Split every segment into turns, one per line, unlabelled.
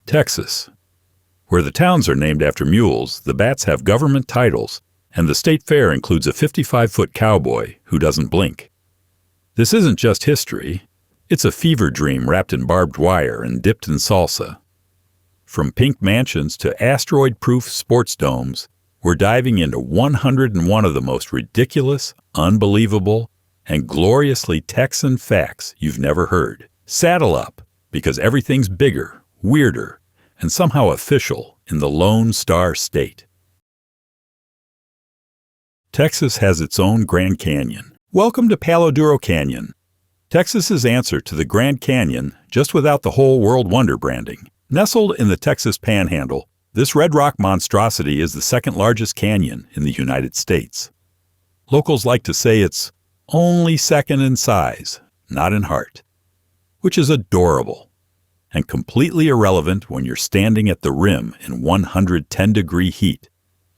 Texas. Where the towns are named after mules, the bats have government titles, and the state fair includes a 55-foot cowboy who doesn't blink. This isn't just history. It's a fever dream wrapped in barbed wire and dipped in salsa. From pink mansions to asteroid-proof sports domes, we're diving into 101 of the most ridiculous, unbelievable, and gloriously Texan facts you've never heard. Saddle up, because everything's bigger, weirder, and somehow official in the Lone Star State. Texas has its own Grand Canyon. Welcome to Palo Duro Canyon, Texas's answer to the Grand Canyon, just without the whole world wonder branding. Nestled in the Texas Panhandle, this red rock monstrosity is the second largest canyon in the United States. Locals like to say it's only second in size, not in heart, which is adorable and completely irrelevant when you're standing at the rim in 110-degree heat,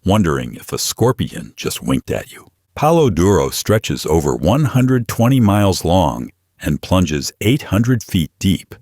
wondering if a scorpion just winked at you. Palo Duro stretches over 120 miles long and plunges 800 feet deep,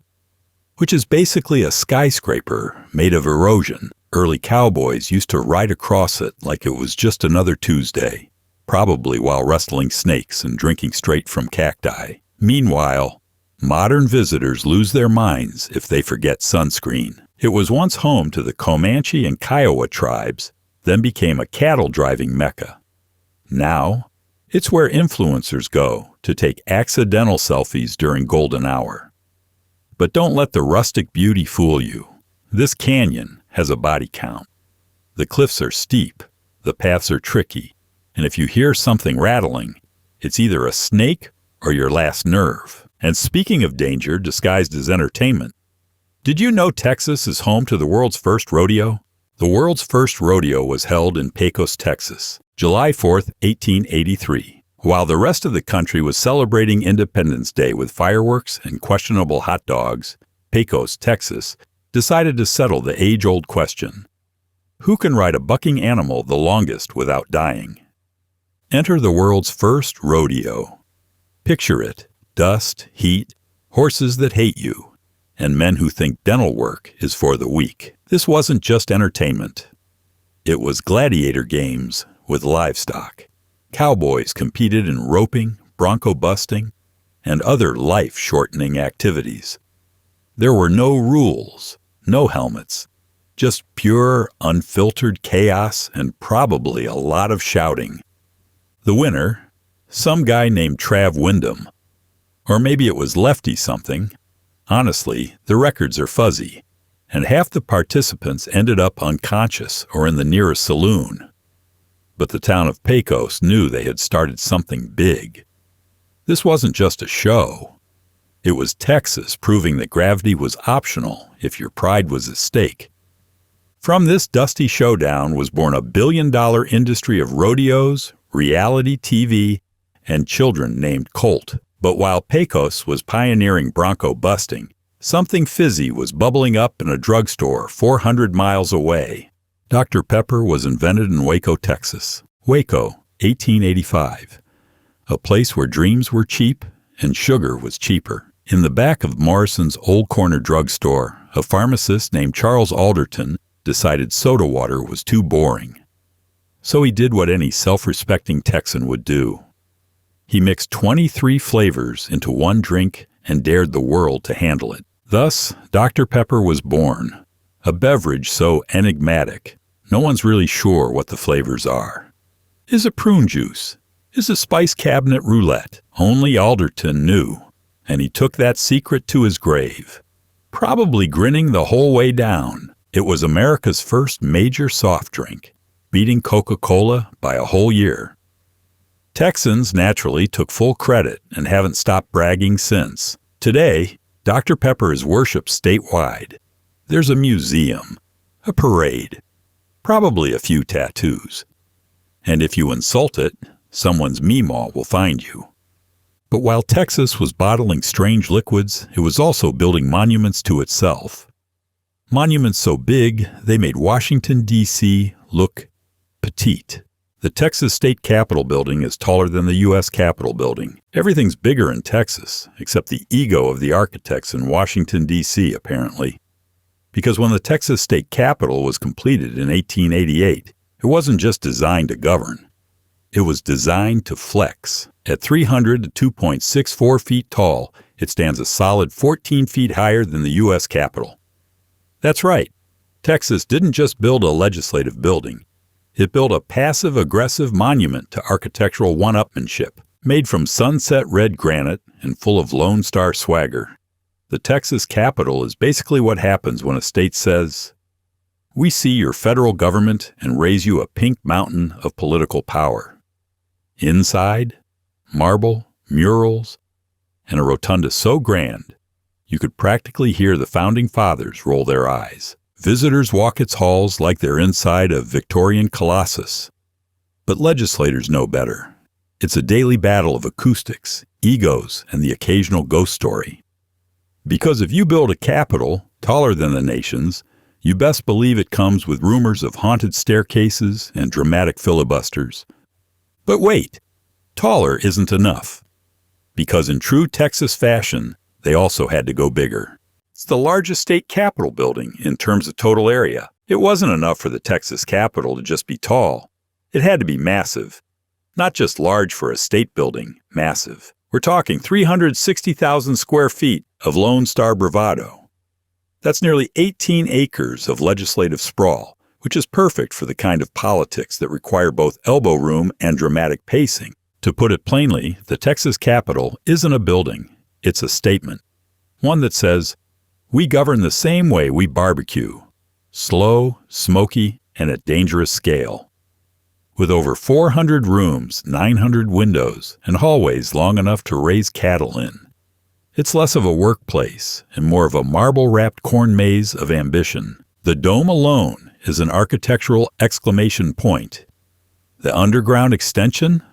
which is basically a skyscraper made of erosion. Early cowboys used to ride across it like it was just another Tuesday, probably while wrestling snakes and drinking straight from cacti. Meanwhile, modern visitors lose their minds if they forget sunscreen. It was once home to the Comanche and Kiowa tribes, then became a cattle-driving mecca. Now, it's where influencers go to take accidental selfies during golden hour. But don't let the rustic beauty fool you. This canyon has a body count. The cliffs are steep, the paths are tricky, and if you hear something rattling, it's either a snake or your last nerve. And speaking of danger disguised as entertainment, did you know Texas is home to the world's first rodeo? The world's first rodeo was held in Pecos, Texas, July 4th, 1883. While the rest of the country was celebrating Independence Day with fireworks and questionable hot dogs, Pecos, Texas, decided to settle the age-old question: who can ride a bucking animal the longest without dying? Enter the world's first rodeo. Picture it: dust, heat, horses that hate you, and men who think dental work is for the weak. This wasn't just entertainment. It was gladiator games with livestock. Cowboys competed in roping, bronco busting, and other life-shortening activities. There were no rules, no helmets, just pure, unfiltered chaos and probably a lot of shouting. The winner, some guy named Trav Wyndham. Or maybe it was Lefty something. Honestly, the records are fuzzy, and half the participants ended up unconscious or in the nearest saloon. But the town of Pecos knew they had started something big. This wasn't just a show. It was Texas proving that gravity was optional if your pride was at stake. From this dusty showdown was born a billion-dollar industry of rodeos, reality TV, and children named Colt. But while Pecos was pioneering bronco busting, something fizzy was bubbling up in a drugstore 400 miles away. Dr. Pepper was invented in Waco, Texas. Waco, 1885. A place where dreams were cheap and sugar was cheaper. In the back of Morrison's Old Corner drugstore, a pharmacist named Charles Alderton decided soda water was too boring. So he did what any self-respecting Texan would do. He mixed 23 flavors into one drink and dared the world to handle it. Thus, Dr. Pepper was born, a beverage so enigmatic, no one's really sure what the flavors are. Is it prune juice? Is it spice cabinet roulette? Only Alderton knew, and he took that secret to his grave, probably grinning the whole way down. It was America's first major soft drink, beating Coca-Cola by a whole year. Texans naturally took full credit and haven't stopped bragging since. Today, Dr. Pepper is worshipped statewide. There's a museum, a parade, probably a few tattoos. And if you insult it, someone's meemaw will find you. But while Texas was bottling strange liquids, it was also building monuments to itself. Monuments so big, they made Washington, D.C. look petite. The Texas State Capitol building is taller than the U.S. Capitol building. Everything's bigger in Texas, except the ego of the architects in Washington, D.C., apparently. Because when the Texas state capitol was completed in 1888, it wasn't just designed to govern. It was designed to flex. At 300 to 2.64 feet tall, it stands a solid 14 feet higher than the U.S. Capitol. That's right. Texas didn't just build a legislative building. It built a passive-aggressive monument to architectural one-upmanship, made from sunset red granite and full of Lone Star swagger. The Texas Capitol is basically what happens when a state says, "We see your federal government and raise you a pink mountain of political power." Inside, marble, murals, and a rotunda so grand, you could practically hear the founding fathers roll their eyes. Visitors walk its halls like they're inside a Victorian colossus. But legislators know better. It's a daily battle of acoustics, egos, and the occasional ghost story. Because if you build a capitol taller than the nation's, you best believe it comes with rumors of haunted staircases and dramatic filibusters. But wait, taller isn't enough. Because in true Texas fashion, they also had to go bigger. It's the largest state capitol building in terms of total area. It wasn't enough for the Texas Capitol to just be tall. It had to be massive. Not just large for a state building, massive. We're talking 360,000 square feet of Lone Star bravado. That's nearly 18 acres of legislative sprawl, which is perfect for the kind of politics that require both elbow room and dramatic pacing. To put it plainly, the Texas Capitol isn't a building, it's a statement. One that says, we govern the same way we barbecue. Slow, smoky, and at dangerous scale. With over 400 rooms, 900 windows, and hallways long enough to raise cattle in. It's less of a workplace and more of a marble-wrapped corn maze of ambition. The dome alone is an architectural exclamation point. The underground extension?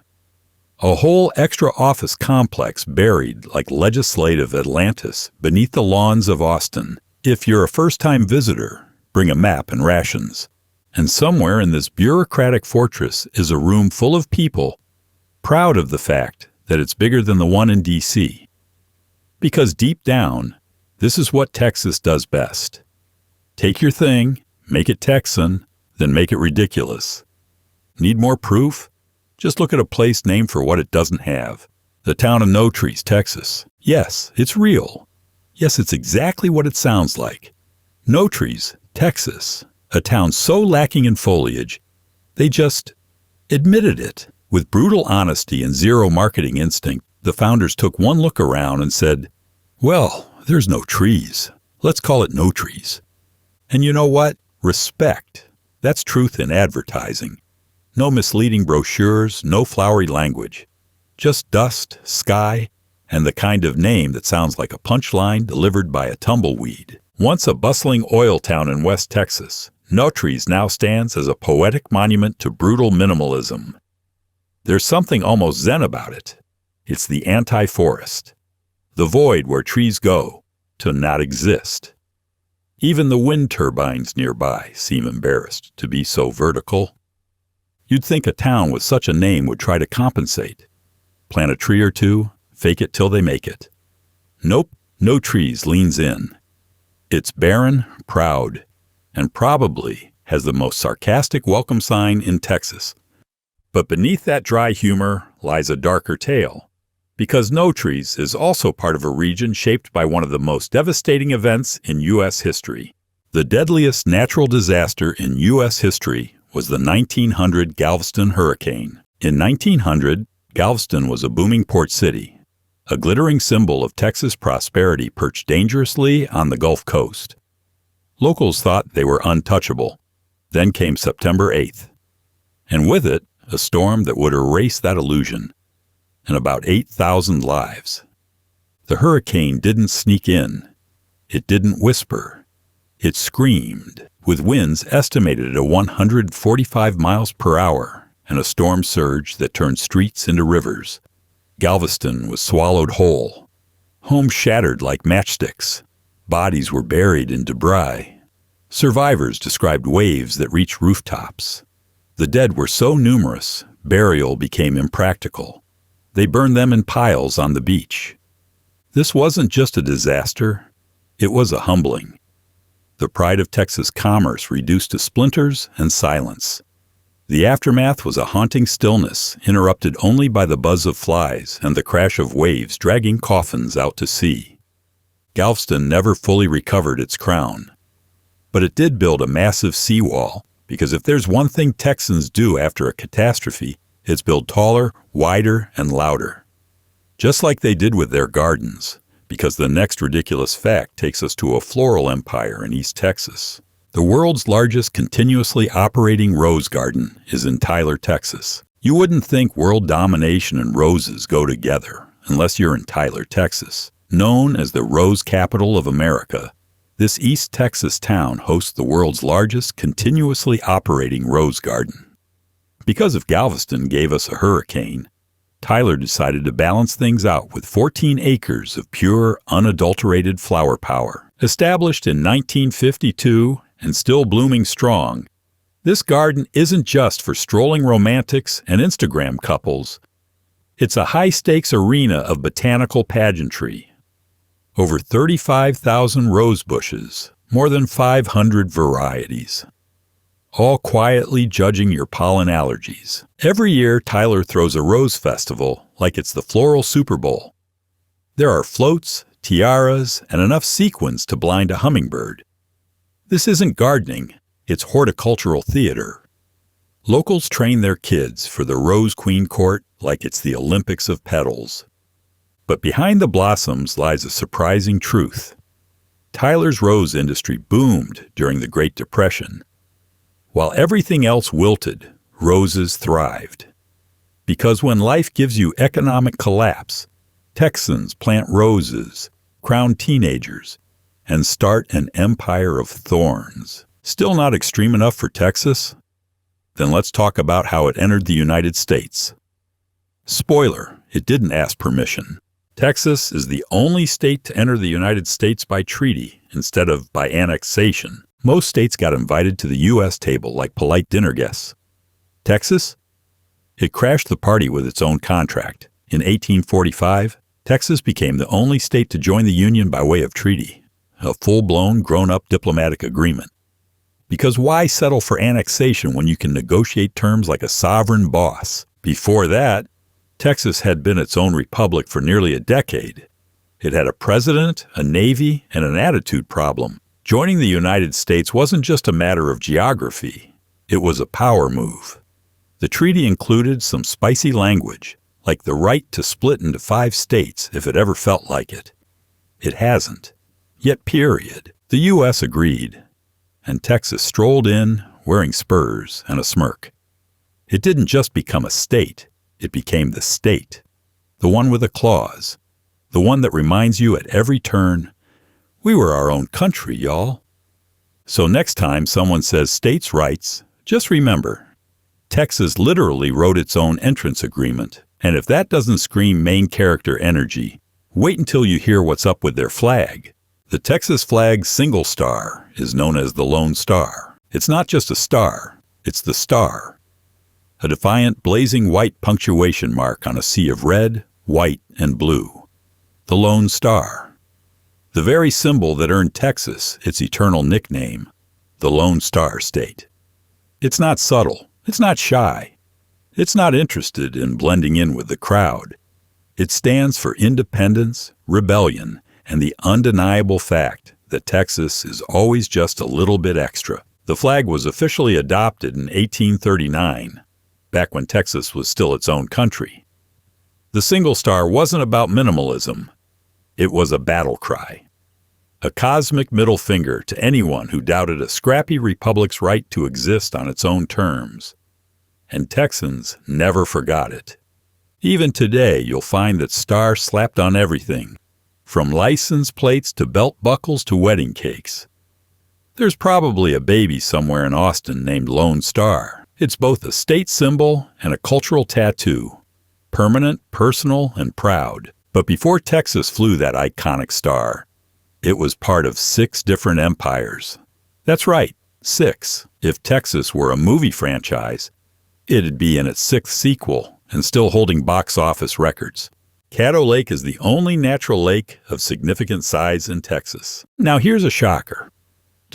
A whole extra office complex buried like legislative Atlantis beneath the lawns of Austin. If you're a first-time visitor, bring a map and rations. And somewhere in this bureaucratic fortress is a room full of people proud of the fact that it's bigger than the one in D.C. Because deep down, this is what Texas does best. Take your thing, make it Texan, then make it ridiculous. Need more proof? Just look at a place named for what it doesn't have. The town of No Trees, Texas. Yes, it's real. Yes, it's exactly what it sounds like. No Trees, Texas. A town so lacking in foliage, they just admitted it. With brutal honesty and zero marketing instinct, the founders took one look around and said, well, there's no trees. Let's call it No Trees. And you know what? Respect. That's truth in advertising. No misleading brochures, no flowery language. Just dust, sky, and the kind of name that sounds like a punchline delivered by a tumbleweed. Once a bustling oil town in West Texas, No Trees now stands as a poetic monument to brutal minimalism. There's something almost zen about it. It's the anti-forest. The void where trees go to not exist. Even the wind turbines nearby seem embarrassed to be so vertical. You'd think a town with such a name would try to compensate. Plant a tree or two, fake it till they make it. Nope, No Trees leans in. It's barren, proud, and probably has the most sarcastic welcome sign in Texas. But beneath that dry humor lies a darker tale, because No Trees is also part of a region shaped by one of the most devastating events in U.S. history. The deadliest natural disaster in U.S. history was the 1900 Galveston hurricane. In 1900, Galveston was a booming port city, a glittering symbol of Texas prosperity perched dangerously on the Gulf Coast. Locals thought they were untouchable. Then came September 8th, and with it, a storm that would erase that illusion, and about 8,000 lives. The hurricane didn't sneak in. It didn't whisper. It screamed, with winds estimated at 145 miles per hour and a storm surge that turned streets into rivers. Galveston was swallowed whole. Homes shattered like matchsticks. Bodies were buried in debris. Survivors described waves that reached rooftops. The dead were so numerous, burial became impractical. They burned them in piles on the beach. This wasn't just a disaster, it was a humbling. the pride of Texas commerce reduced to splinters and silence. The aftermath was a haunting stillness, interrupted only by the buzz of flies and the crash of waves dragging coffins out to sea. Galveston never fully recovered its crown. But it did build a massive seawall, because if there's one thing Texans do after a catastrophe, it's build taller, wider, and louder. Just like they did with their gardens, because the next ridiculous fact takes us to a floral empire in East Texas. The world's largest continuously operating rose garden is in Tyler, Texas. You wouldn't think world domination and roses go together unless you're in Tyler, Texas. Known as the Rose Capital of America, this East Texas town hosts the world's largest continuously operating rose garden. Because if Galveston gave us a hurricane, Tyler decided to balance things out with 14 acres of pure, unadulterated flower power. Established in 1952 and still blooming strong, this garden isn't just for strolling romantics and Instagram couples. It's a high-stakes arena of botanical pageantry. Over 35,000 rose bushes, more than 500 varieties, all quietly judging your pollen allergies. Every year, Tyler throws a rose festival like it's the floral Super Bowl. There are floats, tiaras, and enough sequins to blind a hummingbird. This isn't gardening, it's horticultural theater. Locals train their kids for the Rose Queen Court like it's the Olympics of petals. But behind the blossoms lies a surprising truth. Tyler's rose industry boomed during the Great Depression. While everything else wilted, roses thrived. Because when life gives you economic collapse, Texans plant roses, crown teenagers, and start an empire of thorns. Still not extreme enough for Texas? Then let's talk about how it entered the United States. Spoiler, it didn't ask permission. Texas is the only state to enter the United States by treaty instead of by annexation. Most states got invited to the U.S. table like polite dinner guests. Texas? It crashed the party with its own contract. In 1845, Texas became the only state to join the Union by way of treaty, a full-blown, grown-up diplomatic agreement. Because why settle for annexation when you can negotiate terms like a sovereign boss? Before that, Texas had been its own republic for nearly a decade. It had a president, a navy, and an attitude problem. Joining the United States wasn't just a matter of geography. It was a power move. The treaty included some spicy language, like the right to split into 5 states if it ever felt like it. It hasn't. Yet period. The U.S. agreed, and Texas strolled in wearing spurs and a smirk. It didn't just become a state, it became the state. The one with a clause. The one that reminds you at every turn, we were our own country, y'all. So next time someone says states' rights, just remember, Texas literally wrote its own entrance agreement. And if that doesn't scream main character energy, wait until you hear what's up with their flag. The Texas flag's single star is known as the Lone Star. It's not just a star, it's the star. A defiant, blazing white punctuation mark on a sea of red, white, and blue. The Lone Star. The very symbol that earned Texas its eternal nickname, the Lone Star State. It's not subtle, it's not shy, it's not interested in blending in with the crowd. It stands for independence, rebellion, and the undeniable fact that Texas is always just a little bit extra. The flag was officially adopted in 1839, back when Texas was still its own country. The single star wasn't about minimalism. It was a battle cry. A cosmic middle finger to anyone who doubted a scrappy republic's right to exist on its own terms. And Texans never forgot it. Even today, you'll find that star slapped on everything, from license plates to belt buckles to wedding cakes. There's probably a baby somewhere in Austin named Lone Star. It's both a state symbol and a cultural tattoo. Permanent, personal, and proud. But before Texas flew that iconic star, it was part of 6 different empires. That's right, 6. If Texas were a movie franchise, it'd be in its 6th sequel and still holding box office records. Caddo Lake is the only natural lake of significant size in Texas. Now here's a shocker.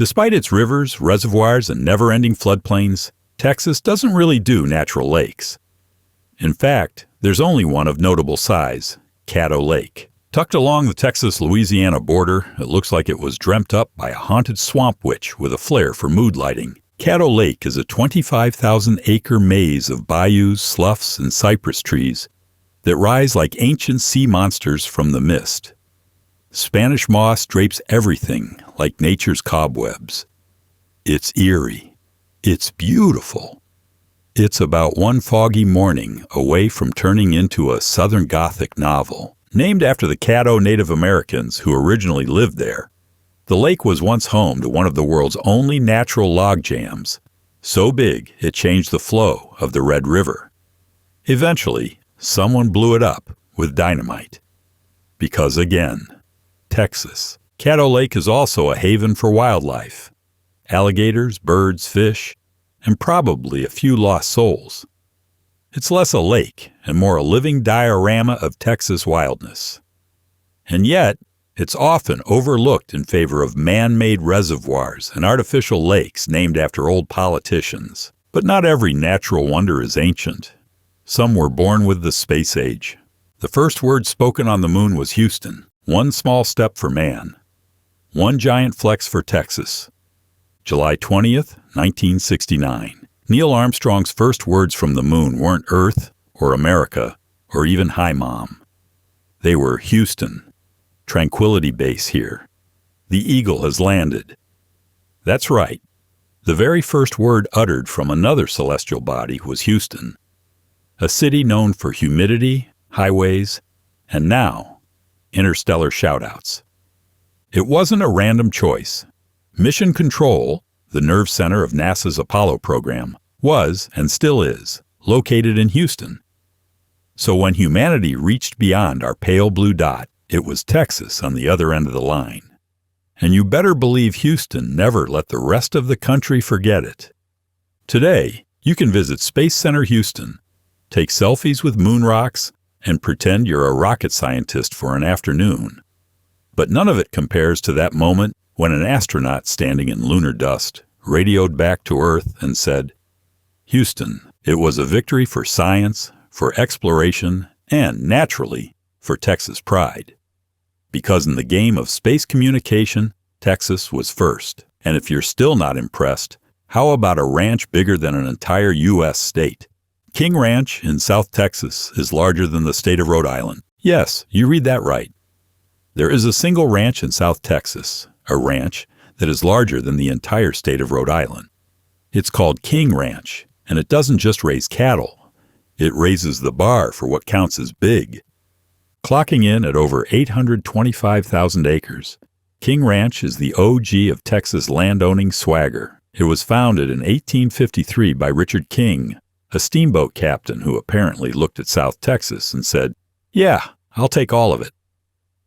Despite its rivers, reservoirs, and never-ending floodplains, Texas doesn't really do natural lakes. In fact, there's only one of notable size, Caddo Lake. Tucked along the Texas-Louisiana border, it looks like it was dreamt up by a haunted swamp witch with a flair for mood lighting. Caddo Lake is a 25,000-acre maze of bayous, sloughs, and cypress trees that rise like ancient sea monsters from the mist. Spanish moss drapes everything like nature's cobwebs. It's eerie. It's beautiful. It's about one foggy morning away from turning into a Southern Gothic novel. Named after the Caddo Native Americans who originally lived there, the lake was once home to one of the world's only natural log jams, so big it changed the flow of the Red River. Eventually, someone blew it up with dynamite. Because again, Texas. Caddo Lake is also a haven for wildlife. Alligators, birds, fish, and probably a few lost souls. It's less a lake and more a living diorama of Texas wildness. And yet, it's often overlooked in favor of man-made reservoirs and artificial lakes named after old politicians. But not every natural wonder is ancient. Some were born with the space age. The first word spoken on the moon was Houston, one small step for man, one giant flex for Texas. July 20th, 1969. Neil Armstrong's first words from the moon weren't Earth or America or even Hi Mom. They were Houston, Tranquility Base here. The Eagle has landed. That's right. The very first word uttered from another celestial body was Houston, a city known for humidity, highways, and now, interstellar shoutouts. It wasn't a random choice. Mission Control, the nerve center of NASA's Apollo program, was, and still is, located in Houston. So when humanity reached beyond our pale blue dot, it was Texas on the other end of the line. And you better believe Houston never let the rest of the country forget it. Today, you can visit Space Center Houston, take selfies with moon rocks, and pretend you're a rocket scientist for an afternoon. But none of it compares to that moment when an astronaut standing in lunar dust radioed back to Earth and said, "Houston, it was a victory for science, for exploration, and, naturally, for Texas pride." Because in the game of space communication, Texas was first. And if you're still not impressed, how about a ranch bigger than an entire U.S. state? King Ranch in South Texas is larger than the state of Rhode Island. Yes, you read that right. There is a single ranch in South Texas, a ranch that is larger than the entire state of Rhode Island. It's called King Ranch, and it doesn't just raise cattle. It raises the bar for what counts as big. Clocking in at over 825,000 acres, King Ranch is the OG of Texas landowning swagger. It was founded in 1853 by Richard King, a steamboat captain who apparently looked at South Texas and said, "Yeah, I'll take all of it."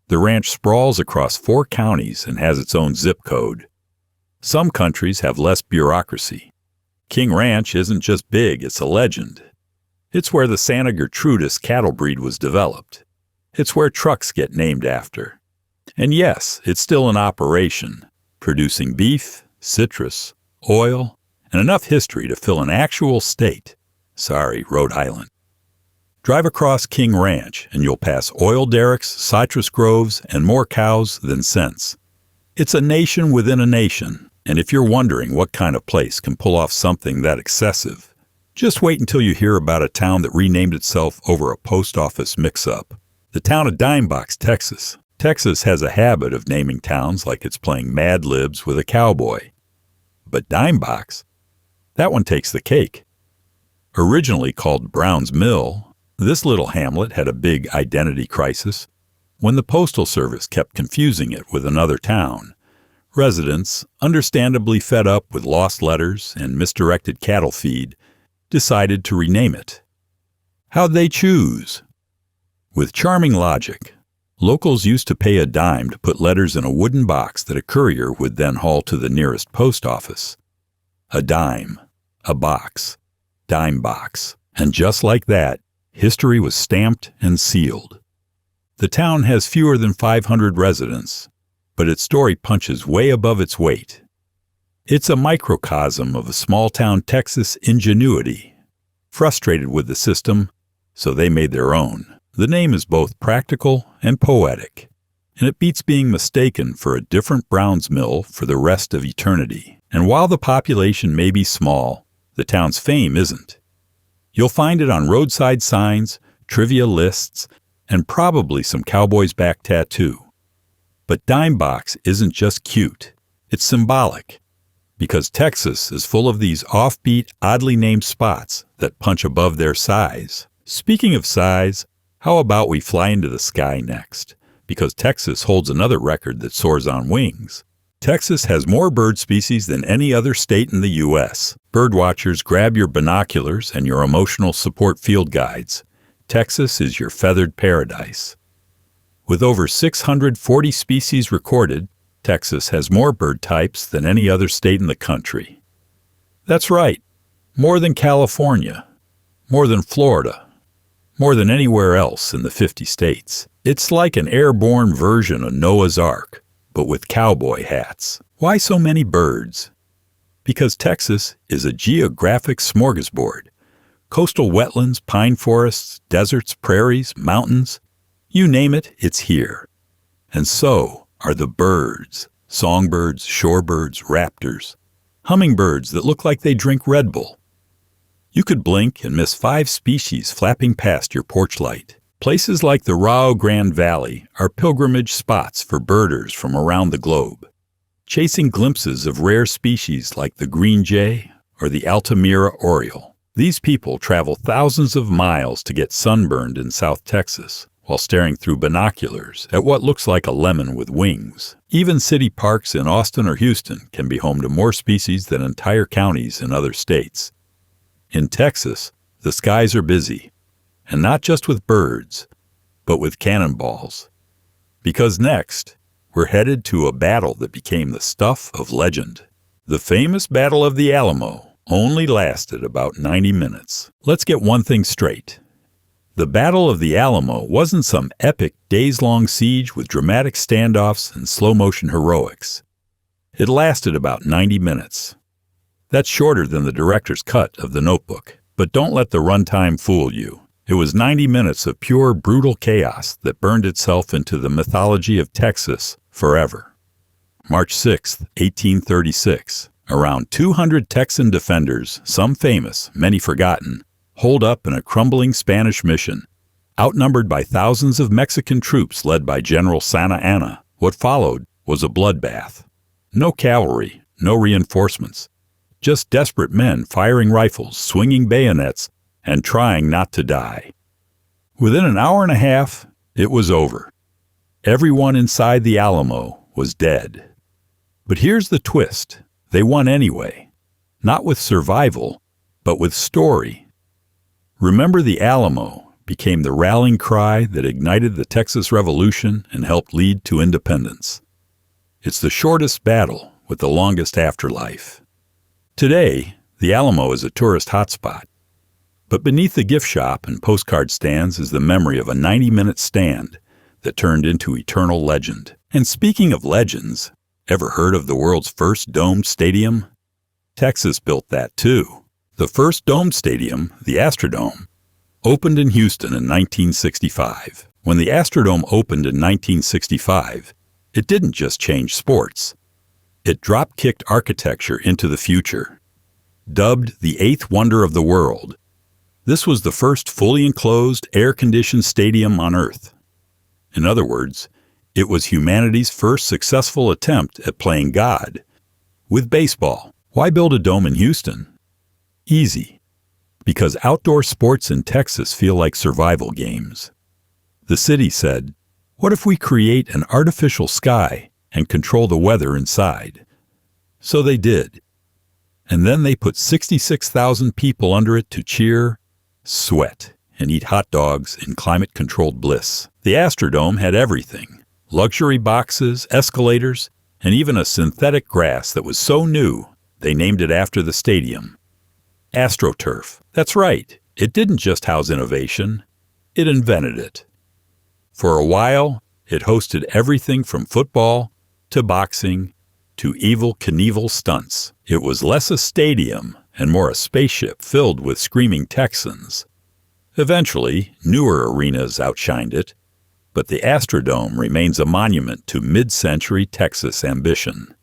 The ranch sprawls across 4 counties and has its own zip code. Some countries have less bureaucracy. King Ranch isn't just big, it's a legend. It's where the Santa Gertrudis cattle breed was developed. It's where trucks get named after. And yes, it's still in operation, producing beef, citrus, oil, and enough history to fill an actual state. Sorry, Rhode Island. Drive across King Ranch and you'll pass oil derricks, citrus groves, and more cows than sense. It's a nation within a nation, and if you're wondering what kind of place can pull off something that excessive, just wait until you hear about a town that renamed itself over a post office mix-up. The town of Dimebox, Texas. Texas has a habit of naming towns like it's playing Mad Libs with a cowboy. But Dimebox, that one takes the cake. Originally called Brown's Mill, this little hamlet had a big identity crisis when the Postal Service kept confusing it with another town. Residents, understandably fed up with lost letters and misdirected cattle feed, decided to rename it. How'd they choose? With charming logic. Locals used to pay a dime to put letters in a wooden box that a courier would then haul to the nearest post office. A dime, a box, dime box. And just like that, history was stamped and sealed. The town has fewer than 500 residents, but its story punches way above its weight. It's a microcosm of a small-town Texas ingenuity. Frustrated with the system, so they made their own. The name is both practical and poetic, and it beats being mistaken for a different Brown's Mill for the rest of eternity. And while the population may be small, the town's fame isn't. You'll find it on roadside signs, trivia lists, and probably some cowboy's back tattoo. But Dime Box isn't just cute, it's symbolic, because Texas is full of these offbeat, oddly named spots that punch above their size. Speaking of size, how about we fly into the sky next? Because Texas holds another record that soars on wings. Texas has more bird species than any other state in the U.S. Birdwatchers, grab your binoculars and your emotional support field guides. Texas is your feathered paradise. With over 640 species recorded, Texas has more bird types than any other state in the country. That's right, more than California, more than Florida, more than anywhere else in the 50 states. It's like an airborne version of Noah's Ark, but with cowboy hats. Why so many birds? Because Texas is a geographic smorgasbord. Coastal wetlands, pine forests, deserts, prairies, mountains, you name it, it's here. And so are the birds. Songbirds, shorebirds, raptors, hummingbirds that look like they drink Red Bull. You could blink and miss 5 species flapping past your porch light. Places like the Rio Grande Valley are pilgrimage spots for birders from around the globe, chasing glimpses of rare species like the green jay or the Altamira oriole. These people travel thousands of miles to get sunburned in South Texas while staring through binoculars at what looks like a lemon with wings. Even city parks in Austin or Houston can be home to more species than entire counties in other states. In Texas, the skies are busy. And not just with birds, but with cannonballs. Because next, we're headed to a battle that became the stuff of legend. The famous Battle of the Alamo only lasted about 90 minutes. Let's get one thing straight. The Battle of the Alamo wasn't some epic days-long siege with dramatic standoffs and slow-motion heroics. It lasted about 90 minutes. That's shorter than the director's cut of The Notebook. But don't let the runtime fool you. It was 90 minutes of pure, brutal chaos that burned itself into the mythology of Texas forever. March 6, 1836. Around 200 Texan defenders, some famous, many forgotten, holed up in a crumbling Spanish mission, outnumbered by thousands of Mexican troops led by General Santa Anna. What followed was a bloodbath. No cavalry, no reinforcements. Just desperate men firing rifles, swinging bayonets, and trying not to die. Within an hour and a half, it was over. Everyone inside the Alamo was dead. But here's the twist. They won anyway. Not with survival, but with story. Remember, the Alamo became the rallying cry that ignited the Texas Revolution and helped lead to independence. It's the shortest battle with the longest afterlife. Today, the Alamo is a tourist hotspot. But beneath the gift shop and postcard stands is the memory of a 90-minute stand that turned into eternal legend. And speaking of legends, ever heard of the world's first domed stadium? Texas built that too. The first domed stadium, the Astrodome, opened in Houston in 1965. When the Astrodome opened in 1965, it didn't just change sports. It drop-kicked architecture into the future. Dubbed the eighth wonder of the world, this was the first fully enclosed, air-conditioned stadium on Earth. In other words, it was humanity's first successful attempt at playing God. With baseball, why build a dome in Houston? Easy. Because outdoor sports in Texas feel like survival games. The city said, what if we create an artificial sky and control the weather inside? So they did. And then they put 66,000 people under it to cheer, sweat, and eat hot dogs in climate-controlled bliss. The Astrodome had everything. Luxury boxes, escalators, and even a synthetic grass that was so new, they named it after the stadium. AstroTurf. That's right. It didn't just house innovation. It invented it. For a while, it hosted everything from football to boxing to Evel Knievel stunts. It was less a stadium and more a spaceship filled with screaming Texans. Eventually, newer arenas outshined it, but the Astrodome remains a monument to mid-century Texas ambition.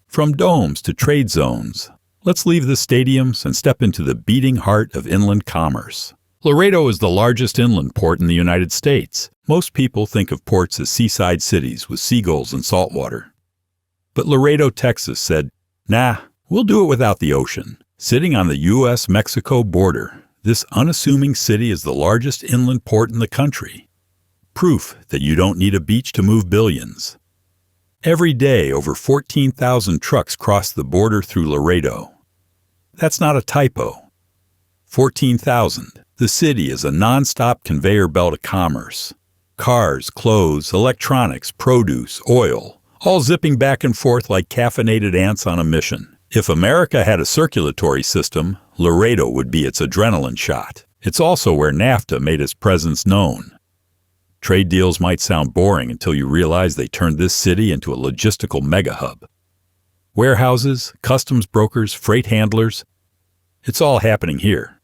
From domes to trade zones, let's leave the stadiums and step into the beating heart of inland commerce. Laredo is the largest inland port in the United States. Most people think of ports as seaside cities with seagulls and saltwater. But Laredo, Texas said, "Nah, we'll do it without the ocean." Sitting on the U.S.-Mexico border, this unassuming city is the largest inland port in the country. Proof that you don't need a beach to move billions. Every day, over 14,000 trucks cross the border through Laredo. That's not a typo. 14,000. The city is a non-stop conveyor belt of commerce. Cars, clothes, electronics, produce, oil, all zipping back and forth like caffeinated ants on a mission. If America had a circulatory system, Laredo would be its adrenaline shot. It's also where NAFTA made its presence known. Trade deals might sound boring until you realize they turned this city into a logistical mega-hub. Warehouses, customs brokers, freight handlers, it's all happening here.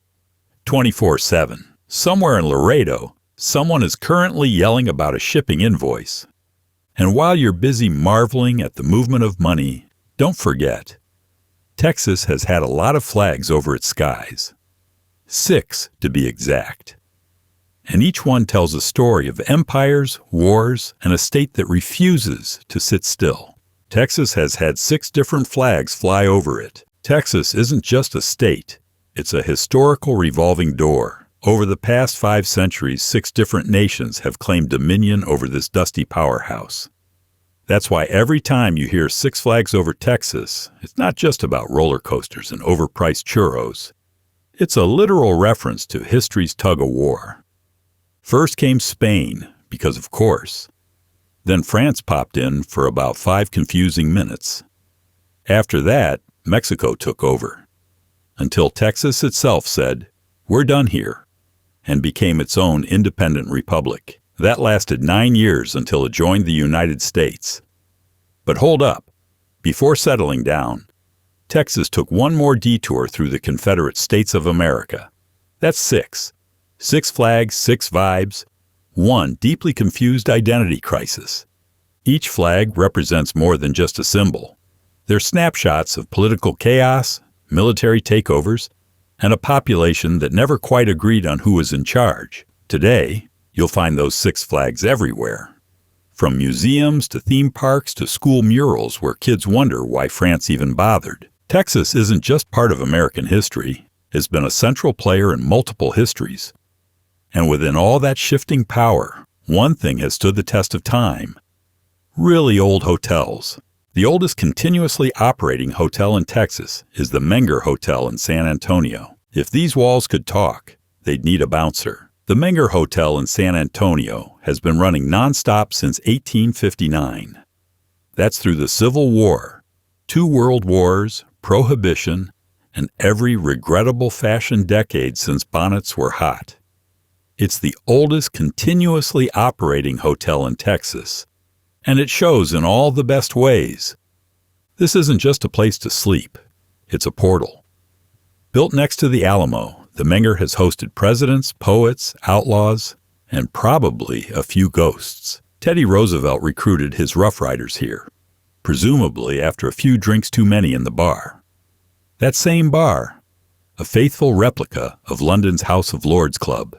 24/7. Somewhere in Laredo, someone is currently yelling about a shipping invoice. And while you're busy marveling at the movement of money, don't forget, Texas has had a lot of flags over its skies. 6, to be exact. And each one tells a story of empires, wars, and a state that refuses to sit still. Texas has had 6 different flags fly over it. Texas isn't just a state. It's a historical revolving door. Over the past 5 centuries, 6 different nations have claimed dominion over this dusty powerhouse. That's why every time you hear 6 flags over Texas, it's not just about roller coasters and overpriced churros. It's a literal reference to history's tug-of-war. First came Spain, because of course. Then France popped in for about 5 confusing minutes. After that, Mexico took over. Until Texas itself said, "We're done here," and became its own independent republic. That lasted 9 years until it joined the United States. But hold up. Before settling down, Texas took one more detour through the Confederate States of America. That's 6. 6 flags, 6 vibes, 1 deeply confused identity crisis. Each flag represents more than just a symbol. They're snapshots of political chaos, military takeovers, and a population that never quite agreed on who was in charge. Today, you'll find those 6 flags everywhere. From museums to theme parks to school murals where kids wonder why France even bothered. Texas isn't just part of American history. It's been a central player in multiple histories. And within all that shifting power, one thing has stood the test of time. Really old hotels. The oldest continuously operating hotel in Texas is the Menger Hotel in San Antonio. If these walls could talk, they'd need a bouncer. The Menger Hotel in San Antonio has been running nonstop since 1859. That's through the Civil War, 2 world wars, Prohibition, and every regrettable fashion decade since bonnets were hot. It's the oldest continuously operating hotel in Texas, and it shows in all the best ways. This isn't just a place to sleep, it's a portal. Built next to the Alamo, the Menger has hosted presidents, poets, outlaws, and probably a few ghosts. Teddy Roosevelt recruited his Rough Riders here, presumably after a few drinks too many in the bar. That same bar, a faithful replica of London's House of Lords Club.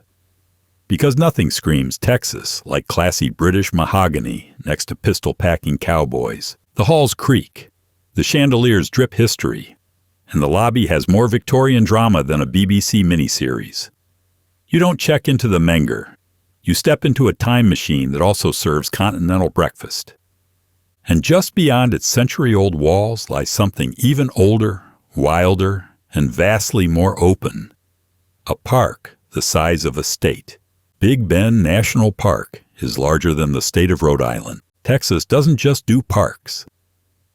Because nothing screams Texas like classy British mahogany next to pistol-packing cowboys. The halls creak, the chandeliers drip history, and the lobby has more Victorian drama than a BBC miniseries. You don't check into the Menger. You step into a time machine that also serves continental breakfast. And just beyond its century-old walls lies something even older, wilder, and vastly more open. A park the size of a state. Big Bend National Park is larger than the state of Rhode Island. Texas doesn't just do parks.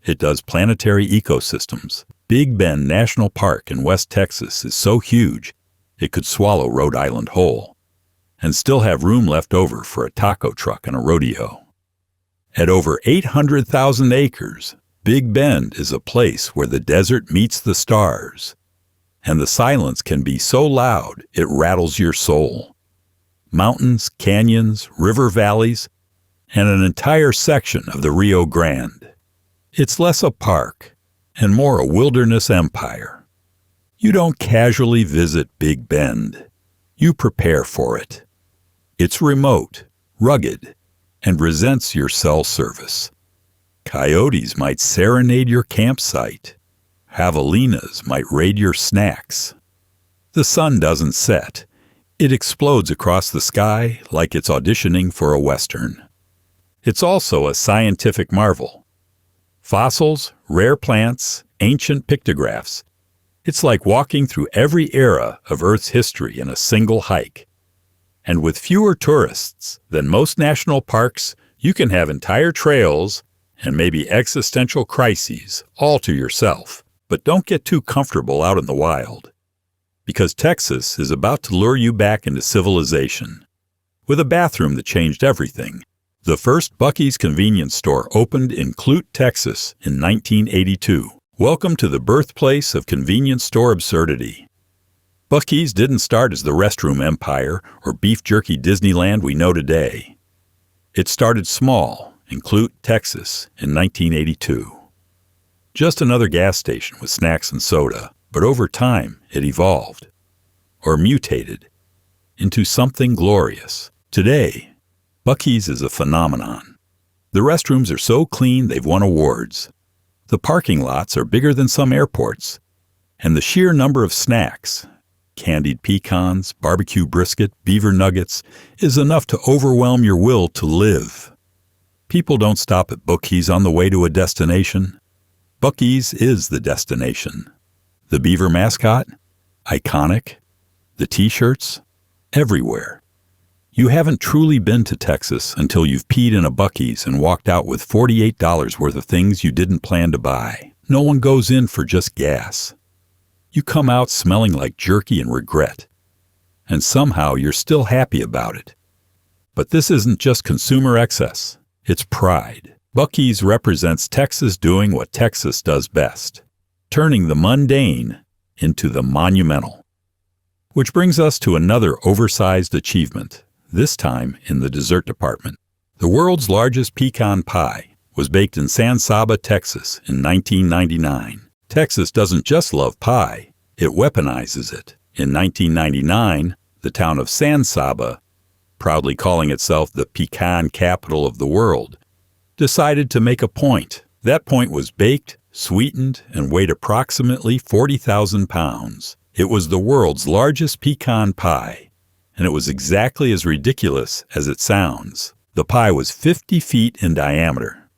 It does planetary ecosystems. Big Bend National Park in West Texas is so huge, it could swallow Rhode Island whole, and still have room left over for a taco truck and a rodeo. At over 800,000 acres, Big Bend is a place where the desert meets the stars, and the silence can be so loud it rattles your soul. Mountains, canyons, river valleys, and an entire section of the Rio Grande. It's less a park and more a wilderness empire. You don't casually visit Big Bend. You prepare for it. It's remote, rugged, and resents your cell service. Coyotes might serenade your campsite. Javelinas might raid your snacks. The sun doesn't set. It explodes across the sky like it's auditioning for a Western. It's also a scientific marvel. Fossils, rare plants, ancient pictographs. It's like walking through every era of Earth's history in a single hike. And with fewer tourists than most national parks, you can have entire trails and maybe existential crises all to yourself. But don't get too comfortable out in the wild, because Texas is about to lure you back into civilization with a bathroom that changed everything. The first Buc-ee's convenience store opened in Clute, Texas in 1982. Welcome to the birthplace of convenience store absurdity. Buc-ee's didn't start as the restroom empire or beef jerky Disneyland we know today. It started small in Clute, Texas in 1982. Just another gas station with snacks and soda, but over time it evolved, or mutated, into something glorious. Today, Buc-ee's is a phenomenon. The restrooms are so clean they've won awards. The parking lots are bigger than some airports, and the sheer number of snacks, candied pecans, barbecue brisket, beaver nuggets, is enough to overwhelm your will to live. People don't stop at Buc-ee's on the way to a destination. Buc-ee's is the destination. The beaver mascot? Iconic. The t-shirts? Everywhere. You haven't truly been to Texas until you've peed in a Buc-ee's and walked out with $48 worth of things you didn't plan to buy. No one goes in for just gas. You come out smelling like jerky and regret. And somehow you're still happy about it. But this isn't just consumer excess. It's pride. Buc-ee's represents Texas doing what Texas does best, turning the mundane into the monumental. Which brings us to another oversized achievement, this time in the dessert department. The world's largest pecan pie was baked in San Saba, Texas in 1999. Texas doesn't just love pie, it weaponizes it. In 1999, the town of San Saba, proudly calling itself the pecan capital of the world, decided to make a point. That point was baked, sweetened, and weighed approximately 40,000 pounds. It was the world's largest pecan pie, and it was exactly as ridiculous as it sounds. The pie was 50 feet in diameter.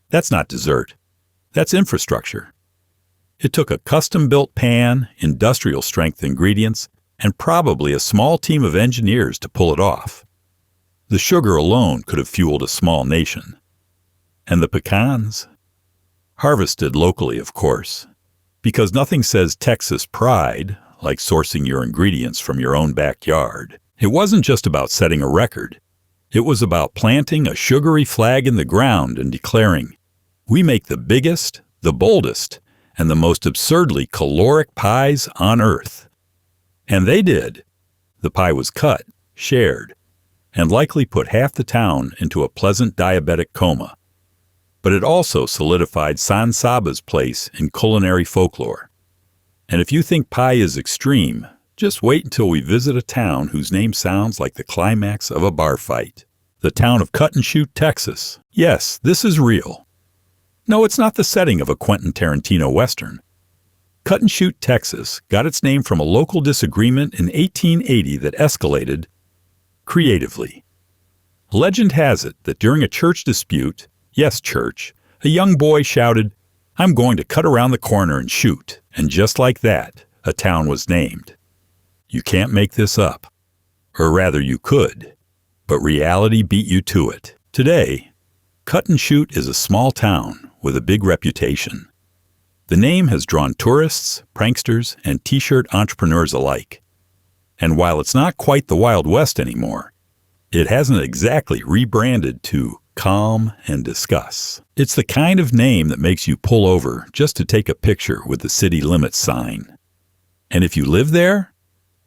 That's not dessert. That's infrastructure. It took a custom-built pan, industrial-strength ingredients, and probably a small team of engineers to pull it off. The sugar alone could have fueled a small nation. And the pecans? Harvested locally, of course, because nothing says Texas pride like sourcing your ingredients from your own backyard. It wasn't just about setting a record. It was about planting a sugary flag in the ground and declaring, "We make the biggest, the boldest, and the most absurdly caloric pies on earth." And they did. The pie was cut, shared, and likely put half the town into a pleasant diabetic coma. But it also solidified San Saba's place in culinary folklore. And if you think pie is extreme, just wait until we visit a town whose name sounds like the climax of a bar fight. The town of Cut and Shoot, Texas. Yes, this is real. No, it's not the setting of a Quentin Tarantino Western. Cut and Shoot, Texas got its name from a local disagreement in 1880 that escalated creatively. Legend has it that during a church dispute, yes, church, a young boy shouted, "I'm going to cut around the corner and shoot." And just like that, a town was named. You can't make this up. Or rather, you could. But reality beat you to it. Today, Cut and Shoot is a small town with a big reputation. The name has drawn tourists, pranksters, and t-shirt entrepreneurs alike. And while it's not quite the Wild West anymore, it hasn't exactly rebranded to calm, and discuss. It's the kind of name that makes you pull over just to take a picture with the city limits sign. And if you live there,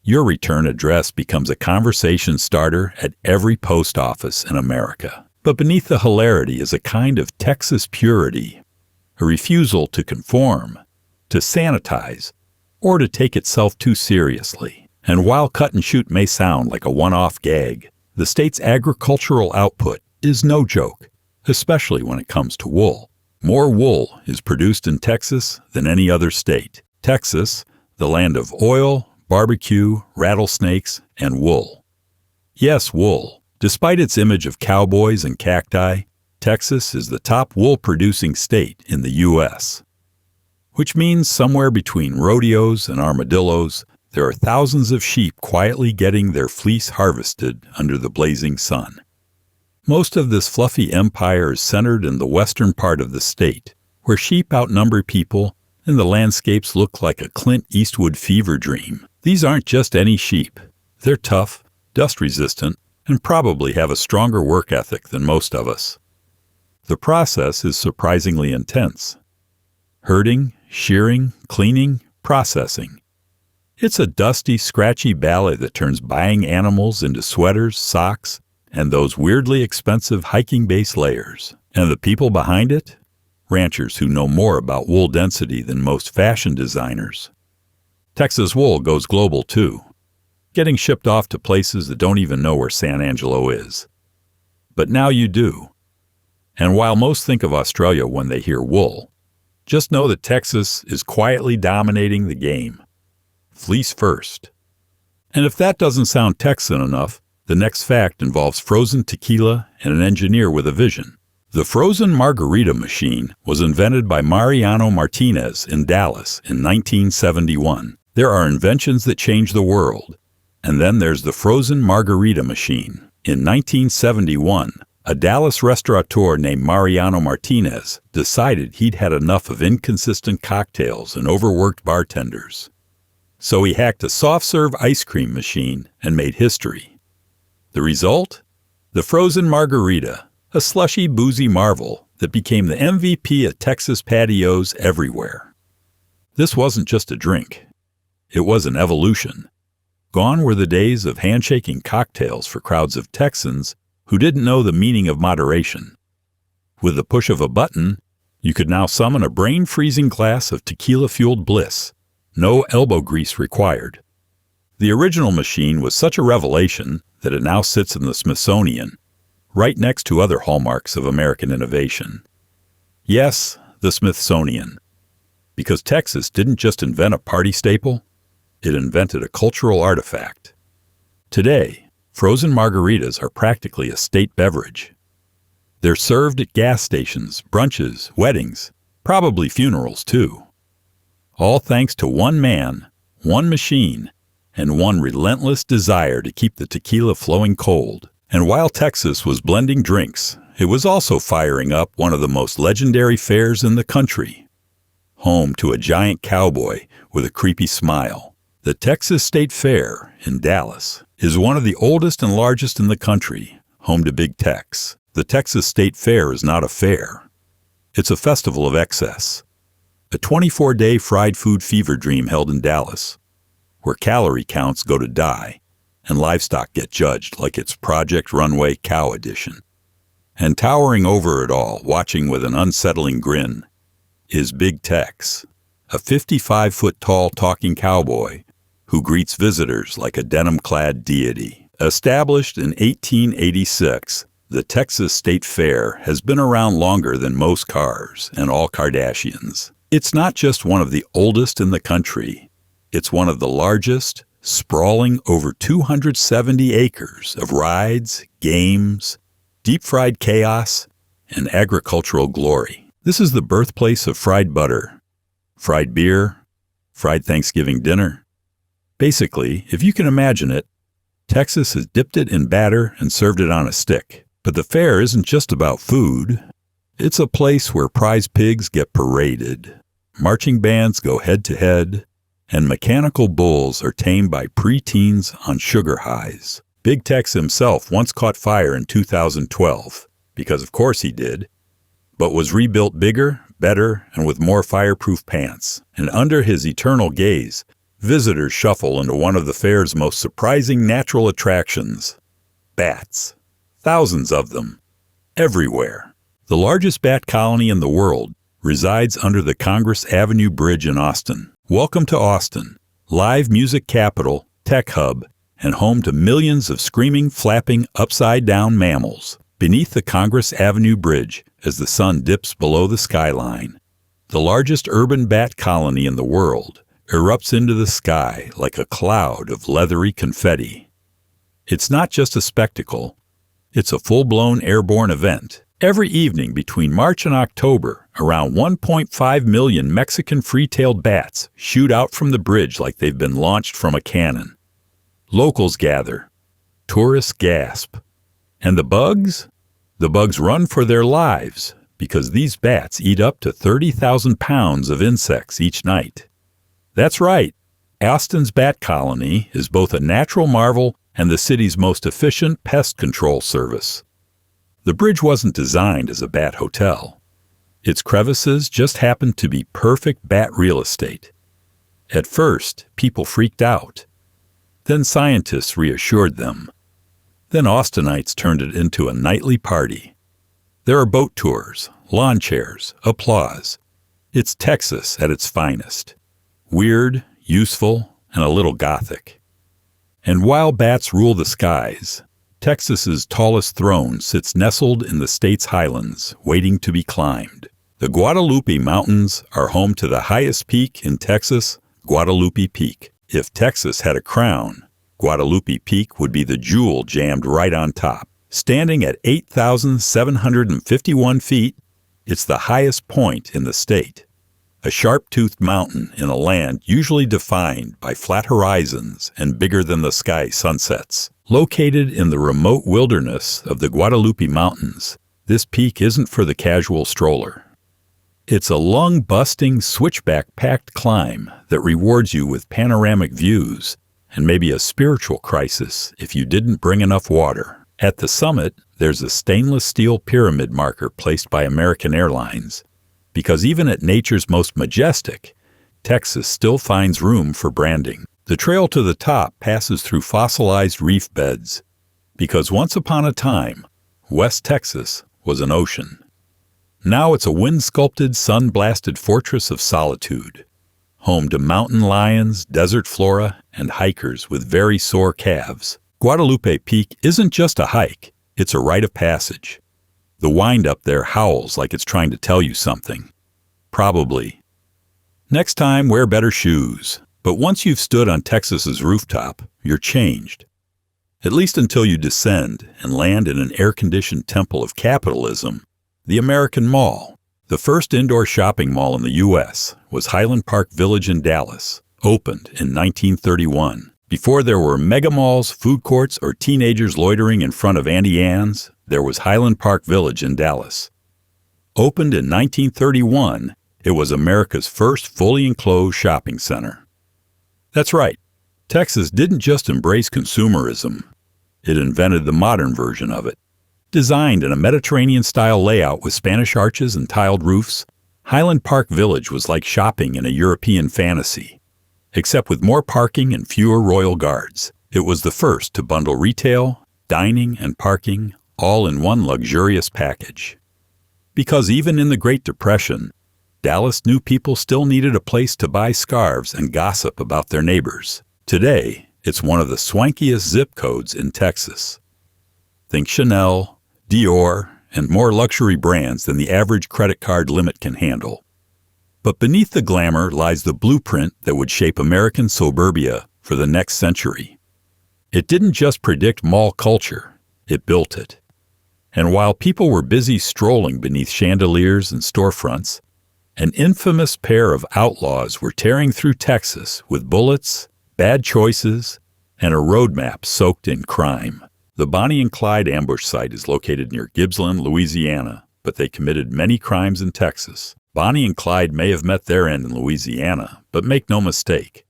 your return address becomes a conversation starter at every post office in America. But beneath the hilarity is a kind of Texas purity, a refusal to conform, to sanitize, or to take itself too seriously. And while cut and shoot may sound like a one-off gag, the state's agricultural output is no joke, especially when it comes to wool. More wool is produced in Texas than any other state. Texas, the land of oil, barbecue, rattlesnakes, and wool. Yes, wool. Despite its image of cowboys and cacti, Texas is the top wool-producing state in the U.S., which means somewhere between rodeos and armadillos, there are thousands of sheep quietly getting their fleece harvested under the blazing sun. Most of this fluffy empire is centered in the western part of the state, where sheep outnumber people and the landscapes look like a Clint Eastwood fever dream. These aren't just any sheep. They're tough, dust-resistant, and probably have a stronger work ethic than most of us. The process is surprisingly intense. Herding, shearing, cleaning, processing. It's a dusty, scratchy ballet that turns buying animals into sweaters, socks, and those weirdly expensive hiking base layers. And the people behind it? Ranchers who know more about wool density than most fashion designers. Texas wool goes global too, getting shipped off to places that don't even know where San Angelo is. But now you do. And while most think of Australia when they hear wool, just know that Texas is quietly dominating the game. Fleece first. And if that doesn't sound Texan enough, the next fact involves frozen tequila and an engineer with a vision. The frozen margarita machine was invented by Mariano Martinez in Dallas in 1971. There are inventions that change the world. And then there's the frozen margarita machine. In 1971, a Dallas restaurateur named Mariano Martinez decided he'd had enough of inconsistent cocktails and overworked bartenders. So he hacked a soft-serve ice cream machine and made history. The result? The frozen margarita, a slushy, boozy marvel that became the MVP at Texas patios everywhere. This wasn't just a drink. It was an evolution. Gone were the days of handshaking cocktails for crowds of Texans who didn't know the meaning of moderation. With the push of a button, you could now summon a brain-freezing glass of tequila-fueled bliss. No elbow grease required. The original machine was such a revelation that it now sits in the Smithsonian, right next to other hallmarks of American innovation. Yes, the Smithsonian. Because Texas didn't just invent a party staple, it invented a cultural artifact. Today, frozen margaritas are practically a state beverage. They're served at gas stations, brunches, weddings, probably funerals too. All thanks to one man, one machine, and one relentless desire to keep the tequila flowing cold. And while Texas was blending drinks, it was also firing up one of the most legendary fairs in the country. Home to a giant cowboy with a creepy smile. The Texas State Fair in Dallas is one of the oldest and largest in the country, home to Big Tex. The Texas State Fair is not a fair. It's a festival of excess. A 24-day fried food fever dream held in Dallas, where calorie counts go to die and livestock get judged like it's Project Runway Cow Edition. And towering over it all, watching with an unsettling grin, is Big Tex, a 55-foot-tall talking cowboy who greets visitors like a denim-clad deity. Established in 1886, the Texas State Fair has been around longer than most cars and all Kardashians. It's not just one of the oldest in the country. It's one of the largest, sprawling over 270 acres of rides, games, deep-fried chaos, and agricultural glory. This is the birthplace of fried butter, fried beer, fried Thanksgiving dinner. Basically, if you can imagine it, Texas has dipped it in batter and served it on a stick. But the fair isn't just about food. It's a place where prize pigs get paraded, marching bands go head-to-head, and mechanical bulls are tamed by preteens on sugar highs. Big Tex himself once caught fire in 2012, because of course he did, but was rebuilt bigger, better, and with more fireproof pants. And under his eternal gaze, visitors shuffle into one of the fair's most surprising natural attractions: bats. Thousands of them. Everywhere. The largest bat colony in the world resides under the Congress Avenue Bridge in Austin. Welcome to Austin, live music capital, tech hub, and home to millions of screaming, flapping, upside-down mammals. Beneath the Congress Avenue Bridge, as the sun dips below the skyline, the largest urban bat colony in the world erupts into the sky like a cloud of leathery confetti. It's not just a spectacle, it's a full-blown airborne event. Every evening between March and October, around 1.5 million Mexican free-tailed bats shoot out from the bridge like they've been launched from a cannon. Locals gather. Tourists gasp. And the bugs? The bugs run for their lives because these bats eat up to 30,000 pounds of insects each night. That's right. Austin's bat colony is both a natural marvel and the city's most efficient pest control service. The bridge wasn't designed as a bat hotel. Its crevices just happened to be perfect bat real estate. At first, people freaked out. Then scientists reassured them. Then Austinites turned it into a nightly party. There are boat tours, lawn chairs, applause. It's Texas at its finest. Weird, useful, and a little gothic. And while bats rule the skies, Texas's tallest throne sits nestled in the state's highlands, waiting to be climbed. The Guadalupe Mountains are home to the highest peak in Texas, Guadalupe Peak. If Texas had a crown, Guadalupe Peak would be the jewel jammed right on top. Standing at 8,751 feet, it's the highest point in the state. A sharp-toothed mountain in a land usually defined by flat horizons and bigger-than-the-sky sunsets. Located in the remote wilderness of the Guadalupe Mountains, this peak isn't for the casual stroller. It's a lung-busting, switchback-packed climb that rewards you with panoramic views and maybe a spiritual crisis if you didn't bring enough water. At the summit, there's a stainless steel pyramid marker placed by American Airlines, because even at nature's most majestic, Texas still finds room for branding. The trail to the top passes through fossilized reef beds, because once upon a time, West Texas was an ocean. Now it's a wind-sculpted, sun-blasted fortress of solitude, home to mountain lions, desert flora, and hikers with very sore calves. Guadalupe Peak isn't just a hike, it's a rite of passage. The wind up there howls like it's trying to tell you something. Probably. Next time, wear better shoes. But once you've stood on Texas's rooftop, you're changed. At least until you descend and land in an air-conditioned temple of capitalism, the American Mall. The first indoor shopping mall in the U.S. was Highland Park Village in Dallas, opened in 1931. Before there were mega malls, food courts, or teenagers loitering in front of Auntie Anne's, there was Highland Park Village in Dallas. Opened in 1931, it was America's first fully enclosed shopping center. That's right. Texas didn't just embrace consumerism. It invented the modern version of it. Designed in a Mediterranean-style layout with Spanish arches and tiled roofs, Highland Park Village was like shopping in a European fantasy. Except with more parking and fewer royal guards. It was the first to bundle retail, dining, and parking all in one luxurious package. Because even in the Great Depression, Dallas knew people still needed a place to buy scarves and gossip about their neighbors. Today, it's one of the swankiest zip codes in Texas. Think Chanel, Dior, and more luxury brands than the average credit card limit can handle. But beneath the glamour lies the blueprint that would shape American suburbia for the next century. It didn't just predict mall culture, it built it. And while people were busy strolling beneath chandeliers and storefronts, an infamous pair of outlaws were tearing through Texas with bullets, bad choices, and a roadmap soaked in crime. The Bonnie and Clyde ambush site is located near Gibbsland, Louisiana, but they committed many crimes in Texas. Bonnie and Clyde may have met their end in Louisiana, but make no mistake,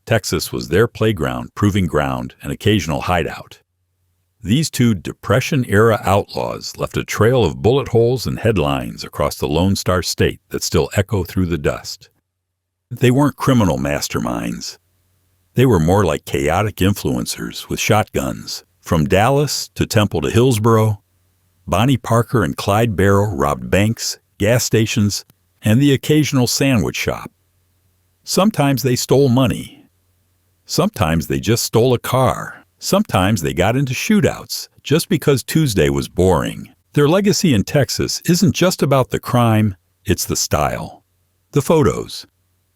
Texas was their playground, proving ground, and occasional hideout. These two Depression-era outlaws left a trail of bullet holes and headlines across the Lone Star State that still echo through the dust. They weren't criminal masterminds. They were more like chaotic influencers with shotguns. From Dallas to Temple to Hillsborough, Bonnie Parker and Clyde Barrow robbed banks, gas stations, and the occasional sandwich shop. Sometimes they stole money. Sometimes they just stole a car. Sometimes they got into shootouts just because Tuesday was boring. Their legacy in Texas isn't just about the crime, it's the style, the photos,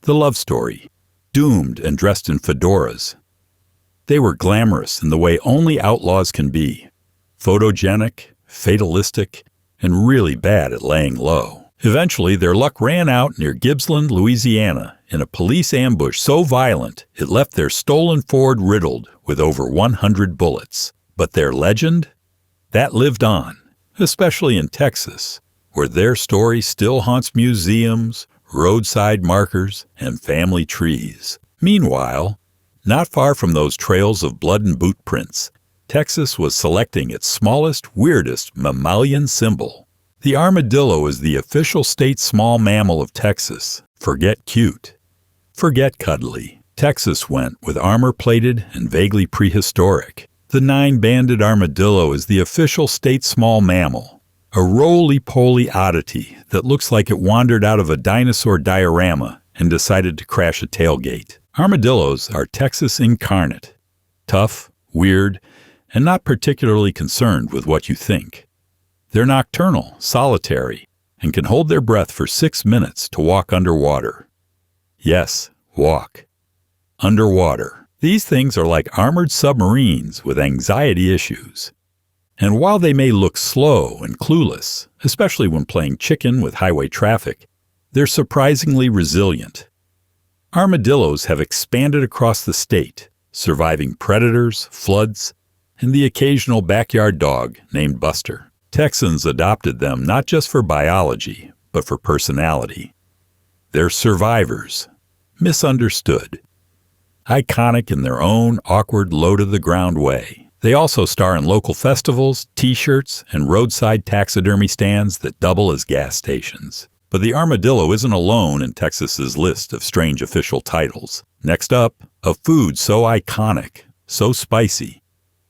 the love story, doomed and dressed in fedoras. They were glamorous in the way only outlaws can be, photogenic, fatalistic, and really bad at laying low. Eventually, their luck ran out near Gibbsland, Louisiana, in a police ambush so violent it left their stolen Ford riddled with over 100 bullets. But their legend? That lived on, especially in Texas, where their story still haunts museums, roadside markers, and family trees. Meanwhile, not far from those trails of blood and boot prints, Texas was selecting its smallest, weirdest mammalian symbol. The armadillo is the official state small mammal of Texas. Forget cute. Forget cuddly. Texas went with armor-plated and vaguely prehistoric. The 9-banded armadillo is the official state small mammal, a roly-poly oddity that looks like it wandered out of a dinosaur diorama and decided to crash a tailgate. Armadillos are Texas incarnate, tough, weird, and not particularly concerned with what you think. They're nocturnal, solitary, and can hold their breath for 6 minutes to walk underwater. Yes, walk. Underwater. These things are like armored submarines with anxiety issues. And while they may look slow and clueless, especially when playing chicken with highway traffic, they're surprisingly resilient. Armadillos have expanded across the state, surviving predators, floods, and the occasional backyard dog named Buster. Texans adopted them not just for biology, but for personality. They're survivors, misunderstood, iconic in their own awkward, low-to-the-ground way. They also star in local festivals, T-shirts, and roadside taxidermy stands that double as gas stations. But the armadillo isn't alone in Texas's list of strange official titles. Next up, a food so iconic, so spicy,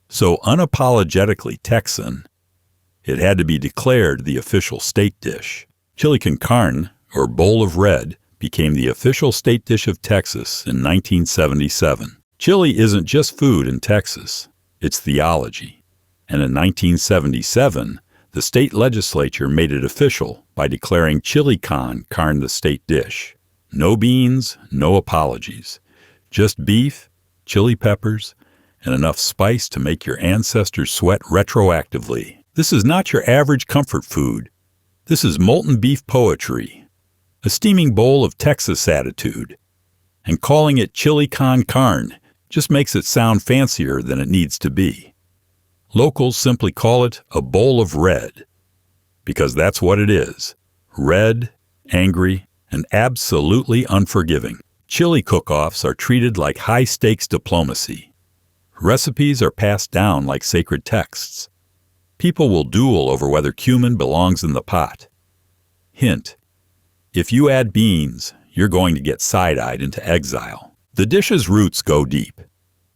so unapologetically Texan, it had to be declared the official state dish. Chili con carne, or bowl of red, became the official state dish of Texas in 1977. Chili isn't just food in Texas, it's theology. And in 1977, the state legislature made it official by declaring chili con carne the state dish. No beans, no apologies. Just beef, chili peppers, and enough spice to make your ancestors sweat retroactively. This is not your average comfort food. This is molten beef poetry, a steaming bowl of Texas attitude. And calling it chili con carne just makes it sound fancier than it needs to be. Locals simply call it a bowl of red, because that's what it is. Red, angry, and absolutely unforgiving. Chili cook-offs are treated like high-stakes diplomacy. Recipes are passed down like sacred texts. People will duel over whether cumin belongs in the pot. Hint: if you add beans, you're going to get side-eyed into exile. The dish's roots go deep,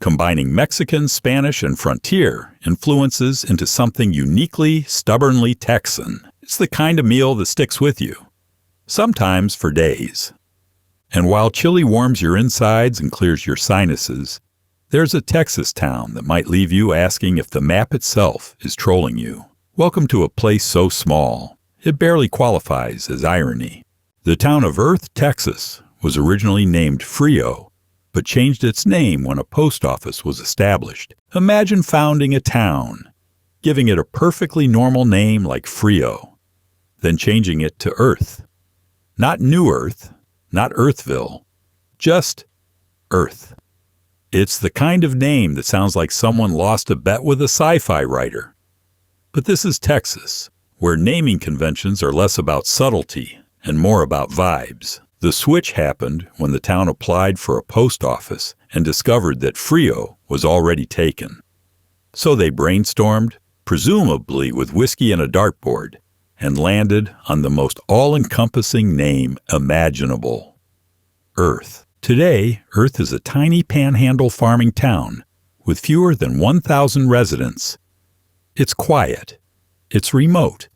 combining Mexican, Spanish, and frontier influences into something uniquely, stubbornly Texan. It's the kind of meal that sticks with you, sometimes for days. And while chili warms your insides and clears your sinuses, there's a Texas town that might leave you asking if the map itself is trolling you. Welcome to a place so small, it barely qualifies as irony. The town of Earth, Texas, was originally named Frio, but changed its name when a post office was established. Imagine founding a town, giving it a perfectly normal name like Frio, then changing it to Earth. Not New Earth, not Earthville, just Earth. It's the kind of name that sounds like someone lost a bet with a sci-fi writer. But this is Texas, where naming conventions are less about subtlety and more about vibes. The switch happened when the town applied for a post office and discovered that Frio was already taken. So they brainstormed, presumably with whiskey and a dartboard, and landed on the most all-encompassing name imaginable: Earth. Today, Earth is a tiny panhandle farming town with fewer than 1,000 residents. It's quiet. It's remote.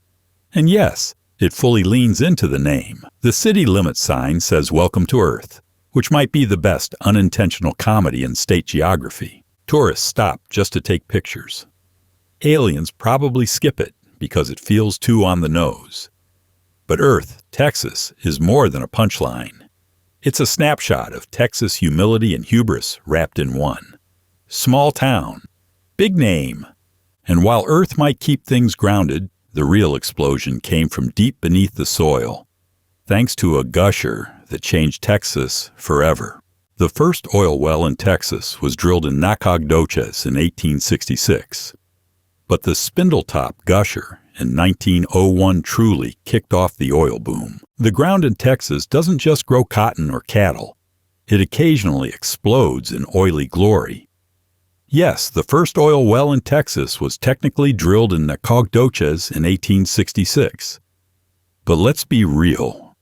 And yes, it fully leans into the name. The city limit sign says "Welcome to Earth," which might be the best unintentional comedy in state geography. Tourists stop just to take pictures. Aliens probably skip it because it feels too on the nose. But Earth, Texas, is more than a punchline. It's a snapshot of Texas humility and hubris wrapped in one. Small town, big name. And while Earth might keep things grounded, the real explosion came from deep beneath the soil, thanks to a gusher that changed Texas forever. The first oil well in Texas was drilled in Nacogdoches in 1866. But the Spindletop gusher in 1901 truly kicked off the oil boom. The ground in Texas doesn't just grow cotton or cattle. It occasionally explodes in oily glory. Yes, the first oil well in Texas was technically drilled in Nacogdoches in 1866. But let's be real.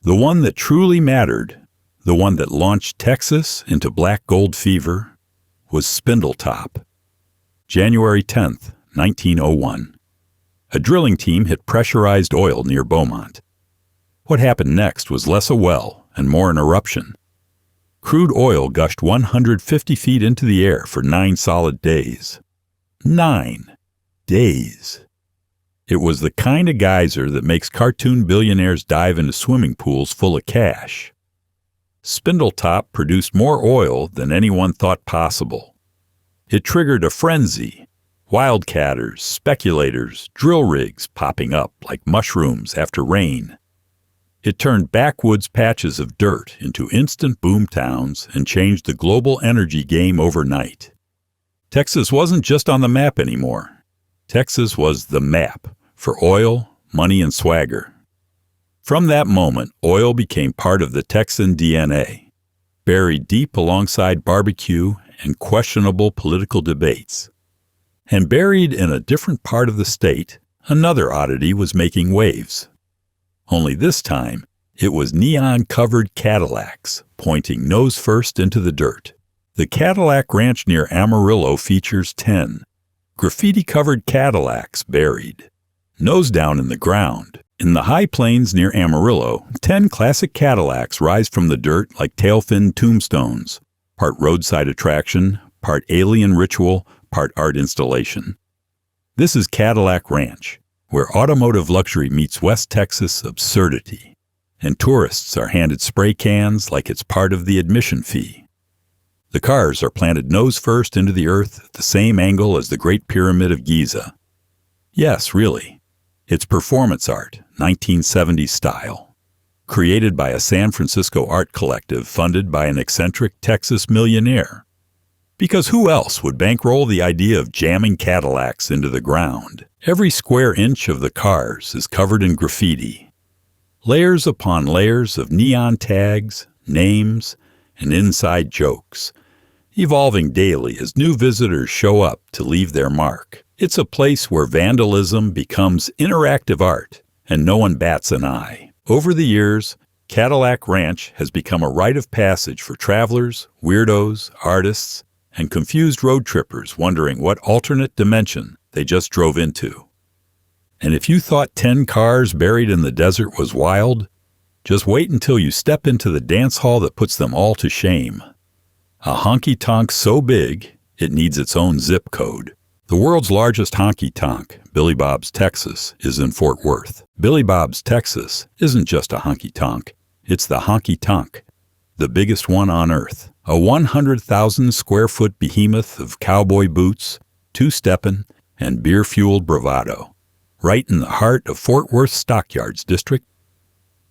The one that truly mattered, the one that launched Texas into black gold fever, was Spindletop. January 10th, 1901. A drilling team hit pressurized oil near Beaumont. What happened next was less a well and more an eruption. Crude oil gushed 150 feet into the air for 9 solid days. 9 days. It was the kind of geyser that makes cartoon billionaires dive into swimming pools full of cash. Spindletop produced more oil than anyone thought possible. It triggered a frenzy. Wildcatters, speculators, drill rigs popping up like mushrooms after rain. It turned backwoods patches of dirt into instant boom towns and changed the global energy game overnight. Texas wasn't just on the map anymore. Texas was the map for oil, money, and swagger. From that moment, oil became part of the Texan DNA, buried deep alongside barbecue and questionable political debates. And buried in a different part of the state, another oddity was making waves. Only this time, it was neon-covered Cadillacs pointing nose first into the dirt. The Cadillac Ranch near Amarillo features 10 graffiti-covered Cadillacs buried, nose down in the ground. In the high plains near Amarillo, 10 classic Cadillacs rise from the dirt like tail-fin tombstones, part roadside attraction, part alien ritual, part art installation. This is Cadillac Ranch, where automotive luxury meets West Texas absurdity, and tourists are handed spray cans like it's part of the admission fee. The cars are planted nose first into the earth at the same angle as the Great Pyramid of Giza. Yes, really. It's performance art, 1970s style, created by a San Francisco art collective funded by an eccentric Texas millionaire. Because who else would bankroll the idea of jamming Cadillacs into the ground? Every square inch of the cars is covered in graffiti. Layers upon layers of neon tags, names, and inside jokes, evolving daily as new visitors show up to leave their mark. It's a place where vandalism becomes interactive art, and no one bats an eye. Over the years, Cadillac Ranch has become a rite of passage for travelers, weirdos, artists, and confused road trippers wondering what alternate dimension they just drove into. And if you thought 10 cars buried in the desert was wild, just wait until you step into the dance hall that puts them all to shame. A honky-tonk so big, it needs its own zip code. The world's largest honky-tonk, Billy Bob's Texas, is in Fort Worth. Billy Bob's Texas isn't just a honky-tonk, it's the honky-tonk, the biggest one on Earth. A 100,000 square foot behemoth of cowboy boots, two-steppin', and beer-fueled bravado, right in the heart of Fort Worth's Stockyards District.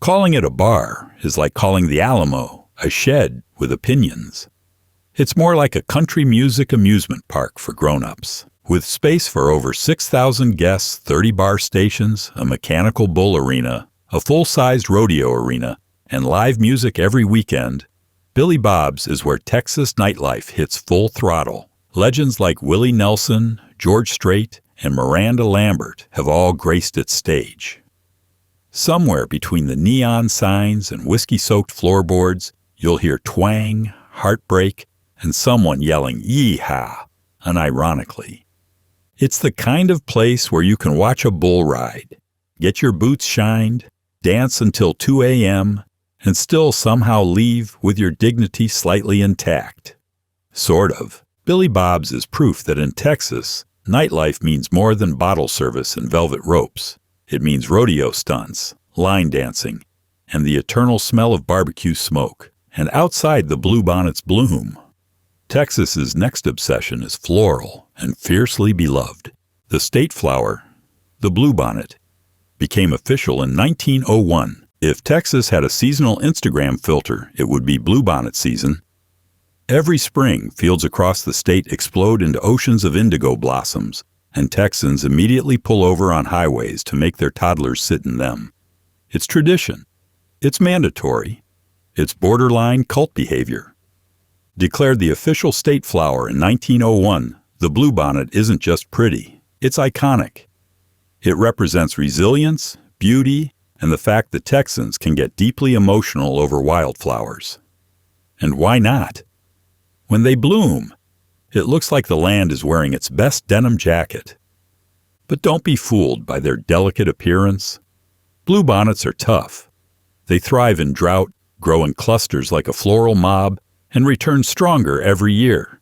Calling it a bar is like calling the Alamo a shed with opinions. It's more like a country music amusement park for grown-ups, with space for over 6,000 guests, 30 bar stations, a mechanical bull arena, a full-sized rodeo arena, and live music every weekend. Billy Bob's is where Texas nightlife hits full throttle, Legends like Willie Nelson, George Strait, and Miranda Lambert have all graced its stage. Somewhere between the neon signs and whiskey-soaked floorboards, you'll hear twang, heartbreak, and someone yelling "Yee-haw!" unironically. It's the kind of place where you can watch a bull ride, get your boots shined, dance until 2 a.m., and still somehow leave with your dignity slightly intact. Sort of. Billy Bob's is proof that in Texas, nightlife means more than bottle service and velvet ropes. It means rodeo stunts, line dancing, and the eternal smell of barbecue smoke. And outside the bluebonnets bloom. Texas's next obsession is floral and fiercely beloved. The state flower, the bluebonnet, became official in 1901. If Texas had a seasonal Instagram filter, it would be bluebonnet season. Every spring, fields across the state explode into oceans of indigo blossoms, and Texans immediately pull over on highways to make their toddlers sit in them. It's tradition. It's mandatory. It's borderline cult behavior. Declared the official state flower in 1901, the bluebonnet isn't just pretty, it's iconic. It represents resilience, beauty, and the fact that Texans can get deeply emotional over wildflowers. And why not? When they bloom, it looks like the land is wearing its best denim jacket. But don't be fooled by their delicate appearance. Bluebonnets are tough. They thrive in drought, grow in clusters like a floral mob, and return stronger every year.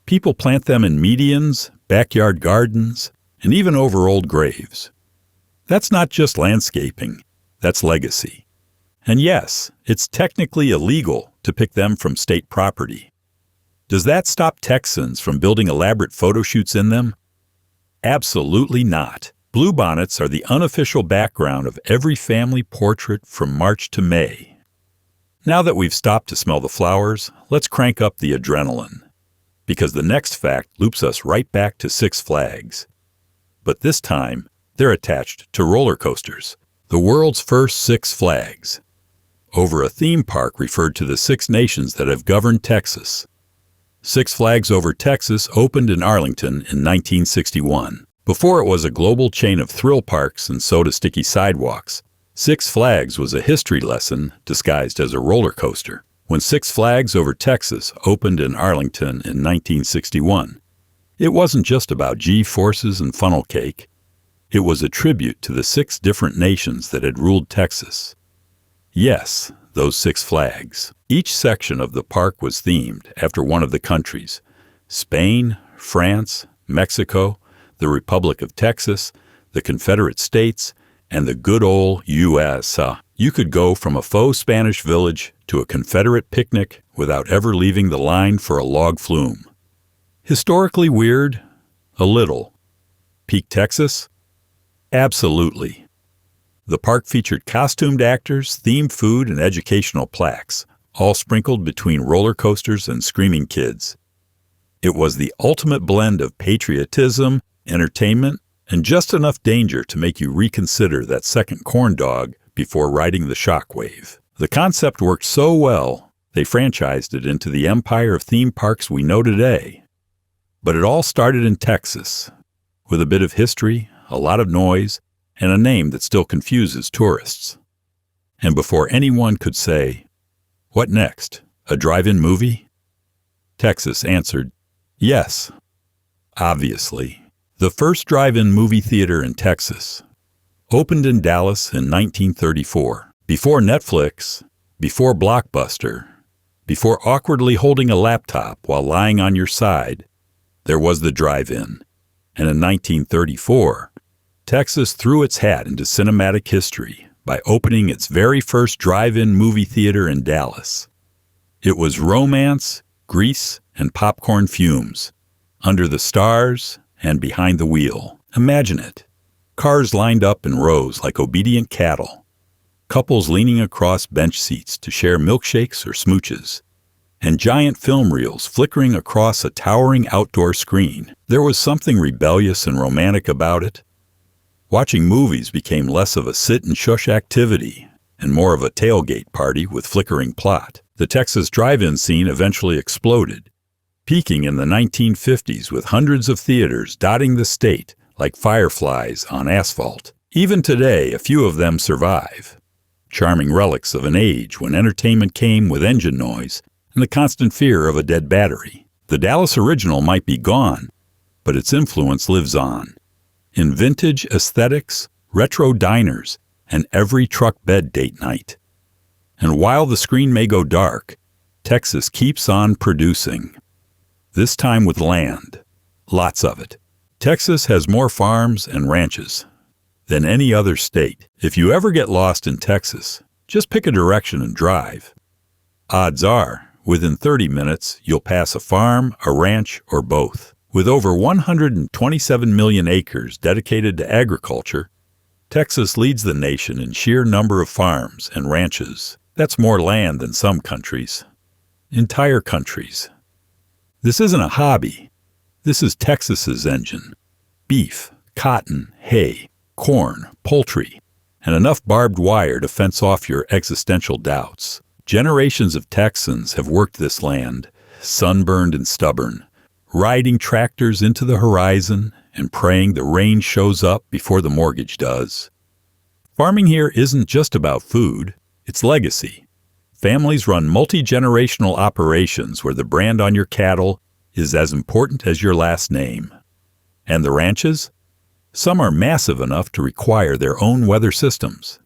People plant them in medians, backyard gardens, and even over old graves. That's not just landscaping, that's legacy. And yes, it's technically illegal to pick them from state property. Does that stop Texans from building elaborate photo shoots in them? Absolutely not. Bluebonnets are the unofficial background of every family portrait from March to May. Now that we've stopped to smell the flowers, let's crank up the adrenaline. Because the next fact loops us right back to Six Flags. But this time, they're attached to roller coasters, the world's first Six Flags. Over a theme park referred to the 6 nations that have governed Texas. Six Flags Over Texas opened in Arlington in 1961. Before it was a global chain of thrill parks and soda-sticky sidewalks, Six Flags was a history lesson disguised as a roller coaster. When Six Flags Over Texas opened in Arlington in 1961, it wasn't just about G-forces and funnel cake. It was a tribute to the 6 different nations that had ruled Texas. Yes, those 6 flags. Each section of the park was themed after one of the countries: Spain, France, Mexico, the Republic of Texas, the Confederate States, and the good old U.S. You could go from a faux Spanish village to a Confederate picnic without ever leaving the line for a log flume. Historically weird? A little. Peak Texas? Absolutely. The park featured costumed actors, themed food, and educational plaques, all sprinkled between roller coasters and screaming kids. It was the ultimate blend of patriotism, entertainment, and just enough danger to make you reconsider that second corn dog before riding the shockwave. The concept worked so well, they franchised it into the empire of theme parks we know today. But it all started in Texas, with a bit of history, a lot of noise, and a name that still confuses tourists. And before anyone could say, "What next? A drive-in movie?" Texas answered, "Yes." Obviously. The first drive-in movie theater in Texas opened in Dallas in 1934. Before Netflix, before Blockbuster, before awkwardly holding a laptop while lying on your side, there was the drive-in. And in 1934, Texas threw its hat into cinematic history by opening its very first drive-in movie theater in Dallas. It was romance, grease, and popcorn fumes, under the stars and behind the wheel. Imagine it. Cars lined up in rows like obedient cattle. Couples leaning across bench seats to share milkshakes or smooches. And giant film reels flickering across a towering outdoor screen. There was something rebellious and romantic about it. Watching movies became less of a sit-and-shush activity and more of a tailgate party with flickering plot. The Texas drive-in scene eventually exploded. peaking in the 1950s with hundreds of theaters dotting the state like fireflies on asphalt. Even today, a few of them survive. Charming relics of an age when entertainment came with engine noise and the constant fear of a dead battery. The Dallas original might be gone, but its influence lives on. In vintage aesthetics, retro diners, and every truck bed date night. And while the screen may go dark, Texas keeps on producing. This time with land. Lots of it. Texas has more farms and ranches than any other state. If you ever get lost in Texas, just pick a direction and drive. Odds are, within 30 minutes, you'll pass a farm, a ranch, or both. With over 127 million acres dedicated to agriculture, Texas leads the nation in sheer number of farms and ranches. That's more land than some countries. Entire countries. This isn't a hobby. This is Texas's engine. Beef, cotton, hay, corn, poultry, and enough barbed wire to fence off your existential doubts. Generations of Texans have worked this land, sunburned and stubborn, riding tractors into the horizon and praying the rain shows up before the mortgage does. Farming here isn't just about food, it's legacy. Families run multi-generational operations where the brand on your cattle is as important as your last name. And the ranches? Some are massive enough to require their own weather systems.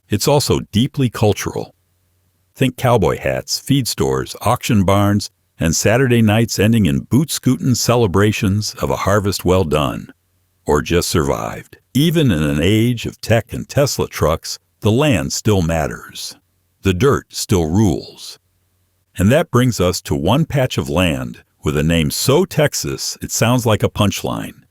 It's also deeply cultural. Think cowboy hats, feed stores, auction barns, and Saturday nights ending in boot-scootin' celebrations of a harvest well done, or just survived. Even in an age of tech and Tesla trucks, the land still matters. The dirt still rules. And that brings us to one patch of land with a name so Texas it sounds like a punchline.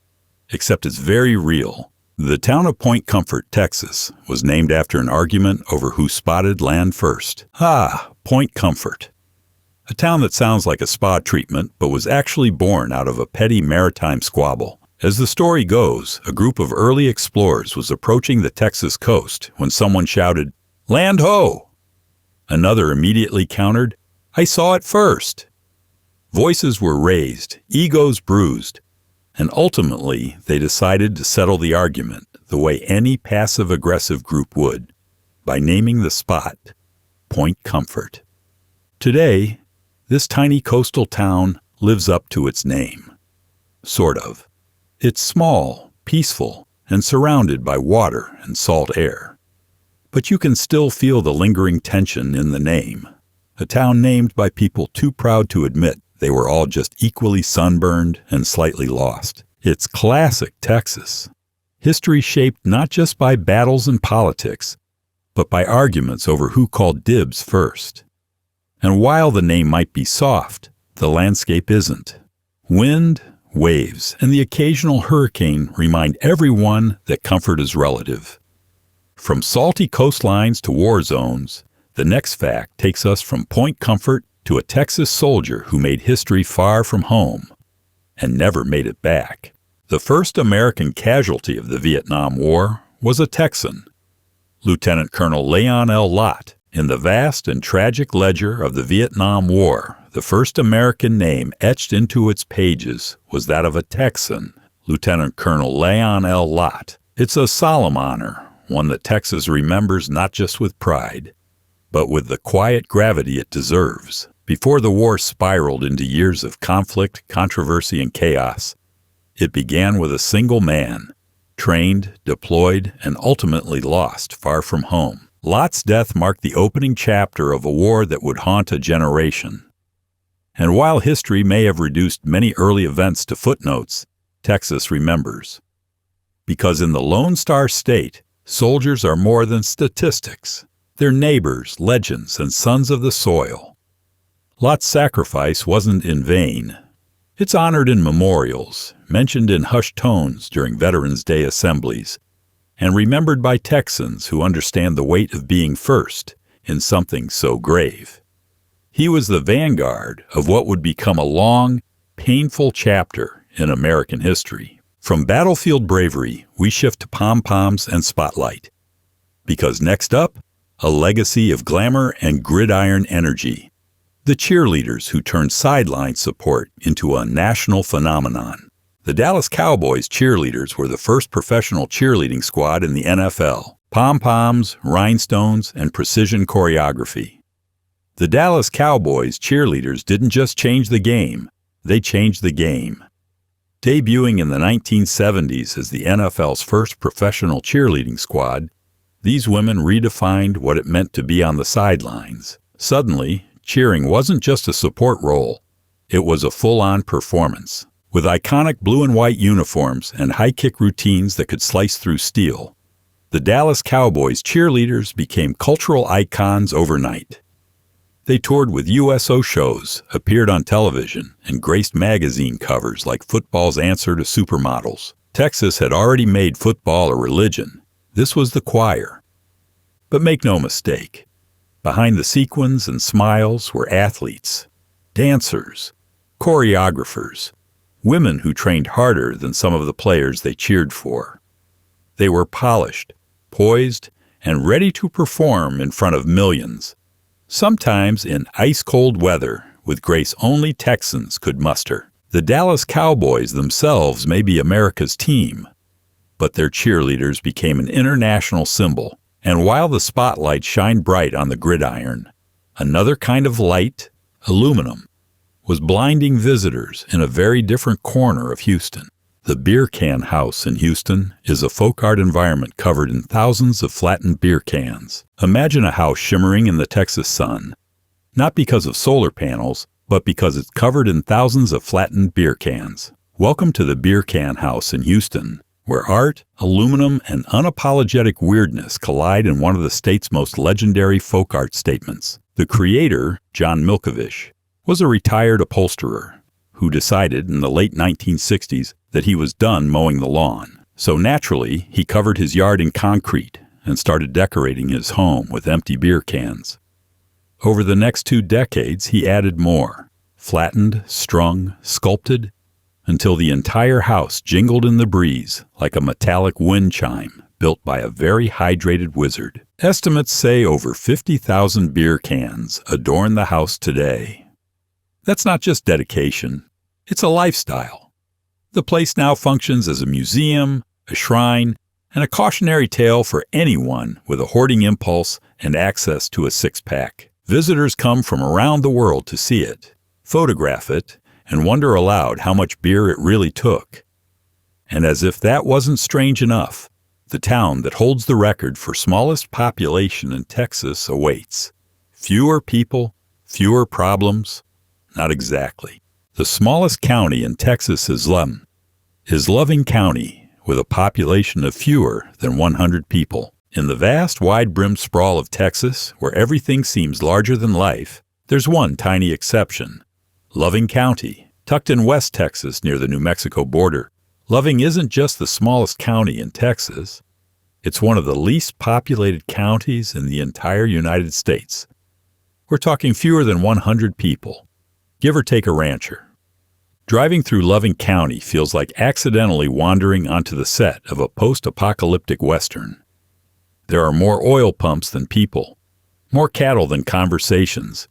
Except it's very real. The town of Point Comfort, Texas, was named after an argument over who spotted land first. Point Comfort. A town that sounds like a spa treatment, but was actually born out of a petty maritime squabble. As the story goes, a group of early explorers was approaching the Texas coast when someone shouted, "Land ho!" Another immediately countered, "I saw it first." Voices were raised, egos bruised, and ultimately they decided to settle the argument the way any passive-aggressive group would, by naming the spot Point Comfort. Today, this tiny coastal town lives up to its name. Sort of. It's small, peaceful, and surrounded by water and salt air. But you can still feel the lingering tension in the name. A town named by people too proud to admit they were all just equally sunburned and slightly lost. It's classic Texas. History shaped not just by battles and politics, but by arguments over who called dibs first. And while the name might be soft, the landscape isn't. Wind, waves, and the occasional hurricane remind everyone that comfort is relative. From salty coastlines to war zones, the next fact takes us from Point Comfort to a Texas soldier who made history far from home and never made it back. The first American casualty of the Vietnam War was a Texan, Lieutenant Colonel Leon L. Lott. In the vast and tragic ledger of the Vietnam War, the first American name etched into its pages was that of a Texan, Lieutenant Colonel Leon L. Lott. It's a solemn honor, one that Texas remembers not just with pride, but with the quiet gravity it deserves. Before the war spiraled into years of conflict, controversy, and chaos, it began with a single man, trained, deployed, and ultimately lost far from home. Lott's death marked the opening chapter of a war that would haunt a generation. And while history may have reduced many early events to footnotes, Texas remembers. Because in the Lone Star State, soldiers are more than statistics. They're neighbors, legends, and sons of the soil. Lott's sacrifice wasn't in vain. It's honored in memorials, mentioned in hushed tones during Veterans Day assemblies, and remembered by Texans who understand the weight of being first in something so grave. He was the vanguard of what would become a long, painful chapter in American history. From battlefield bravery, we shift to pom-poms and spotlight. Because next up, a legacy of glamour and gridiron energy. The cheerleaders who turned sideline support into a national phenomenon. The Dallas Cowboys cheerleaders were the first professional cheerleading squad in the NFL. Pom-poms, rhinestones, and precision choreography. The Dallas Cowboys cheerleaders didn't just change the game, they changed the game. Debuting in the 1970s as the NFL's first professional cheerleading squad, these women redefined what it meant to be on the sidelines. Suddenly, cheering wasn't just a support role, it was a full-on performance. With iconic blue and white uniforms and high-kick routines that could slice through steel, the Dallas Cowboys cheerleaders became cultural icons overnight. They toured with USO shows, appeared on television, and graced magazine covers like Football's Answer to Supermodels. Texas had already made football a religion. This was the choir. But make no mistake, behind the sequins and smiles were athletes, dancers, choreographers, women who trained harder than some of the players they cheered for. They were polished, poised, and ready to perform in front of millions, sometimes in ice-cold weather with grace only Texans could muster. The Dallas Cowboys themselves may be America's team, but their cheerleaders became an international symbol. And while the spotlight shined bright on the gridiron, another kind of light, aluminum, was blinding visitors in a very different corner of Houston. The Beer Can House in Houston is a folk art environment covered in thousands of flattened beer cans. Imagine a house shimmering in the Texas sun, not because of solar panels, but because it's covered in thousands of flattened beer cans. Welcome to the Beer Can House in Houston, where art, aluminum, and unapologetic weirdness collide in one of the state's most legendary folk art statements. The creator, John Milkovich, was a retired upholsterer who decided in the late 1960s that he was done mowing the lawn. So naturally, he covered his yard in concrete and started decorating his home with empty beer cans. Over the next 2 decades, he added more, flattened, strung, sculpted, until the entire house jingled in the breeze like a metallic wind chime built by a very hydrated wizard. Estimates say over 50,000 beer cans adorn the house today. That's not just dedication, it's a lifestyle. The place now functions as a museum, a shrine, and a cautionary tale for anyone with a hoarding impulse and access to a six-pack. Visitors come from around the world to see it, photograph it, and wonder aloud how much beer it really took. And as if that wasn't strange enough, the town that holds the record for smallest population in Texas awaits. Fewer people, fewer problems. Not exactly. The smallest county in Texas is Loving County, with a population of fewer than 100 people. In the vast, wide-brimmed sprawl of Texas, where everything seems larger than life, there's one tiny exception. Loving County, tucked in West Texas near the New Mexico border. Loving isn't just the smallest county in Texas. It's one of the least populated counties in the entire United States. We're talking fewer than 100 people. Give or take a rancher. Driving through Loving County feels like accidentally wandering onto the set of a post-apocalyptic Western. There are more oil pumps than people, more cattle than conversations,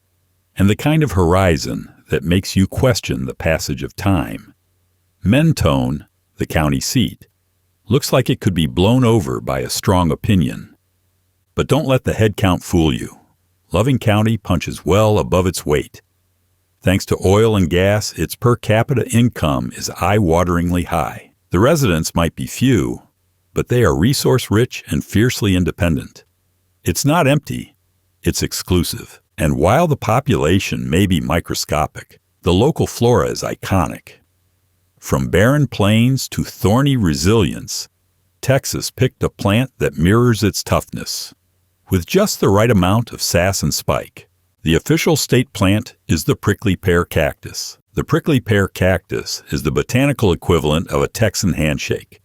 and the kind of horizon that makes you question the passage of time. Mentone, the county seat, looks like it could be blown over by a strong opinion. But don't let the head count fool you. Loving County punches well above its weight. Thanks to oil and gas, its per capita income is eye-wateringly high. The residents might be few, but they are resource-rich and fiercely independent. It's not empty, it's exclusive. And while the population may be microscopic, the local flora is iconic. From barren plains to thorny resilience, Texas picked a plant that mirrors its toughness, with just the right amount of sass and spike. The official state plant is the prickly pear cactus. The prickly pear cactus is the botanical equivalent of a Texan handshake.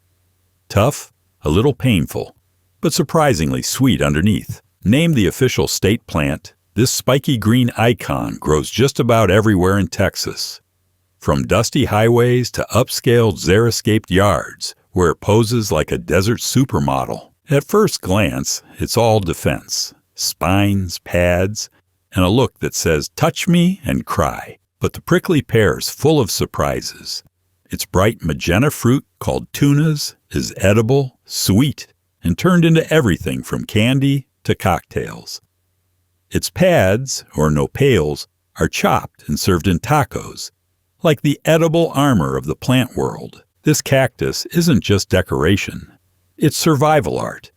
Tough, a little painful, but surprisingly sweet underneath. Named the official state plant, this spiky green icon grows just about everywhere in Texas. From dusty highways to upscale xeriscaped yards, where it poses like a desert supermodel. At first glance, it's all defense. Spines, pads, and a look that says, "Touch me and cry." But the prickly pear's full of surprises. Its bright magenta fruit, called tunas, is edible, sweet, and turned into everything from candy to cocktails. Its pads, or nopales, are chopped and served in tacos. Like the edible armor of the plant world, this cactus isn't just decoration. It's survival art.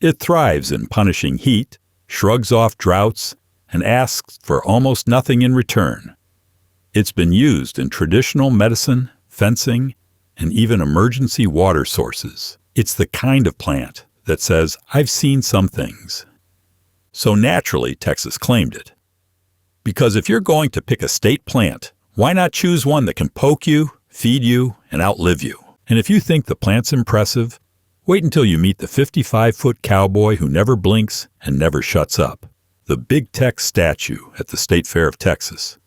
It thrives in punishing heat, shrugs off droughts, and asks for almost nothing in return. It's been used in traditional medicine, fencing, and even emergency water sources. It's the kind of plant that says, "I've seen some things." So naturally, Texas claimed it. Because if you're going to pick a state plant, why not choose one that can poke you, feed you, and outlive you? And if you think the plant's impressive, wait until you meet the 55-foot cowboy who never blinks and never shuts up. The Big Tex statue at the State Fair of Texas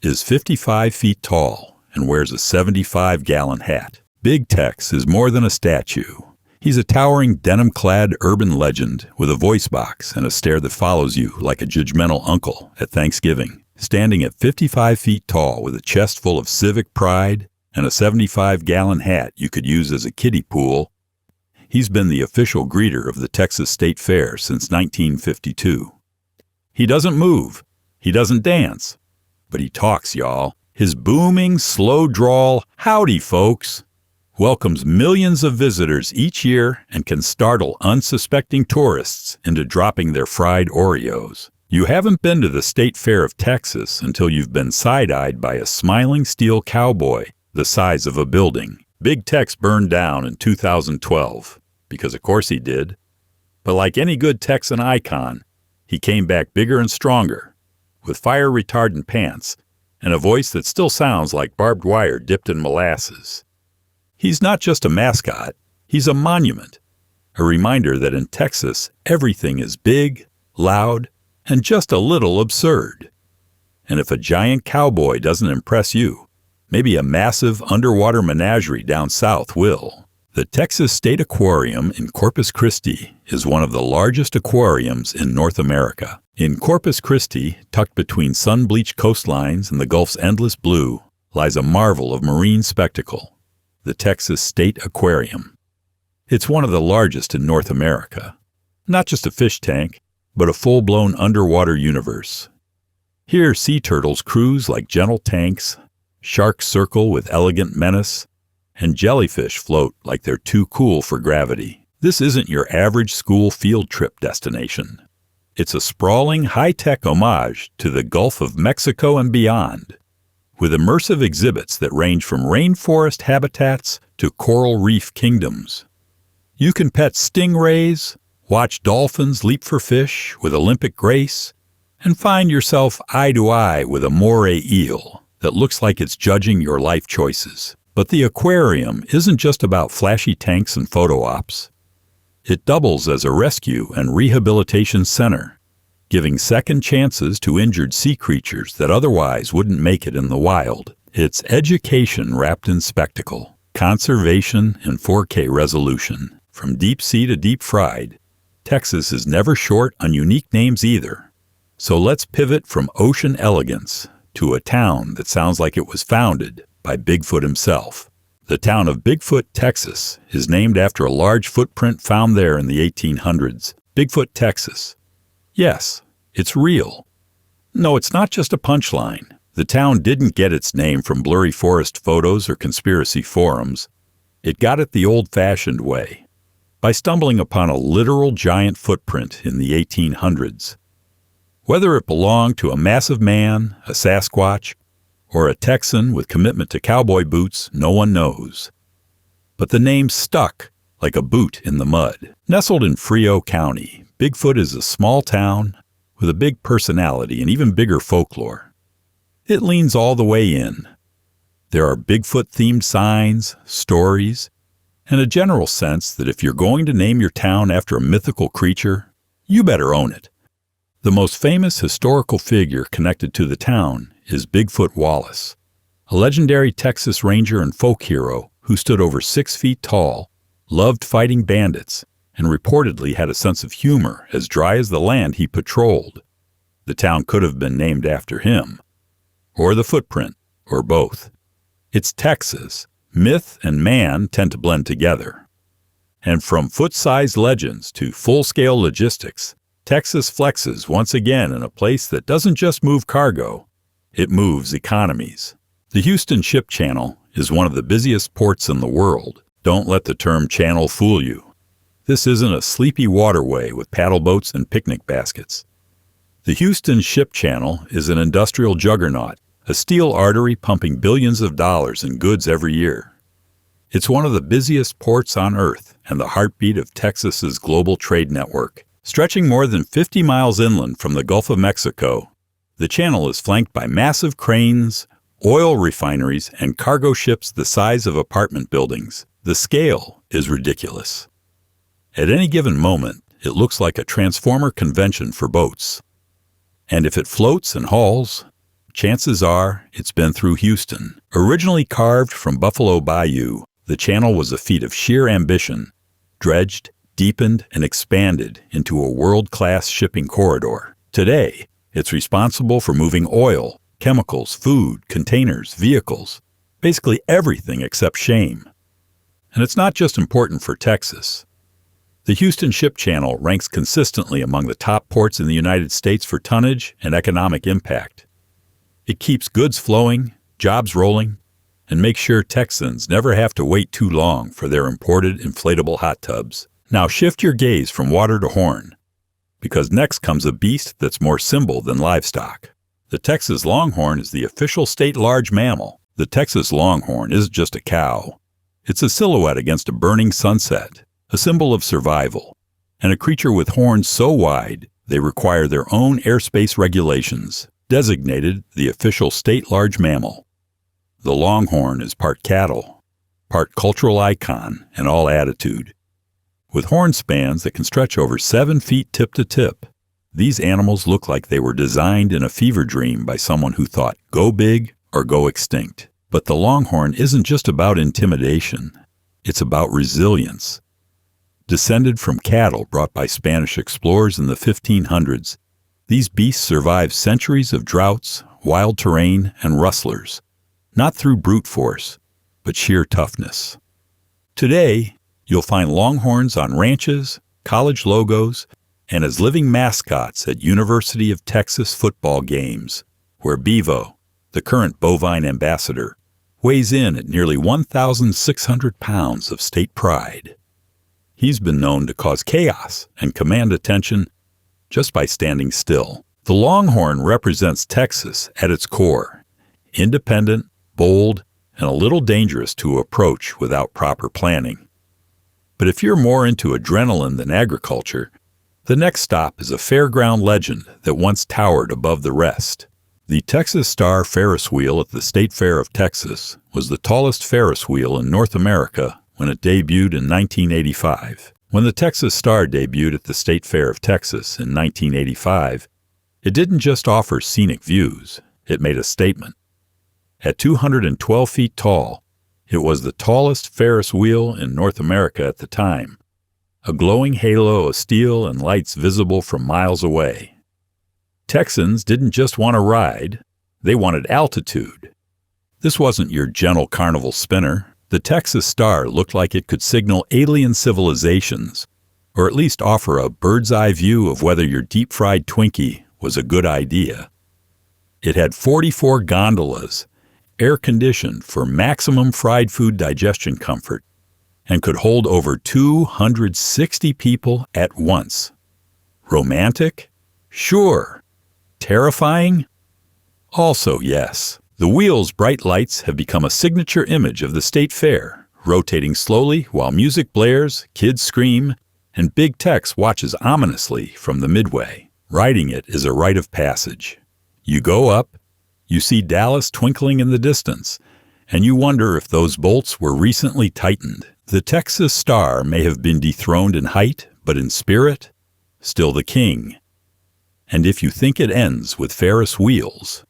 is 55 feet tall and wears a 75-gallon hat. Big Tex is more than a statue. He's a towering denim-clad urban legend with a voice box and a stare that follows you like a judgmental uncle at Thanksgiving. Standing at 55 feet tall with a chest full of civic pride and a 75-gallon hat you could use as a kiddie pool, he's been the official greeter of the Texas State Fair since 1952. He doesn't move, he doesn't dance, but he talks, y'all. His booming, slow drawl, "Howdy, folks," welcomes millions of visitors each year and can startle unsuspecting tourists into dropping their fried Oreos. You haven't been to the State Fair of Texas until you've been side-eyed by a smiling steel cowboy the size of a building. Big Tex burned down in 2012, because of course he did. But like any good Texan icon, he came back bigger and stronger, with fire-retardant pants and a voice that still sounds like barbed wire dipped in molasses. He's not just a mascot, he's a monument, a reminder that in Texas, everything is big, loud, and just a little absurd. And if a giant cowboy doesn't impress you, maybe a massive underwater menagerie down south will. The Texas State Aquarium in Corpus Christi is one of the largest aquariums in North America. In Corpus Christi, tucked between sun-bleached coastlines and the Gulf's endless blue, lies a marvel of marine spectacle, the Texas State Aquarium. It's one of the largest in North America. Not just a fish tank, but a full-blown underwater universe. Here, sea turtles cruise like gentle tanks, sharks circle with elegant menace, and jellyfish float like they're too cool for gravity. This isn't your average school field trip destination. It's a sprawling, high-tech homage to the Gulf of Mexico and beyond, with immersive exhibits that range from rainforest habitats to coral reef kingdoms. You can pet stingrays, watch dolphins leap for fish with Olympic grace, and find yourself eye-to-eye with a moray eel that looks like it's judging your life choices. But the aquarium isn't just about flashy tanks and photo ops. It doubles as a rescue and rehabilitation center, giving second chances to injured sea creatures that otherwise wouldn't make it in the wild. It's education wrapped in spectacle, conservation in 4K resolution. From deep sea to deep fried, Texas is never short on unique names either. So let's pivot from ocean elegance to a town that sounds like it was founded by Bigfoot himself. The town of Bigfoot, Texas, is named after a large footprint found there in the 1800s. Bigfoot, Texas. Yes, it's real. No, it's not just a punchline. The town didn't get its name from blurry forest photos or conspiracy forums. It got it the old-fashioned way, by stumbling upon a literal giant footprint in the 1800s. Whether it belonged to a massive man, a Sasquatch, or a Texan with commitment to cowboy boots, no one knows. But the name stuck like a boot in the mud. Nestled in Frio County, Bigfoot is a small town with a big personality and even bigger folklore. It leans all the way in. There are Bigfoot-themed signs, stories, and a general sense that if you're going to name your town after a mythical creature, you better own it. The most famous historical figure connected to the town is Bigfoot Wallace, a legendary Texas Ranger and folk hero who stood over 6 feet tall, loved fighting bandits, and reportedly had a sense of humor as dry as the land he patrolled. The town could have been named after him. Or the footprint, or both. It's Texas. Myth and man tend to blend together. And from foot-sized legends to full-scale logistics, Texas flexes once again in a place that doesn't just move cargo, it moves economies. The Houston Ship Channel is one of the busiest ports in the world. Don't let the term channel fool you. This isn't a sleepy waterway with paddle boats and picnic baskets. The Houston Ship Channel is an industrial juggernaut, a steel artery pumping billions of dollars in goods every year. It's one of the busiest ports on Earth and the heartbeat of Texas's global trade network. Stretching more than 50 miles inland from the Gulf of Mexico, the channel is flanked by massive cranes, oil refineries, and cargo ships the size of apartment buildings. The scale is ridiculous. At any given moment, it looks like a transformer convention for boats. And if it floats and hauls, chances are it's been through Houston. Originally carved from Buffalo Bayou, the channel was a feat of sheer ambition, dredged, deepened, and expanded into a world-class shipping corridor. Today, it's responsible for moving oil, chemicals, food, containers, vehicles, basically everything except shame. And it's not just important for Texas. The Houston Ship Channel ranks consistently among the top ports in the United States for tonnage and economic impact. It keeps goods flowing, jobs rolling, and makes sure Texans never have to wait too long for their imported inflatable hot tubs. Now shift your gaze from water to horn, because next comes a beast that's more symbol than livestock. The Texas Longhorn is the official state large mammal. The Texas Longhorn isn't just a cow. It's a silhouette against a burning sunset, a symbol of survival, and a creature with horns so wide they require their own airspace regulations, designated the official state large mammal. The Longhorn is part cattle, part cultural icon, and all attitude. With horn spans that can stretch over 7 feet tip to tip, these animals look like they were designed in a fever dream by someone who thought, go big or go extinct. But the Longhorn isn't just about intimidation, it's about resilience. Descended from cattle brought by Spanish explorers in the 1500s, these beasts survived centuries of droughts, wild terrain, and rustlers, not through brute force, but sheer toughness. Today, you'll find Longhorns on ranches, college logos, and as living mascots at University of Texas football games, where Bevo, the current bovine ambassador, weighs in at nearly 1,600 pounds of state pride. He's been known to cause chaos and command attention just by standing still. The Longhorn represents Texas at its core, independent, bold, and a little dangerous to approach without proper planning. But if you're more into adrenaline than agriculture, the next stop is a fairground legend that once towered above the rest. The Texas Star Ferris wheel at the State Fair of Texas was the tallest Ferris wheel in North America when it debuted in 1985. When the Texas Star debuted at the State Fair of Texas in 1985, it didn't just offer scenic views, it made a statement. At 212 feet tall, it was the tallest Ferris wheel in North America at the time, a glowing halo of steel and lights visible from miles away. Texans didn't just want to ride, they wanted altitude. This wasn't your gentle carnival spinner. The Texas Star looked like it could signal alien civilizations, or at least offer a bird's-eye view of whether your deep-fried Twinkie was a good idea. It had 44 gondolas, air-conditioned for maximum fried food digestion comfort, and could hold over 260 people at once. Romantic? Sure. Terrifying? Also yes. The wheel's bright lights have become a signature image of the state fair, rotating slowly while music blares, kids scream, and Big Tex watches ominously from the midway. Riding it is a rite of passage. You go up, you see Dallas twinkling in the distance, and you wonder if those bolts were recently tightened. The Texas Star may have been dethroned in height, but in spirit, still the king. And if you think it ends with Ferris wheels,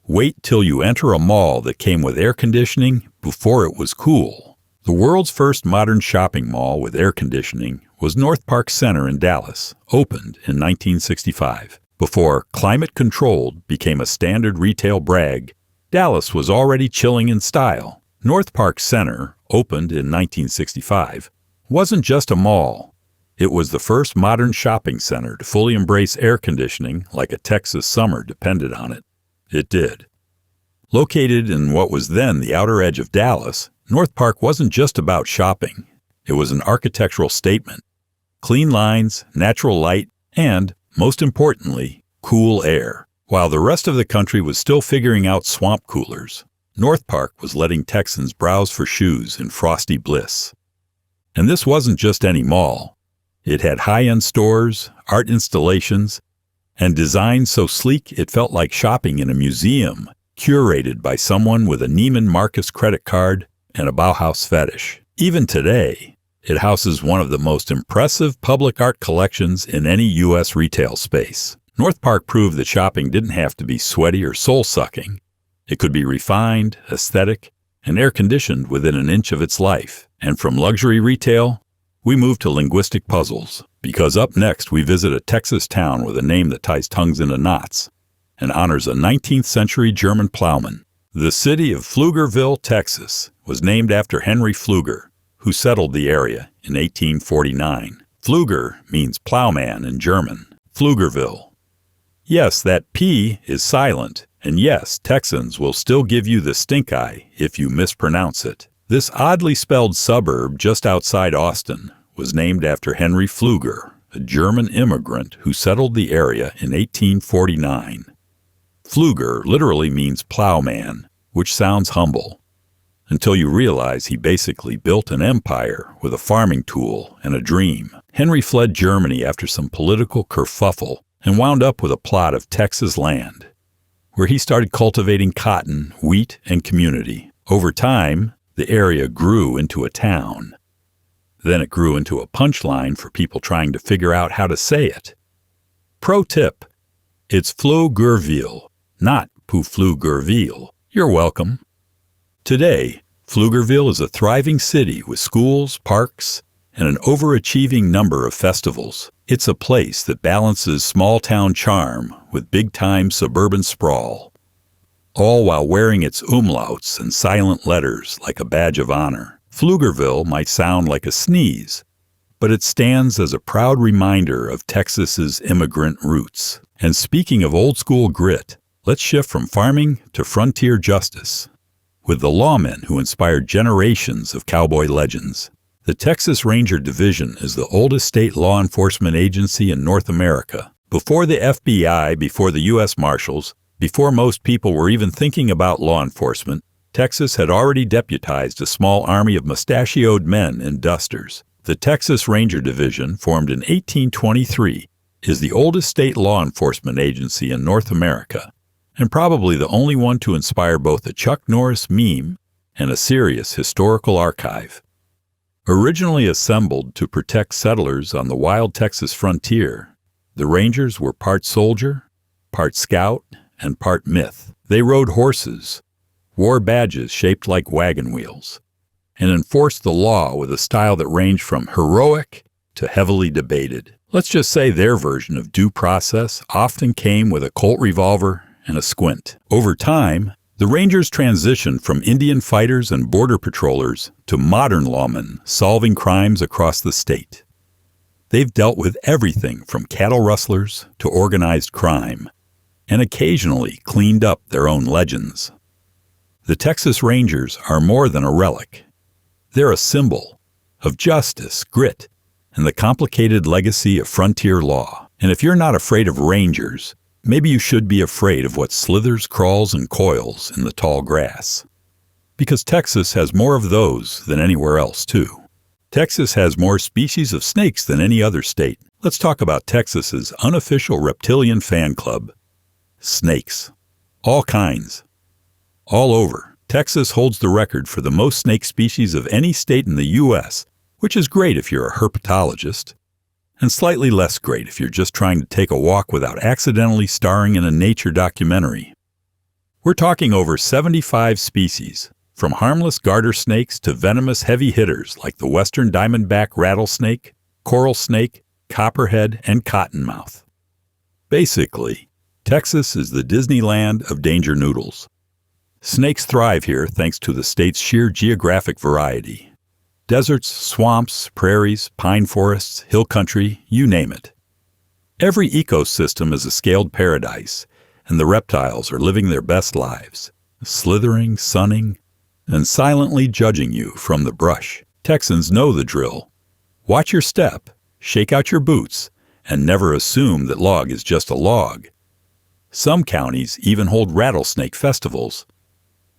wait till you enter a mall that came with air conditioning before it was cool. The world's first modern shopping mall with air conditioning was North Park Center in Dallas, opened in 1965. Before climate-controlled became a standard retail brag, Dallas was already chilling in style. North Park Center, opened in 1965, wasn't just a mall. It was the first modern shopping center to fully embrace air conditioning like a Texas summer depended on it. It did. Located in what was then the outer edge of Dallas, North Park wasn't just about shopping. It was an architectural statement. Clean lines, natural light, and, most importantly, cool air. While the rest of the country was still figuring out swamp coolers, North Park was letting Texans browse for shoes in frosty bliss. And this wasn't just any mall. It had high-end stores, art installations, and designs so sleek it felt like shopping in a museum, curated by someone with a Neiman Marcus credit card and a Bauhaus fetish. Even today, it houses one of the most impressive public art collections in any U.S. retail space. North Park proved that shopping didn't have to be sweaty or soul-sucking. It could be refined, aesthetic, and air-conditioned within an inch of its life. And from luxury retail, we move to linguistic puzzles, because up next we visit a Texas town with a name that ties tongues into knots and honors a 19th century German plowman. The city of Pflugerville, Texas, was named after Henry Pfluger, who settled the area in 1849. Pfluger means plowman in German. Pflugerville. Yes, that P is silent, and yes, Texans will still give you the stink eye if you mispronounce it. This oddly spelled suburb just outside Austin was named after Henry Pfluger, a German immigrant who settled the area in 1849. Pfluger literally means plowman, which sounds humble, until you realize he basically built an empire with a farming tool and a dream. Henry fled Germany after some political kerfuffle and wound up with a plot of Texas land, where he started cultivating cotton, wheat, and community. Over time, the area grew into a town. Then it grew into a punchline for people trying to figure out how to say it. Pro tip: it's Pflugerville, not Pflugerville. You're welcome. Today, Pflugerville is a thriving city with schools, parks, and an overachieving number of festivals. It's a place that balances small-town charm with big-time suburban sprawl, all while wearing its umlauts and silent letters like a badge of honor. Pflugerville might sound like a sneeze, but it stands as a proud reminder of Texas's immigrant roots. And speaking of old-school grit, let's shift from farming to frontier justice, with the lawmen who inspired generations of cowboy legends. The Texas Ranger Division is the oldest state law enforcement agency in North America. Before the FBI, before the U.S. Marshals, before most people were even thinking about law enforcement, Texas had already deputized a small army of mustachioed men in dusters. The Texas Ranger Division, formed in 1823, is the oldest state law enforcement agency in North America, and probably the only one to inspire both a Chuck Norris meme and a serious historical archive. Originally assembled to protect settlers on the wild Texas frontier, the Rangers were part soldier, part scout, and part myth. They rode horses, wore badges shaped like wagon wheels, and enforced the law with a style that ranged from heroic to heavily debated. Let's just say their version of due process often came with a Colt revolver and a squint. Over time, the Rangers transitioned from Indian fighters and border patrollers to modern lawmen solving crimes across the state. They've dealt with everything from cattle rustlers to organized crime, and occasionally cleaned up their own legends. The Texas Rangers are more than a relic. They're a symbol of justice, grit, and the complicated legacy of frontier law. And if you're not afraid of Rangers, maybe you should be afraid of what slithers, crawls, and coils in the tall grass. Because Texas has more of those than anywhere else, too. Texas has more species of snakes than any other state. Let's talk about Texas's unofficial reptilian fan club. Snakes. All kinds. All over. Texas holds the record for the most snake species of any state in the U.S., which is great if you're a herpetologist, and slightly less great if you're just trying to take a walk without accidentally starring in a nature documentary. We're talking over 75 species, from harmless garter snakes to venomous heavy hitters like the western diamondback rattlesnake, coral snake, copperhead, and cottonmouth. Basically, Texas is the Disneyland of danger noodles. Snakes thrive here thanks to the state's sheer geographic variety. Deserts, swamps, prairies, pine forests, hill country, you name it. Every ecosystem is a scaled paradise, and the reptiles are living their best lives, slithering, sunning, and silently judging you from the brush. Texans know the drill. Watch your step, shake out your boots, and never assume that log is just a log. Some counties even hold rattlesnake festivals.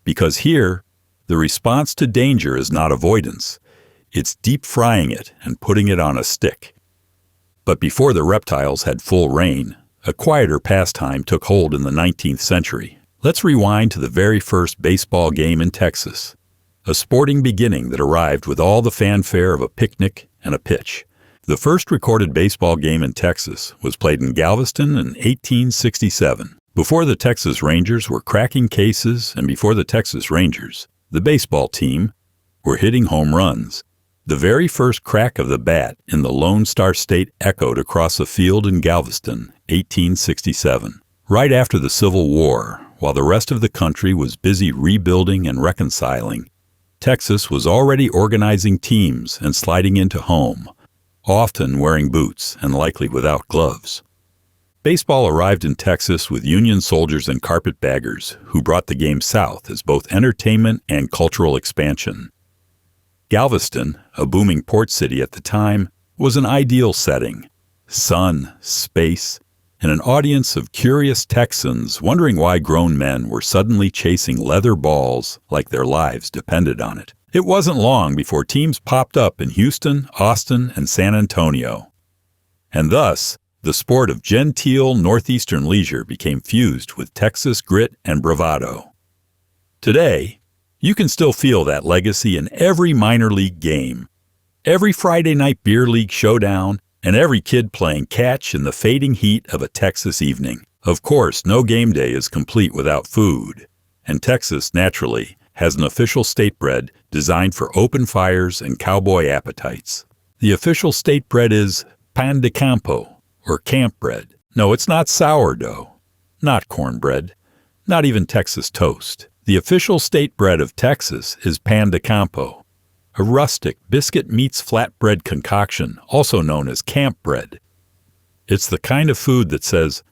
Because here, the response to danger is not avoidance. It's deep frying it and putting it on a stick. But before the reptiles had full reign, a quieter pastime took hold in the 19th century. Let's rewind to the very first baseball game in Texas, a sporting beginning that arrived with all the fanfare of a picnic and a pitch. The first recorded baseball game in Texas was played in Galveston in 1867. Before the Texas Rangers were cracking cases and before the Texas Rangers, the baseball team, were hitting home runs. The very first crack of the bat in the Lone Star State echoed across a field in Galveston, 1867. Right after the Civil War, while the rest of the country was busy rebuilding and reconciling, Texas was already organizing teams and sliding into home, often wearing boots and likely without gloves. Baseball arrived in Texas with Union soldiers and carpetbaggers who brought the game south as both entertainment and cultural expansion. Galveston, a booming port city at the time, was an ideal setting. Sun, space, and an audience of curious Texans wondering why grown men were suddenly chasing leather balls like their lives depended on it. It wasn't long before teams popped up in Houston, Austin, and San Antonio. And thus, the sport of genteel northeastern leisure became fused with Texas grit and bravado. Today, you can still feel that legacy in every minor league game, every Friday night beer league showdown, and every kid playing catch in the fading heat of a Texas evening. Of course, no game day is complete without food, and Texas, naturally, has an official state bread designed for open fires and cowboy appetites. The official state bread is pan de campo, or camp bread. No, it's not sourdough, not cornbread, not even Texas toast. The official state bread of Texas is pan de campo, a rustic biscuit meets flatbread concoction, also known as camp bread. It's the kind of food that says,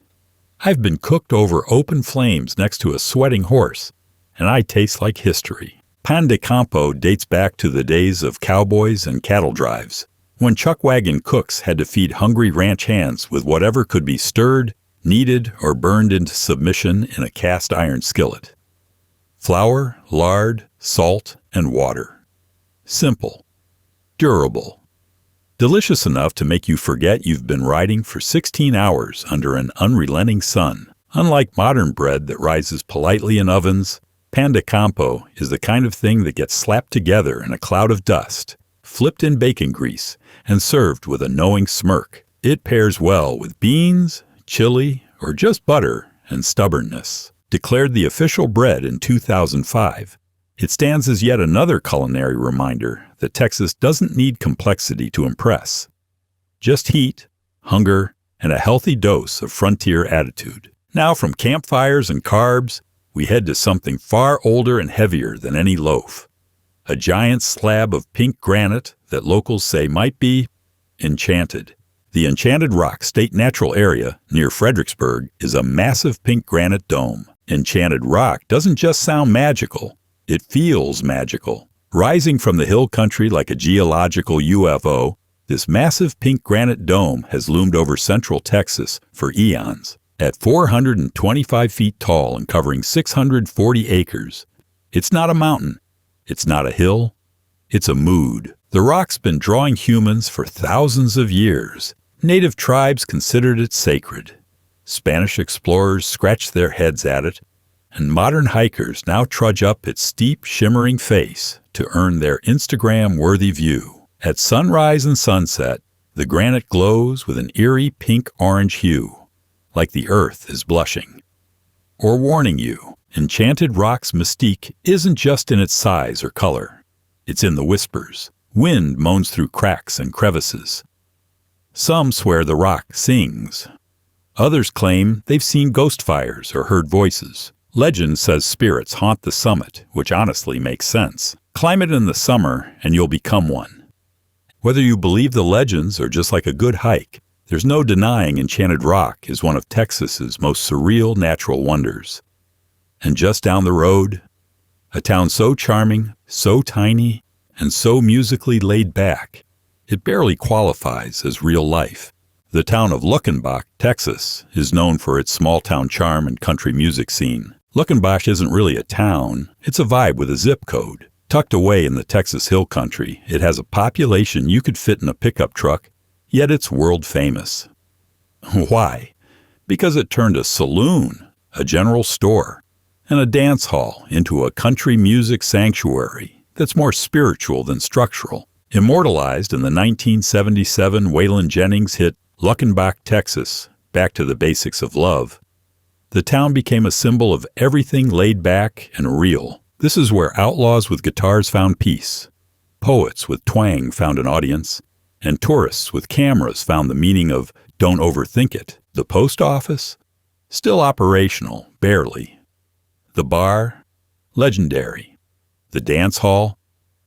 "I've been cooked over open flames next to a sweating horse, and I taste like history." Pan de campo dates back to the days of cowboys and cattle drives, when chuck wagon cooks had to feed hungry ranch hands with whatever could be stirred, kneaded, or burned into submission in a cast iron skillet. Flour, lard, salt, and water. Simple. Durable. Delicious enough to make you forget you've been riding for 16 hours under an unrelenting sun. Unlike modern bread that rises politely in ovens, pan de campo is the kind of thing that gets slapped together in a cloud of dust, flipped in bacon grease, and served with a knowing smirk. It pairs well with beans, chili, or just butter and stubbornness. Declared the official bread in 2005, it stands as yet another culinary reminder that Texas doesn't need complexity to impress. Just heat, hunger, and a healthy dose of frontier attitude. Now from campfires and carbs, we head to something far older and heavier than any loaf. A giant slab of pink granite that locals say might be enchanted. The Enchanted Rock State Natural Area near Fredericksburg is a massive pink granite dome. Enchanted Rock doesn't just sound magical, it feels magical. Rising from the hill country like a geological UFO, this massive pink granite dome has loomed over central Texas for eons. At 425 feet tall and covering 640 acres, it's not a mountain, it's not a hill, it's a mood. The rock's been drawing humans for thousands of years. Native tribes considered it sacred. Spanish explorers scratched their heads at it, and modern hikers now trudge up its steep, shimmering face to earn their Instagram-worthy view. At sunrise and sunset, the granite glows with an eerie pink-orange hue, like the earth is blushing. Or warning you, Enchanted Rock's mystique isn't just in its size or color. It's in the whispers. Wind moans through cracks and crevices. Some swear the rock sings. Others claim they've seen ghost fires or heard voices. Legend says spirits haunt the summit, which honestly makes sense. Climb it in the summer and you'll become one. Whether you believe the legends or just like a good hike, there's no denying Enchanted Rock is one of Texas's most surreal natural wonders. And just down the road, a town so charming, so tiny, and so musically laid back, it barely qualifies as real life. The town of Luckenbach, Texas, is known for its small-town charm and country music scene. Luckenbach isn't really a town, it's a vibe with a zip code. Tucked away in the Texas Hill Country, it has a population you could fit in a pickup truck, yet it's world famous. Why? Because it turned a saloon, a general store, and a dance hall into a country music sanctuary that's more spiritual than structural. Immortalized in the 1977 Waylon Jennings hit Luckenbach, Texas, Back to the Basics of Love, the town became a symbol of everything laid back and real. This is where outlaws with guitars found peace, poets with twang found an audience, and tourists with cameras found the meaning of don't overthink it. The post office? Still operational, barely. The bar? Legendary. The dance hall?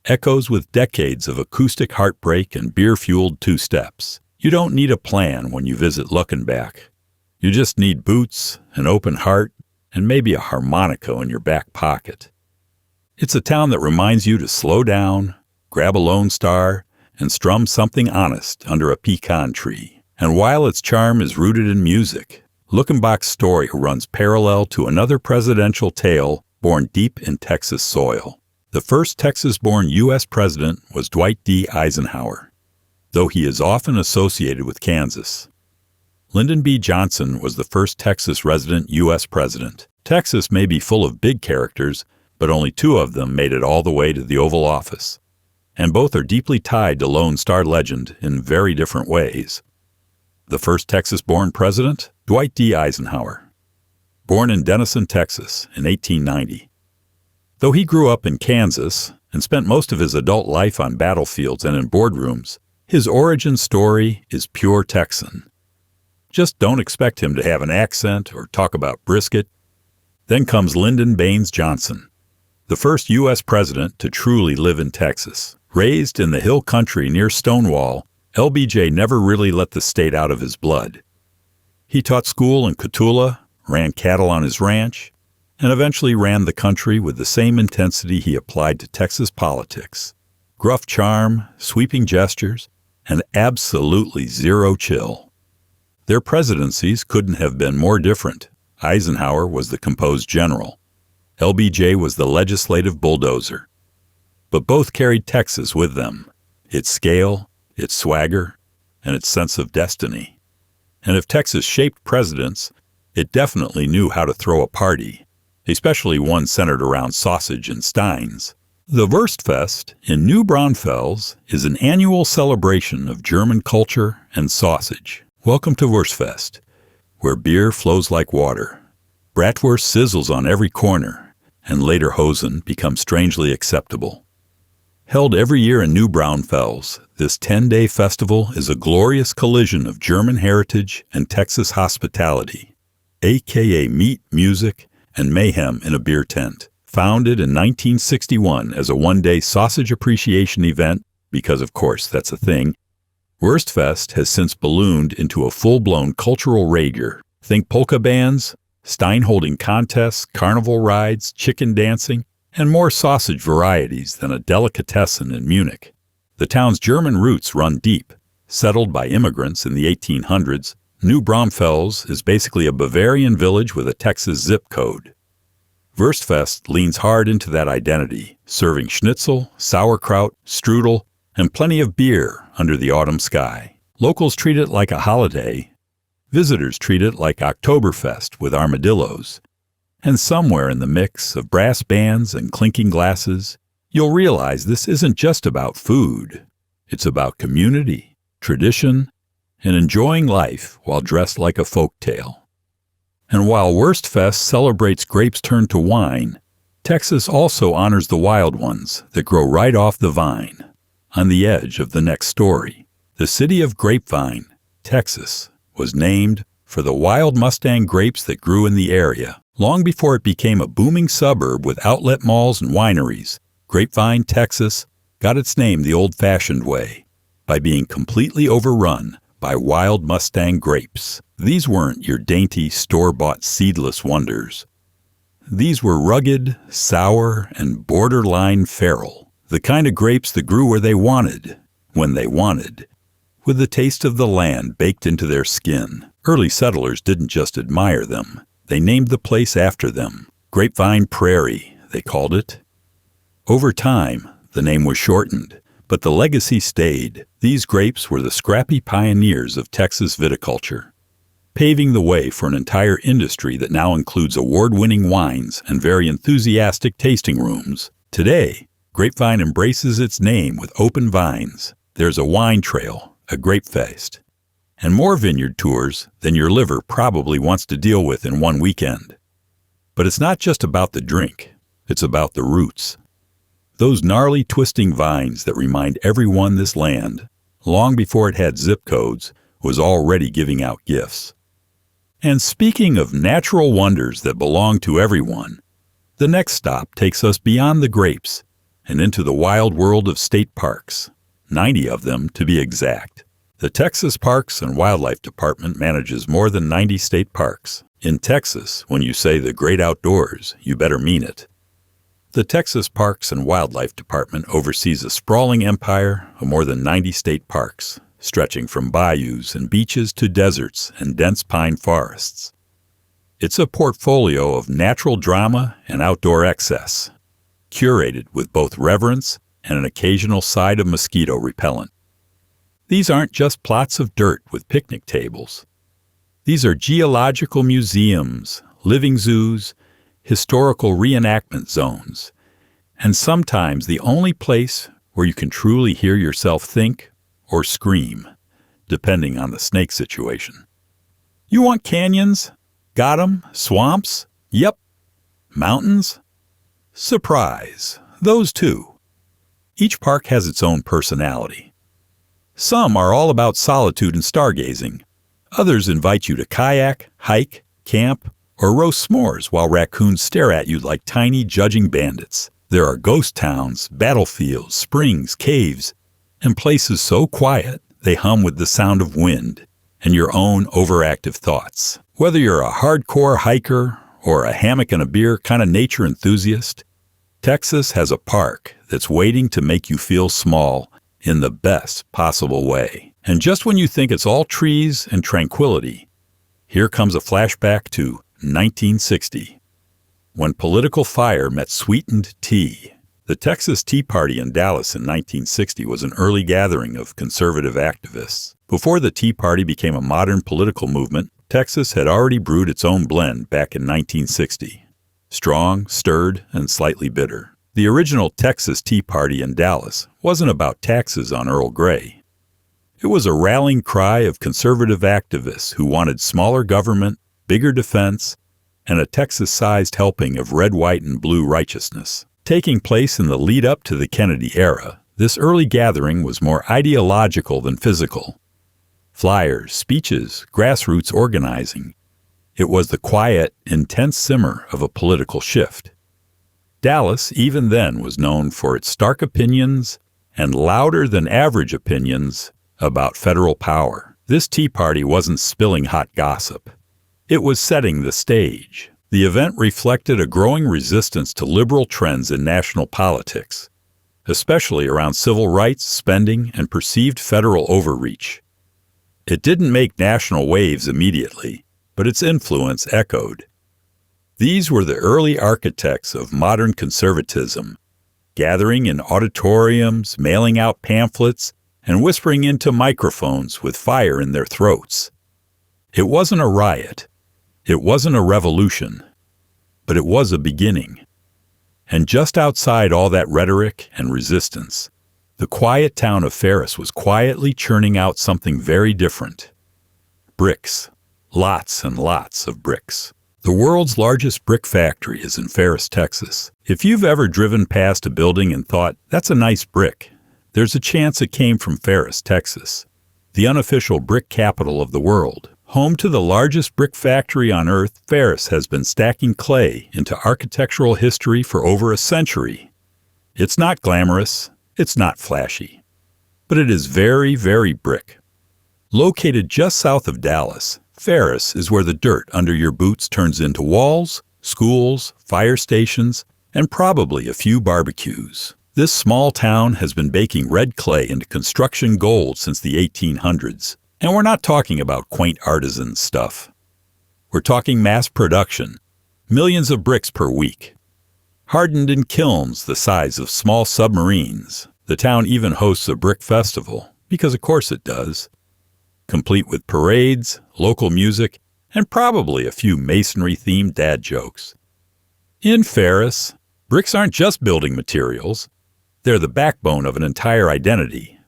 Echoes with decades of acoustic heartbreak and beer-fueled two-steps. You don't need a plan when you visit Luckenbach. You just need boots, an open heart, and maybe a harmonica in your back pocket. It's a town that reminds you to slow down, grab a Lone Star, and strum something honest under a pecan tree. And while its charm is rooted in music, Luckenbach's story runs parallel to another presidential tale born deep in Texas soil. The first Texas-born U.S. president was Dwight D. Eisenhower, though he is often associated with Kansas. Lyndon B. Johnson was the first Texas resident U.S. president. Texas may be full of big characters, but only two of them made it all the way to the Oval Office. And both are deeply tied to Lone Star legend in very different ways. The first Texas-born president, Dwight D. Eisenhower. Born in Denison, Texas, in 1890. Though he grew up in Kansas and spent most of his adult life on battlefields and in boardrooms, his origin story is pure Texan. Just don't expect him to have an accent or talk about brisket. Then comes Lyndon Baines Johnson, the first U.S. president to truly live in Texas. Raised in the hill country near Stonewall, LBJ never really let the state out of his blood. He taught school in Cotulla, ran cattle on his ranch, and eventually ran the country with the same intensity he applied to Texas politics. Gruff charm, sweeping gestures, and absolutely zero chill. Their presidencies couldn't have been more different. Eisenhower was the composed general. LBJ was the legislative bulldozer. But both carried Texas with them, its scale, its swagger, and its sense of destiny. And if Texas shaped presidents, it definitely knew how to throw a party, especially one centered around sausage and steins. The Wurstfest in New Braunfels is an annual celebration of German culture and sausage. Welcome to Wurstfest, where beer flows like water. Bratwurst sizzles on every corner, and lederhosen become strangely acceptable. Held every year in New Braunfels, this 10-day festival is a glorious collision of German heritage and Texas hospitality, aka meat, music, and mayhem in a beer tent. Founded in 1961 as a one-day sausage appreciation event, because of course that's a thing, Wurstfest has since ballooned into a full-blown cultural rager. Think polka bands, stein-holding contests, carnival rides, chicken dancing, and more sausage varieties than a delicatessen in Munich. The town's German roots run deep. Settled by immigrants in the 1800s, New Braunfels is basically a Bavarian village with a Texas zip code. Wurstfest leans hard into that identity, serving schnitzel, sauerkraut, strudel, and plenty of beer under the autumn sky. Locals treat it like a holiday. Visitors treat it like Oktoberfest with armadillos. And somewhere in the mix of brass bands and clinking glasses, you'll realize this isn't just about food. It's about community, tradition, and enjoying life while dressed like a folktale. And while Wurstfest celebrates grapes turned to wine, Texas also honors the wild ones that grow right off the vine, on the edge of the next story. The city of Grapevine, Texas, was named for the wild Mustang grapes that grew in the area. Long before it became a booming suburb with outlet malls and wineries, Grapevine, Texas, got its name the old-fashioned way, by being completely overrun by wild Mustang grapes. These weren't your dainty, store-bought seedless wonders. These were rugged, sour, and borderline feral, the kind of grapes that grew where they wanted, when they wanted, with the taste of the land baked into their skin. Early settlers didn't just admire them. They named the place after them. Grapevine Prairie, they called it. Over time, the name was shortened, but the legacy stayed. These grapes were the scrappy pioneers of Texas viticulture, paving the way for an entire industry that now includes award-winning wines and very enthusiastic tasting rooms. Today, Grapevine embraces its name with open vines. There's a wine trail, a grape fest, and more vineyard tours than your liver probably wants to deal with in one weekend. But it's not just about the drink, it's about the roots. Those gnarly, twisting vines that remind everyone this land, long before it had zip codes, was already giving out gifts. And speaking of natural wonders that belong to everyone, the next stop takes us beyond the grapes and into the wild world of state parks, 90 of them to be exact. The Texas Parks and Wildlife Department manages more than 90 state parks. In Texas, when you say the great outdoors, you better mean it. The Texas Parks and Wildlife Department oversees a sprawling empire of more than 90 state parks, stretching from bayous and beaches to deserts and dense pine forests. It's a portfolio of natural drama and outdoor excess, curated with both reverence and an occasional side of mosquito repellent. These aren't just plots of dirt with picnic tables. These are geological museums, living zoos, historical reenactment zones, and sometimes the only place where you can truly hear yourself think or scream, depending on the snake situation. You want canyons? Got 'em. Swamps? Yep. Mountains? Surprise. Those too. Each park has its own personality. Some are all about solitude and stargazing. Others invite you to kayak, hike, camp, or roast s'mores while raccoons stare at you like tiny judging bandits. There are ghost towns, battlefields, springs, caves, and places so quiet they hum with the sound of wind and your own overactive thoughts. Whether you're a hardcore hiker or a hammock and a beer kind of nature enthusiast, Texas has a park that's waiting to make you feel small in the best possible way. And just when you think it's all trees and tranquility, here comes a flashback to 1960, when political fire met sweetened tea. The Texas Tea Party in Dallas in 1960 was an early gathering of conservative activists. Before the Tea Party became a modern political movement, Texas had already brewed its own blend back in 1960. Strong, stirred, and slightly bitter. The original Texas Tea Party in Dallas wasn't about taxes on Earl Grey. It was a rallying cry of conservative activists who wanted smaller government, bigger defense, and a Texas-sized helping of red, white, and blue righteousness. Taking place in the lead-up to the Kennedy era, this early gathering was more ideological than physical. Flyers, speeches, grassroots organizing. It was the quiet, intense simmer of a political shift. Dallas, even then, was known for its stark opinions and louder-than-average opinions about federal power. This Tea Party wasn't spilling hot gossip. It was setting the stage. The event reflected a growing resistance to liberal trends in national politics, especially around civil rights, spending, and perceived federal overreach. It didn't make national waves immediately, but its influence echoed. These were the early architects of modern conservatism, gathering in auditoriums, mailing out pamphlets, and whispering into microphones with fire in their throats. It wasn't a riot. It wasn't a revolution, but it was a beginning. And just outside all that rhetoric and resistance, the quiet town of Ferris was quietly churning out something very different. Bricks. Lots and lots of bricks. The world's largest brick factory is in Ferris, Texas. If you've ever driven past a building and thought, that's a nice brick, there's a chance it came from Ferris, Texas, the unofficial brick capital of the world, Home to the largest brick factory on Earth, Ferris has been stacking clay into architectural history for over a century. It's not glamorous, it's not flashy, but it is very, very brick. Located just south of Dallas, Ferris is where the dirt under your boots turns into walls, schools, fire stations, and probably a few barbecues. This small town has been baking red clay into construction gold since the 1800s. And we're not talking about quaint artisan stuff. We're talking mass production, millions of bricks per week. Hardened in kilns the size of small submarines, the town even hosts a brick festival, because of course it does, complete with parades, local music, and probably a few masonry-themed dad jokes. In Ferris, bricks aren't just building materials, they're the backbone of an entire identity.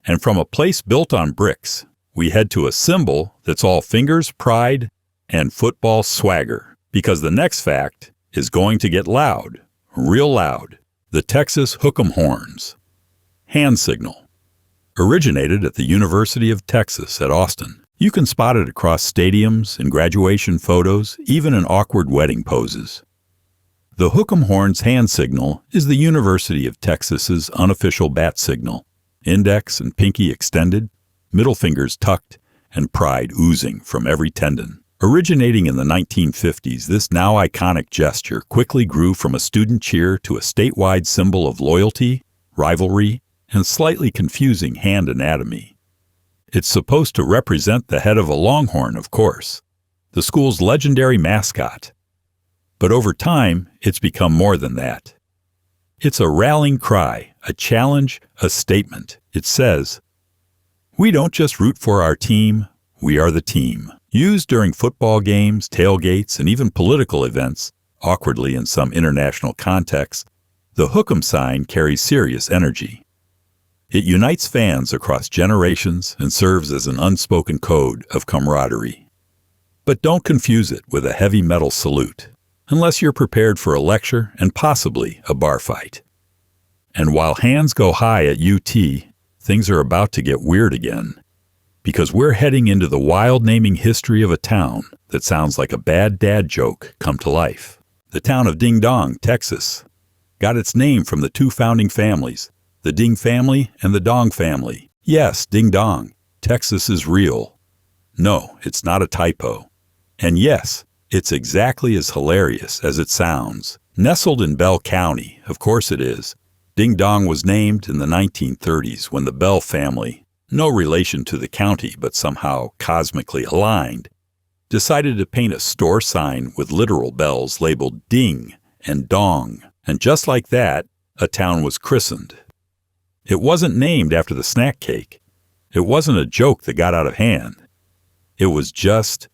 And from a place built on bricks, we head to a symbol that's all fingers, pride, and football swagger. Because the next fact is going to get loud, real loud. The Texas hook'em horns. Hand signal. Originated at the University of Texas at Austin. You can spot it across stadiums, in graduation photos, even in awkward wedding poses. The hook'em horns hand signal is the University of Texas's unofficial bat signal. Index and pinky extended, middle fingers tucked, and pride oozing from every tendon. Originating in the 1950s, this now iconic gesture quickly grew from a student cheer to a statewide symbol of loyalty, rivalry, and slightly confusing hand anatomy. It's supposed to represent the head of a longhorn, of course, the school's legendary mascot. But over time, it's become more than that. It's a rallying cry, a challenge, a statement. It says, "We don't just root for our team, we are the team." Used during football games, tailgates, and even political events, awkwardly in some international contexts, the hook'em sign carries serious energy. It unites fans across generations and serves as an unspoken code of camaraderie. But don't confuse it with a heavy metal salute, unless you're prepared for a lecture and possibly a bar fight. And while hands go high at UT, things are about to get weird again, because we're heading into the wild naming history of a town that sounds like a bad dad joke come to life. The town of Ding Dong, Texas, got its name from the two founding families, the Ding family and the Dong family. Yes, Ding Dong, Texas is real. No, it's not a typo. And yes, it's exactly as hilarious as it sounds. Nestled in Bell County, of course it is, Ding Dong was named in the 1930s when the Bell family, no relation to the county but somehow cosmically aligned, decided to paint a store sign with literal bells labeled Ding and Dong. And just like that, a town was christened. It wasn't named after the snack cake. It wasn't a joke that got out of hand. It was just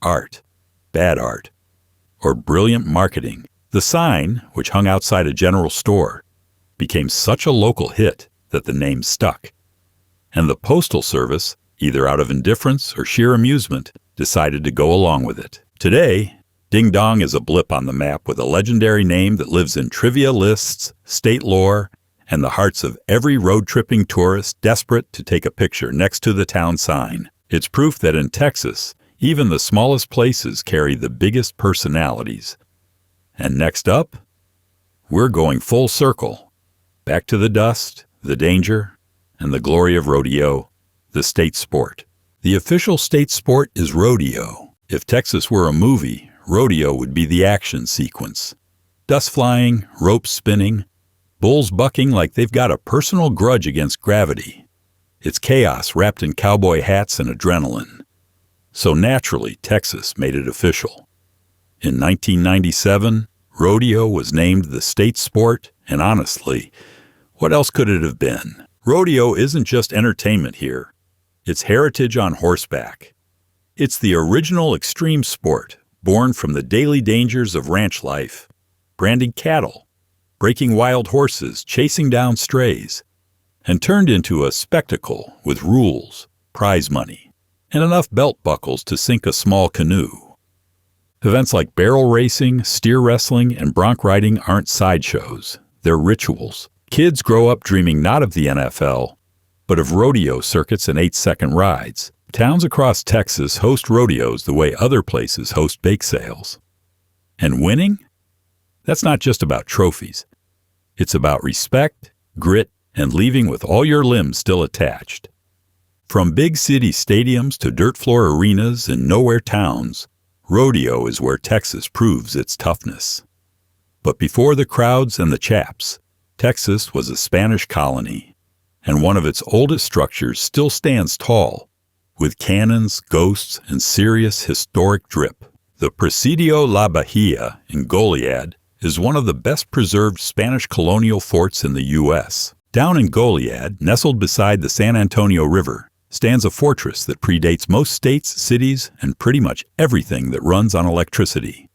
art, bad art, or brilliant marketing. The sign, which hung outside a general store, became such a local hit that the name stuck. And the Postal Service, either out of indifference or sheer amusement, decided to go along with it. Today, Ding Dong is a blip on the map with a legendary name that lives in trivia lists, state lore, and the hearts of every road-tripping tourist desperate to take a picture next to the town sign. It's proof that in Texas, even the smallest places carry the biggest personalities. And next up, we're going full circle. Back to the dust, the danger, and the glory of rodeo, the state sport. The official state sport is rodeo. If Texas were a movie, rodeo would be the action sequence. Dust flying, ropes spinning, bulls bucking like they've got a personal grudge against gravity. It's chaos wrapped in cowboy hats and adrenaline. So naturally, Texas made it official. In 1997, rodeo was named the state sport, and honestly, what else could it have been? Rodeo isn't just entertainment here. It's heritage on horseback. It's the original extreme sport, born from the daily dangers of ranch life, branding cattle, breaking wild horses, chasing down strays, and turned into a spectacle with rules, prize money, and enough belt buckles to sink a small canoe. Events like barrel racing, steer wrestling, and bronc riding aren't sideshows. They're rituals. Kids grow up dreaming not of the NFL, but of rodeo circuits and 8-second rides. Towns across Texas host rodeos the way other places host bake sales. And winning? That's not just about trophies. It's about respect, grit, and leaving with all your limbs still attached. From big city stadiums to dirt floor arenas in nowhere towns, rodeo is where Texas proves its toughness. But before the crowds and the chaps, Texas was a Spanish colony, and one of its oldest structures still stands tall, with cannons, ghosts, and serious historic drip. The Presidio La Bahia in Goliad is one of the best preserved Spanish colonial forts in the U.S. Down in Goliad, nestled beside the San Antonio River, stands a fortress that predates most states, cities, and pretty much everything that runs on electricity.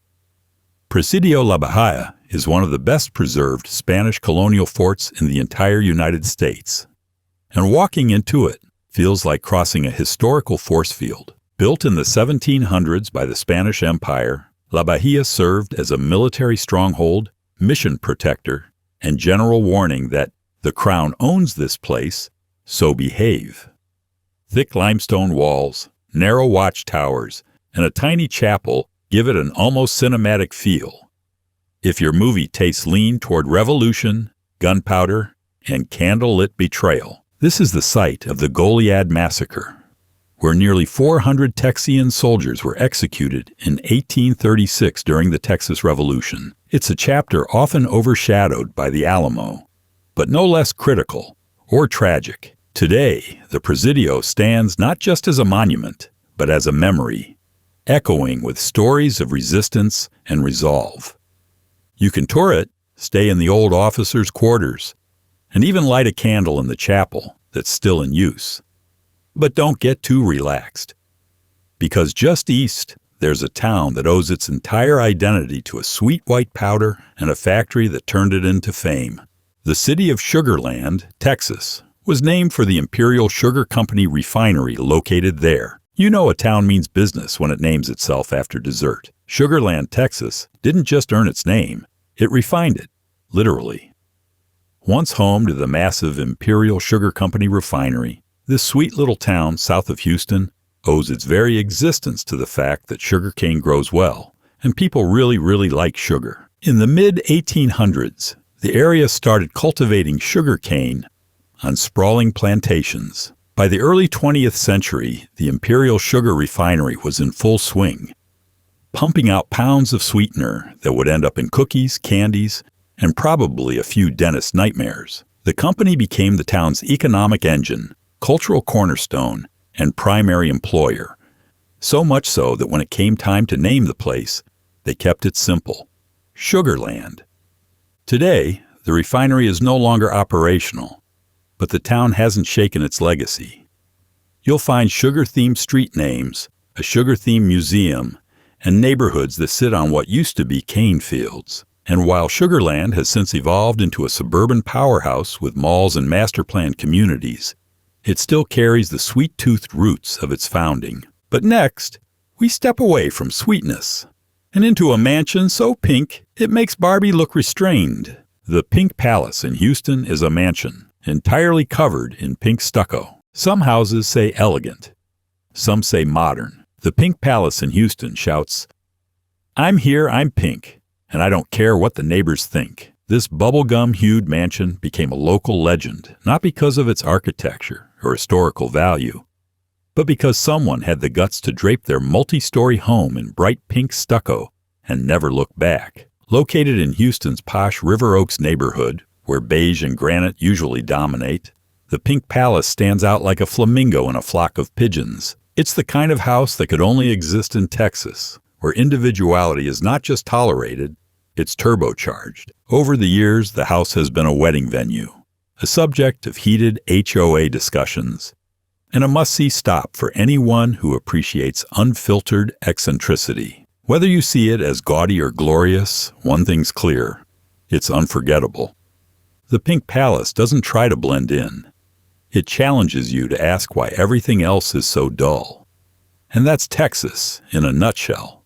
Presidio La Bahia is one of the best preserved Spanish colonial forts in the entire United States. And walking into it feels like crossing a historical force field. Built in the 1700s by the Spanish Empire, La Bahia served as a military stronghold, mission protector, and general warning that the Crown owns this place, so behave. Thick limestone walls, narrow watchtowers, and a tiny chapel give it an almost cinematic feel. If your movie tastes lean toward revolution, gunpowder, and candlelit betrayal, this is the site of the Goliad Massacre, where nearly 400 Texian soldiers were executed in 1836 during the Texas Revolution. It's a chapter often overshadowed by the Alamo, but no less critical or tragic. Today, the Presidio stands not just as a monument, but as a memory, echoing with stories of resistance and resolve. You can tour it, stay in the old officers' quarters, and even light a candle in the chapel that's still in use. But don't get too relaxed, because just east, there's a town that owes its entire identity to a sweet white powder and a factory that turned it into fame. The city of Sugar Land, Texas, was named for the Imperial Sugar Company refinery located there. You know a town means business when it names itself after dessert. Sugar Land, Texas didn't just earn its name, it refined it, literally. Once home to the massive Imperial Sugar Company refinery, this sweet little town south of Houston owes its very existence to the fact that sugarcane grows well, and people really like sugar. In the mid-1800s, the area started cultivating sugarcane on sprawling plantations. By the early 20th century, the Imperial Sugar Refinery was in full swing, pumping out pounds of sweetener that would end up in cookies, candies, and probably a few dentist nightmares. The company became the town's economic engine, cultural cornerstone, and primary employer. So much so that when it came time to name the place, they kept it simple: Sugar Land. Today, the refinery is no longer operational, but the town hasn't shaken its legacy. You'll find sugar-themed street names, a sugar-themed museum, and neighborhoods that sit on what used to be cane fields. And while Sugar Land has since evolved into a suburban powerhouse with malls and master-planned communities, it still carries the sweet-toothed roots of its founding. But next, we step away from sweetness and into a mansion so pink it makes Barbie look restrained. The Pink Palace in Houston is a mansion, entirely covered in pink stucco. Some houses say elegant, some say modern. The Pink Palace in Houston shouts, "I'm here, I'm pink, and I don't care what the neighbors think." This bubblegum-hued mansion became a local legend, not because of its architecture or historical value, but because someone had the guts to drape their multi-story home in bright pink stucco and never look back. Located in Houston's posh River Oaks neighborhood, where beige and granite usually dominate, the Pink Palace stands out like a flamingo in a flock of pigeons. It's the kind of house that could only exist in Texas, where individuality is not just tolerated, it's turbocharged. Over the years, the house has been a wedding venue, a subject of heated HOA discussions, and a must-see stop for anyone who appreciates unfiltered eccentricity. Whether you see it as gaudy or glorious, one thing's clear: it's unforgettable. The Pink Palace doesn't try to blend in. It challenges you to ask why everything else is so dull. And that's Texas in a nutshell.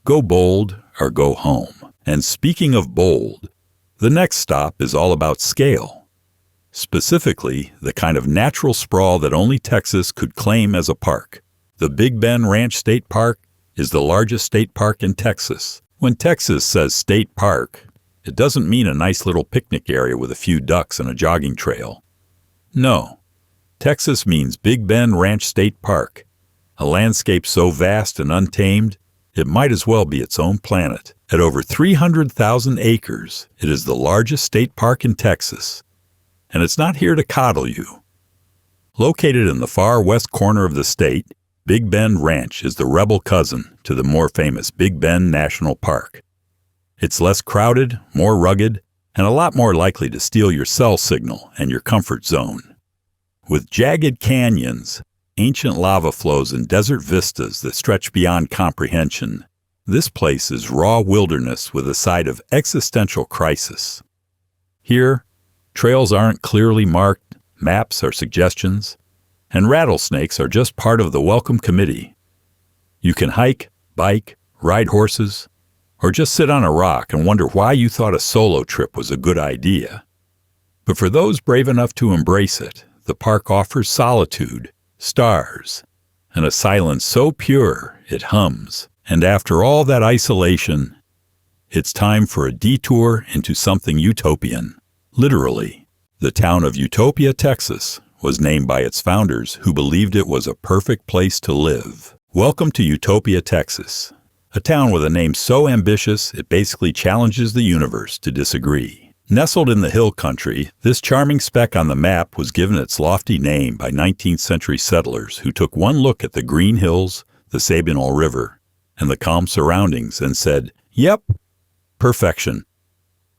Go bold or go home. And speaking of bold, the next stop is all about scale. Specifically, the kind of natural sprawl that only Texas could claim as a park. The Big Bend Ranch State Park is the largest state park in Texas. When Texas says state park, it doesn't mean a nice little picnic area with a few ducks and a jogging trail. No, Texas means Big Bend Ranch State Park, a landscape so vast and untamed, it might as well be its own planet. At over 300,000 acres, it is the largest state park in Texas. And it's not here to coddle you. Located in the far west corner of the state, Big Bend Ranch is the rebel cousin to the more famous Big Bend National Park. It's less crowded, more rugged, and a lot more likely to steal your cell signal and your comfort zone. With jagged canyons, ancient lava flows, and desert vistas that stretch beyond comprehension, this place is raw wilderness with a side of existential crisis. Here, trails aren't clearly marked, maps are suggestions, and rattlesnakes are just part of the welcome committee. You can hike, bike, ride horses, or just sit on a rock and wonder why you thought a solo trip was a good idea. But for those brave enough to embrace it, the park offers solitude, stars, and a silence so pure it hums. And after all that isolation, it's time for a detour into something utopian. Literally, the town of Utopia, Texas, was named by its founders who believed it was a perfect place to live. Welcome to Utopia, Texas, a town with a name so ambitious it basically challenges the universe to disagree. Nestled in the hill country, this charming speck on the map was given its lofty name by 19th century settlers who took one look at the green hills, the Sabinal River, and the calm surroundings and said, "Yep, perfection.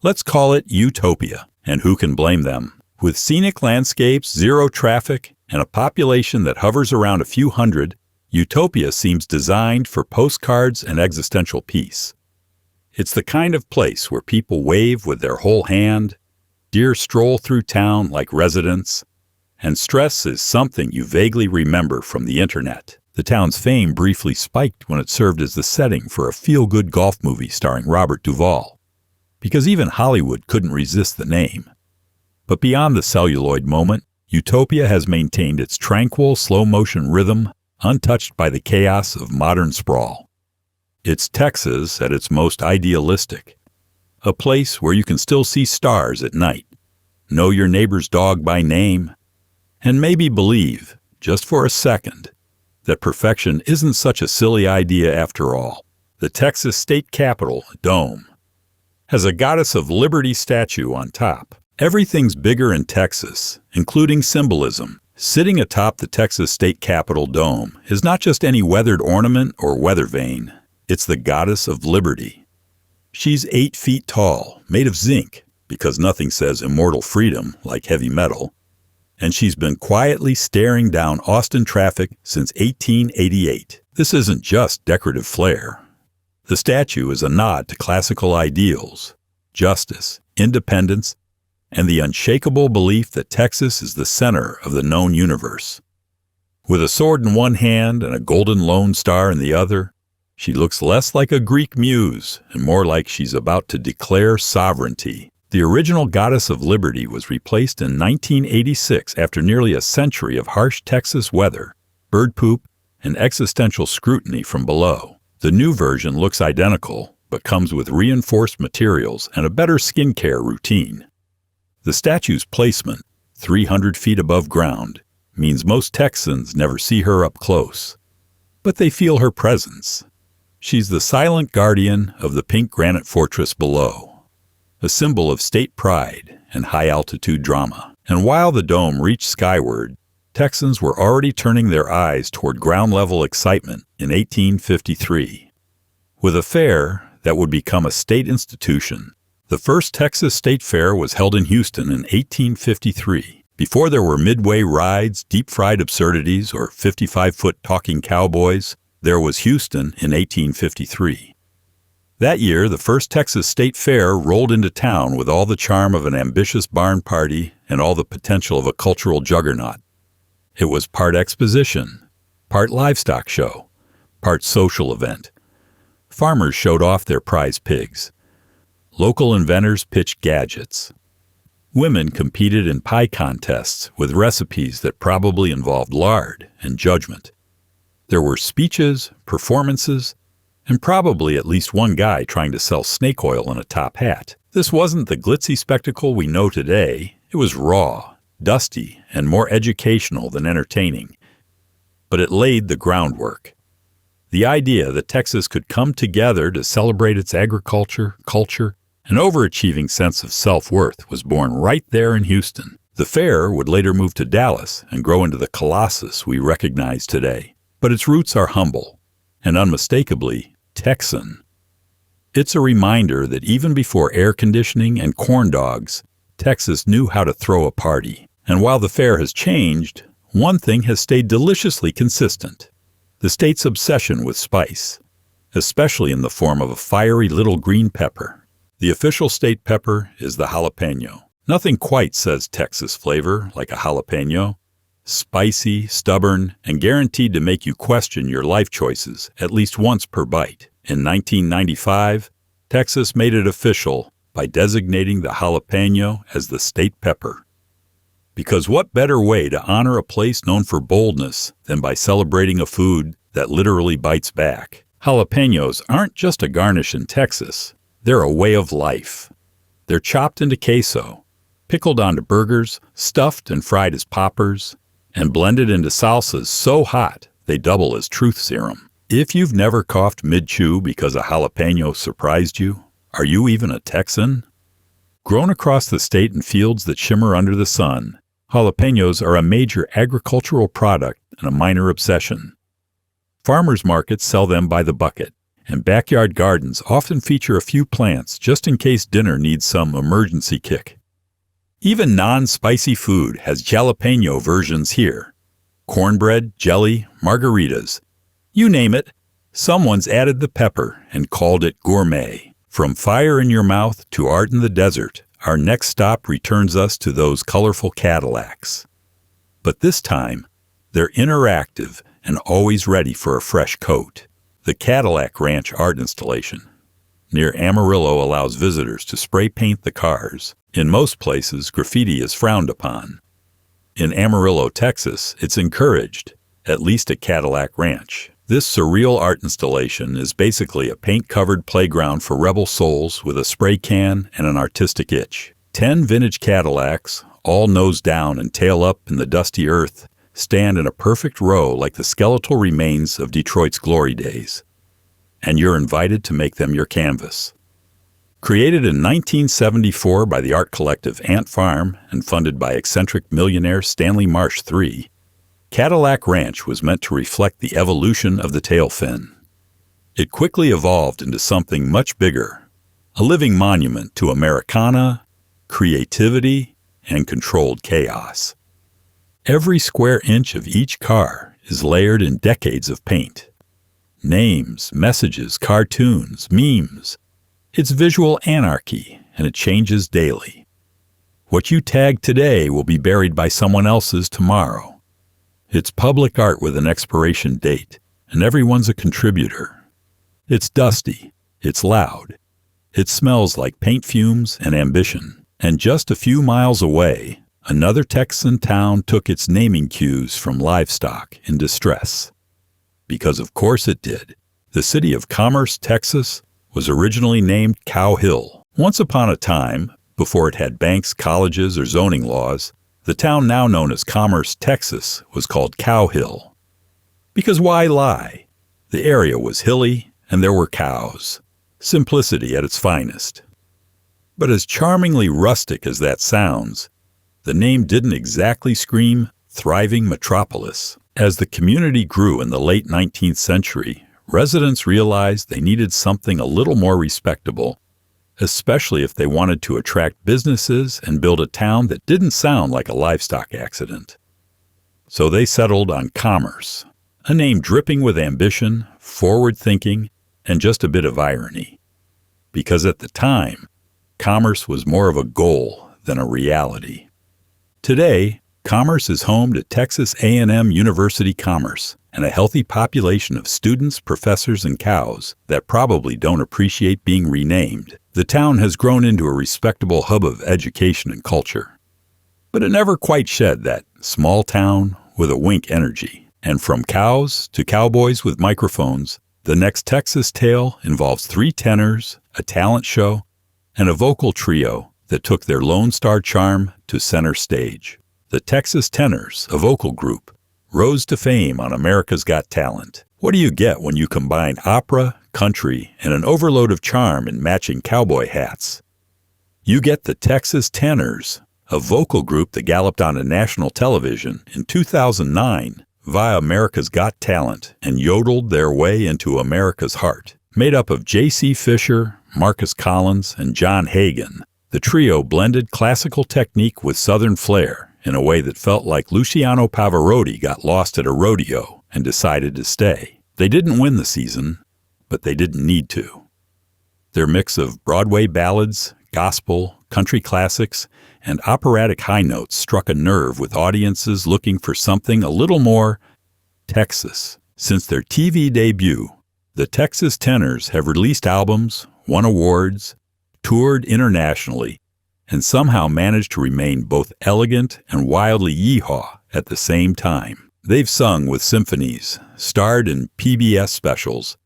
Let's call it Utopia." And who can blame them? With scenic landscapes, zero traffic, and a population that hovers around a few hundred, Utopia seems designed for postcards and existential peace. It's the kind of place where people wave with their whole hand, deer stroll through town like residents, and stress is something you vaguely remember from the internet. The town's fame briefly spiked when it served as the setting for a feel-good golf movie starring Robert Duvall, because even Hollywood couldn't resist the name. But beyond the celluloid moment, Utopia has maintained its tranquil, slow-motion rhythm, untouched by the chaos of modern sprawl. It's Texas at its most idealistic, a place where you can still see stars at night, know your neighbor's dog by name, and maybe believe, just for a second, that perfection isn't such a silly idea after all. The Texas state capitol, Dome, has a goddess of liberty statue on top. Everything's bigger in Texas, including symbolism. Sitting atop the Texas state capitol dome is not just any weathered ornament or weather vane. It's the goddess of liberty. She's 8 feet tall, made of zinc, because nothing says immortal freedom like heavy metal, and she's been quietly staring down Austin traffic since 1888. This isn't just decorative flair. The statue is a nod to classical ideals, justice, independence, and the unshakable belief that Texas is the center of the known universe. With a sword in one hand and a golden lone star in the other, she looks less like a Greek muse and more like she's about to declare sovereignty. The original goddess of liberty was replaced in 1986 after nearly a century of harsh Texas weather, bird poop, and existential scrutiny from below. The new version looks identical, but comes with reinforced materials and a better skincare routine. The statue's placement, 300 feet above ground, means most Texans never see her up close, but they feel her presence. She's the silent guardian of the pink granite fortress below, a symbol of state pride and high-altitude drama. And while the dome reached skyward, Texans were already turning their eyes toward ground-level excitement in 1853. With a fair that would become a state institution, the first Texas State Fair was held in Houston in 1853. Before there were midway rides, deep-fried absurdities, or 55-foot talking cowboys, there was Houston in 1853. That year, the first Texas State Fair rolled into town with all the charm of an ambitious barn party and all the potential of a cultural juggernaut. It was part exposition, part livestock show, part social event. Farmers showed off their prize pigs. Local inventors pitched gadgets. Women competed in pie contests with recipes that probably involved lard and judgment. There were speeches, performances, and probably at least one guy trying to sell snake oil in a top hat. This wasn't the glitzy spectacle we know today. It was raw, dusty, and more educational than entertaining. But it laid the groundwork. The idea that Texas could come together to celebrate its agriculture, culture, and overachieving sense of self-worth was born right there in Houston. The fair would later move to Dallas and grow into the colossus we recognize today. But its roots are humble and unmistakably Texan. It's a reminder that even before air conditioning and corn dogs, Texas knew how to throw a party. And while the fair has changed, one thing has stayed deliciously consistent: the state's obsession with spice, especially in the form of a fiery little green pepper. The official state pepper is the jalapeno. Nothing quite says Texas flavor like a jalapeno. Spicy, stubborn, and guaranteed to make you question your life choices at least once per bite. In 1995, Texas made it official by designating the jalapeno as the state pepper. Because what better way to honor a place known for boldness than by celebrating a food that literally bites back? Jalapenos aren't just a garnish in Texas. They're a way of life. They're chopped into queso, pickled onto burgers, stuffed and fried as poppers, and blended into salsas so hot they double as truth serum. If you've never coughed mid-chew because a jalapeno surprised you, are you even a Texan? Grown across the state in fields that shimmer under the sun, jalapenos are a major agricultural product and a minor obsession. Farmers markets sell them by the bucket, and backyard gardens often feature a few plants just in case dinner needs some emergency kick. Even non-spicy food has jalapeno versions here. Cornbread, jelly, margaritas. You name it, someone's added the pepper and called it gourmet. From fire in your mouth to art in the desert, our next stop returns us to those colorful Cadillacs. But this time, they're interactive and always ready for a fresh coat. The Cadillac Ranch art installation near Amarillo allows visitors to spray paint the cars. In most places, graffiti is frowned upon. In Amarillo, Texas, it's encouraged, at least at Cadillac Ranch. This surreal art installation is basically a paint-covered playground for rebel souls with a spray can and an artistic itch. 10 vintage Cadillacs, all nose down and tail up in the dusty earth, stand in a perfect row like the skeletal remains of Detroit's glory days. And you're invited to make them your canvas. Created in 1974 by the art collective Ant Farm and funded by eccentric millionaire Stanley Marsh III, Cadillac Ranch was meant to reflect the evolution of the tail fin. It quickly evolved into something much bigger, a living monument to Americana, creativity, and controlled chaos. Every square inch of each car is layered in decades of paint. Names, messages, cartoons, memes. It's visual anarchy, and it changes daily. What you tag today will be buried by someone else's tomorrow. It's public art with an expiration date, and everyone's a contributor. It's dusty, it's loud, it smells like paint fumes and ambition. And just a few miles away, another Texan town took its naming cues from livestock in distress. Because of course it did. The city of Commerce, Texas, was originally named Cow Hill. Once upon a time, before it had banks, colleges, or zoning laws, the town now known as Commerce, Texas, was called Cow Hill. Because why lie? The area was hilly, and there were cows. Simplicity at its finest. But as charmingly rustic as that sounds, the name didn't exactly scream thriving metropolis. As the community grew in the late 19th century, residents realized they needed something a little more respectable, especially if they wanted to attract businesses and build a town that didn't sound like a livestock accident. So they settled on Commerce, a name dripping with ambition, forward-thinking, and just a bit of irony. Because at the time, Commerce was more of a goal than a reality. Today, Commerce is home to Texas A&M University Commerce and a healthy population of students, professors, and cows that probably don't appreciate being renamed. The town has grown into a respectable hub of education and culture. But it never quite shed that small town with a wink energy. And from cows to cowboys with microphones, the next Texas tale involves 3 tenors, a talent show, and a vocal trio that took their Lone Star charm to center stage. The Texas Tenors, a vocal group, rose to fame on America's Got Talent. What do you get when you combine opera, country, and an overload of charm in matching cowboy hats? You get the Texas Tenors, a vocal group that galloped onto national television in 2009 via America's Got Talent and yodeled their way into America's heart. Made up of J.C. Fisher, Marcus Collins, and John Hagen, the trio blended classical technique with Southern flair in a way that felt like Luciano Pavarotti got lost at a rodeo and decided to stay. They didn't win the season, but they didn't need to. Their mix of Broadway ballads, gospel, country classics, and operatic high notes struck a nerve with audiences looking for something a little more Texas. Since their TV debut, the Texas Tenors have released albums, won awards, toured internationally, and somehow managed to remain both elegant and wildly yeehaw at the same time. They've sung with symphonies, starred in PBS specials,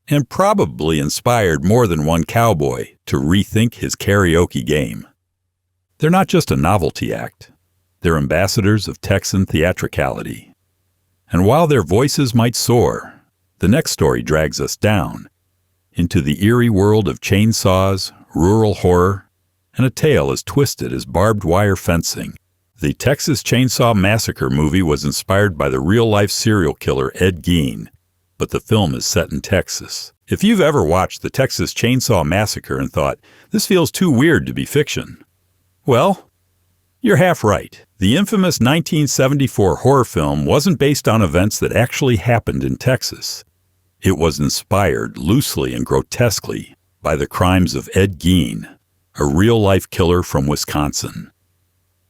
and probably inspired more than one cowboy to rethink his karaoke game. They're not just a novelty act. They're ambassadors of Texan theatricality. And while their voices might soar, the next story drags us down into the eerie world of chainsaws, rural horror, and a tale as twisted as barbed wire fencing. The Texas Chainsaw Massacre movie was inspired by the real-life serial killer Ed Gein, but the film is set in Texas. If you've ever watched the Texas Chainsaw Massacre and thought, this feels too weird to be fiction, well, you're half right. The infamous 1974 horror film wasn't based on events that actually happened in Texas. It was inspired loosely and grotesquely by the crimes of Ed Gein, a real-life killer from Wisconsin.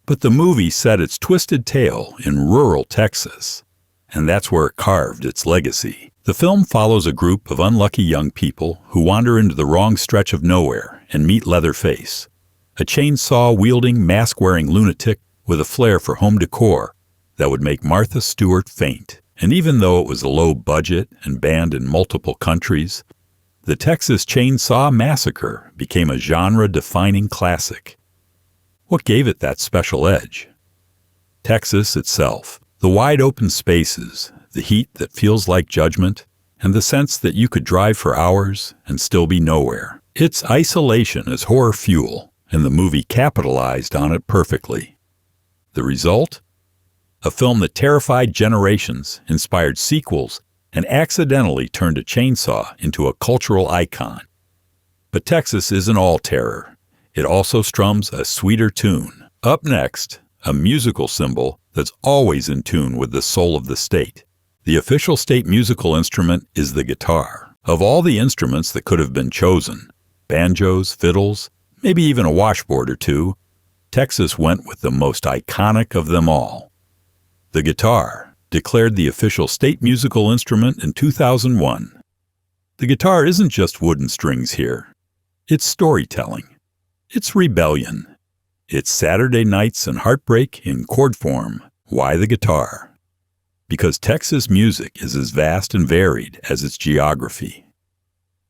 But the movie set its twisted tale in rural Texas, and that's where it carved its legacy. The film follows a group of unlucky young people who wander into the wrong stretch of nowhere and meet Leatherface, a chainsaw-wielding, mask-wearing lunatic with a flair for home decor that would make Martha Stewart faint. And even though it was a low budget and banned in multiple countries, the Texas Chainsaw Massacre became a genre-defining classic. What gave it that special edge? Texas itself, the wide-open spaces, the heat that feels like judgment, and the sense that you could drive for hours and still be nowhere. Its isolation is horror fuel, and the movie capitalized on it perfectly. The result? A film that terrified generations, inspired sequels, and accidentally turned a chainsaw into a cultural icon. But Texas isn't all terror. It also strums a sweeter tune. Up next, a musical symbol that's always in tune with the soul of the state. The official state musical instrument is the guitar. Of all the instruments that could have been chosen, banjos, fiddles, maybe even a washboard or two, Texas went with the most iconic of them all. The guitar, declared the official state musical instrument in 2001. The guitar isn't just wooden strings here. It's storytelling. It's rebellion. It's Saturday nights and heartbreak in chord form. Why the guitar? Because Texas music is as vast and varied as its geography.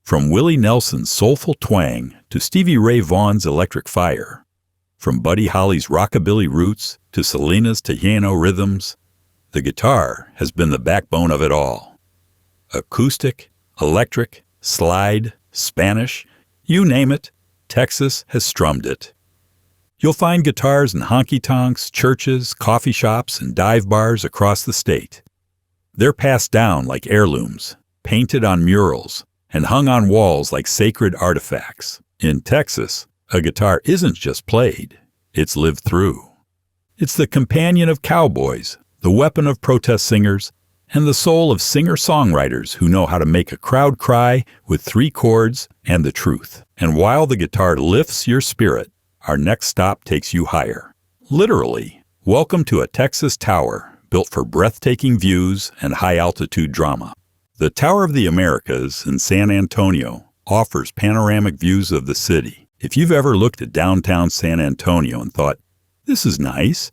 From Willie Nelson's soulful twang to Stevie Ray Vaughan's electric fire, from Buddy Holly's rockabilly roots to Selena's Tejano rhythms, the guitar has been the backbone of it all. Acoustic, electric, slide, Spanish, you name it, Texas has strummed it. You'll find guitars in honky-tonks, churches, coffee shops, and dive bars across the state. They're passed down like heirlooms, painted on murals, and hung on walls like sacred artifacts. In Texas, a guitar isn't just played, it's lived through. It's the companion of cowboys, the weapon of protest singers, and the soul of singer-songwriters who know how to make a crowd cry with 3 chords and the truth. And while the guitar lifts your spirit, our next stop takes you higher. Literally, welcome to a Texas tower built for breathtaking views and high-altitude drama. The Tower of the Americas in San Antonio offers panoramic views of the city. If you've ever looked at downtown San Antonio and thought, this is nice,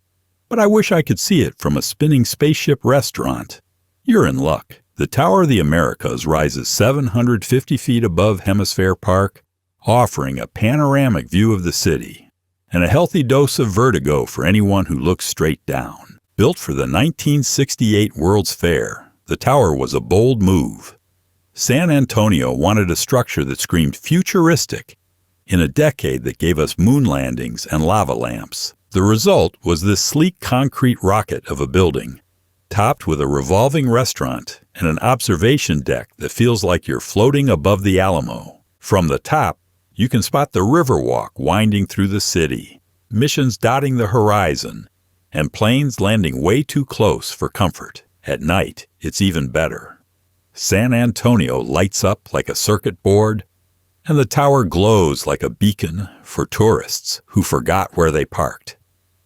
but I wish I could see it from a spinning spaceship restaurant, You're in luck. The Tower of the Americas rises 750 feet above Hemisphere Park, offering a panoramic view of the city and a healthy dose of vertigo for anyone who looks straight down. Built for the 1968 World's Fair, the tower was a bold move. San Antonio wanted a structure that screamed futuristic in a decade that gave us moon landings and lava lamps. The result was this sleek concrete rocket of a building, topped with a revolving restaurant and an observation deck that feels like you're floating above the Alamo. From the top, you can spot the Riverwalk winding through the city, missions dotting the horizon, and planes landing way too close for comfort. At night, it's even better. San Antonio lights up like a circuit board, and the tower glows like a beacon for tourists who forgot where they parked.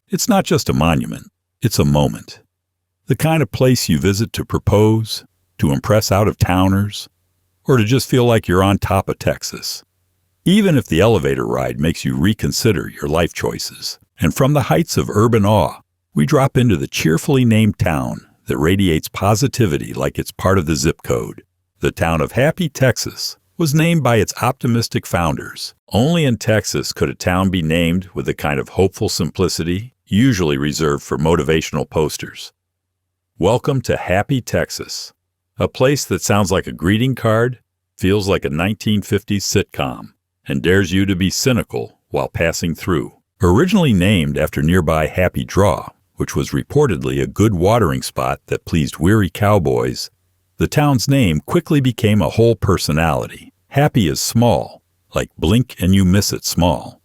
It's not just a monument, it's a moment. The kind of place you visit to propose, to impress out-of-towners, or to just feel like you're on top of Texas. Even if the elevator ride makes you reconsider your life choices. And from the heights of urban awe, we drop into the cheerfully named town that radiates positivity like it's part of the zip code. The town of Happy, Texas, was named by its optimistic founders. Only in Texas could a town be named with the kind of hopeful simplicity usually reserved for motivational posters. Welcome to Happy, Texas, a place that sounds like a greeting card, feels like a 1950s sitcom, and dares you to be cynical while passing through. Originally named after nearby Happy Draw, which was reportedly a good watering spot that pleased weary cowboys, the town's name quickly became a whole personality. Happy is small, like blink and you miss it small.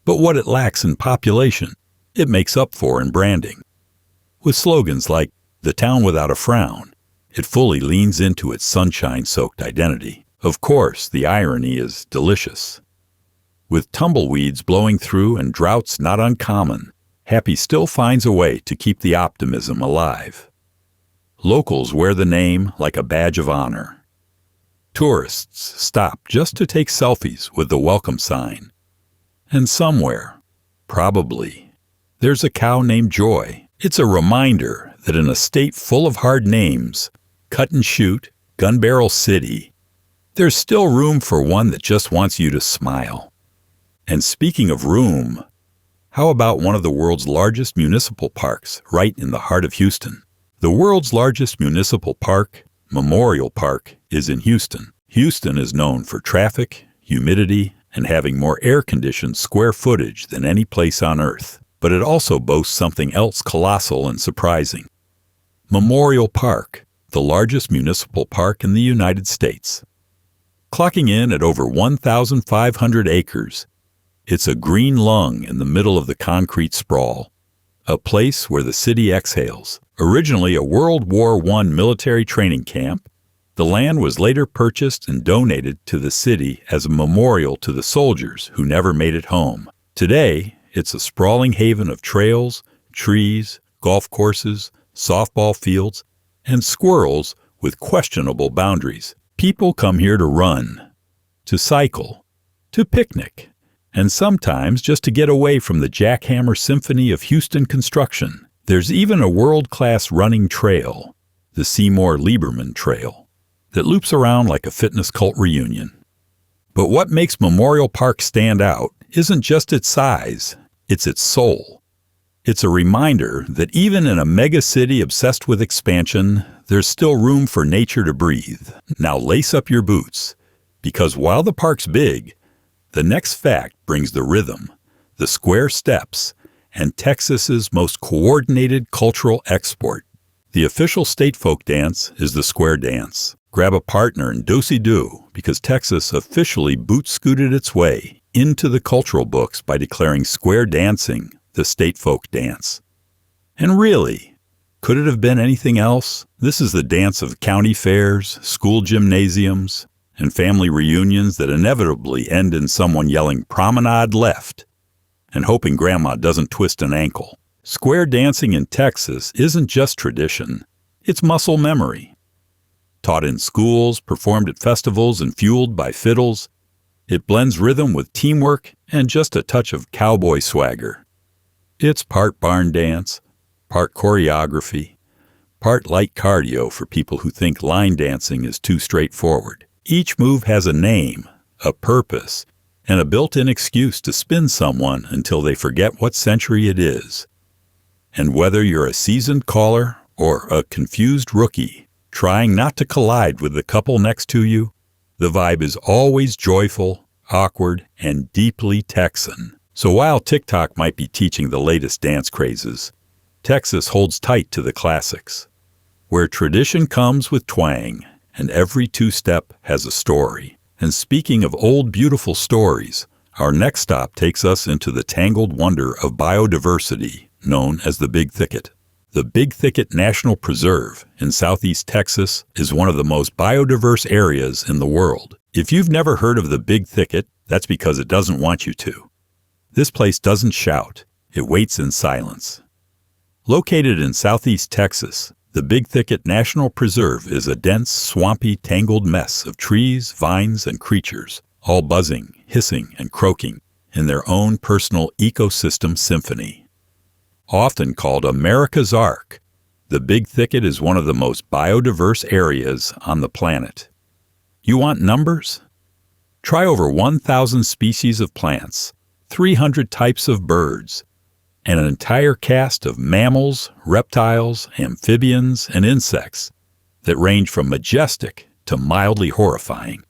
But what it lacks in population, it makes up for in branding. With slogans like, "The town without a frown," it fully leans into its sunshine-soaked identity. Of course, the irony is delicious. With tumbleweeds blowing through and droughts not uncommon, Happy still finds a way to keep the optimism alive. Locals wear the name like a badge of honor. Tourists stop just to take selfies with the welcome sign. And somewhere, probably, there's a cow named Joy. It's a reminder that in a state full of hard names, cut and shoot, gun barrel city, there's still room for one that just wants you to smile. And speaking of room, how about one of the world's largest municipal parks right in the heart of Houston? The world's largest municipal park, Memorial Park, is in Houston. Houston is known for traffic, humidity, and having more air-conditioned square footage than any place on Earth. But it also boasts something else colossal and surprising. Memorial Park, the largest municipal park in the United States. Clocking in at over 1,500 acres, it's a green lung in the middle of the concrete sprawl, a place where the city exhales. Originally a World War I military training camp, the land was later purchased and donated to the city as a memorial to the soldiers who never made it home. Today, it's a sprawling haven of trails, trees, golf courses, softball fields, and squirrels with questionable boundaries. People come here to run, to cycle, to picnic, and sometimes just to get away from the jackhammer symphony of Houston construction. There's even a world-class running trail, the Seymour Lieberman Trail, that loops around like a fitness cult reunion. But what makes Memorial Park stand out isn't just its size, it's its soul. It's a reminder that even in a megacity obsessed with expansion, there's still room for nature to breathe. Now lace up your boots, because while the park's big, the next fact brings the rhythm, the square steps, and Texas's most coordinated cultural export. The official state folk dance is the square dance. Grab a partner and do-si-do, because Texas officially boot-scooted its way into the cultural books by declaring square dancing the state folk dance. And really, could it have been anything else? This is the dance of county fairs, school gymnasiums, and family reunions that inevitably end in someone yelling "Promenade left" and hoping grandma doesn't twist an ankle. Square dancing in Texas isn't just tradition, it's muscle memory. Taught in schools, performed at festivals, and fueled by fiddles, it blends rhythm with teamwork and just a touch of cowboy swagger. It's part barn dance, part choreography, part light cardio for people who think line dancing is too straightforward. Each move has a name, a purpose, and a built-in excuse to spin someone until they forget what century it is. And whether you're a seasoned caller or a confused rookie trying not to collide with the couple next to you, the vibe is always joyful, awkward, and deeply Texan. So while TikTok might be teaching the latest dance crazes, Texas holds tight to the classics, where tradition comes with twang, and every two-step has a story. And speaking of old, beautiful stories, our next stop takes us into the tangled wonder of biodiversity, known as the Big Thicket. The Big Thicket National Preserve in southeast Texas is one of the most biodiverse areas in the world. If you've never heard of the Big Thicket, that's because it doesn't want you to. This place doesn't shout, it waits in silence. Located in southeast Texas, the Big Thicket National Preserve is a dense, swampy, tangled mess of trees, vines, and creatures, all buzzing, hissing, and croaking in their own personal ecosystem symphony. Often called America's Ark, the Big Thicket is one of the most biodiverse areas on the planet. You want numbers? Try over 1,000 species of plants, 300 types of birds, and an entire cast of mammals, reptiles, amphibians, and insects that range from majestic to mildly horrifying.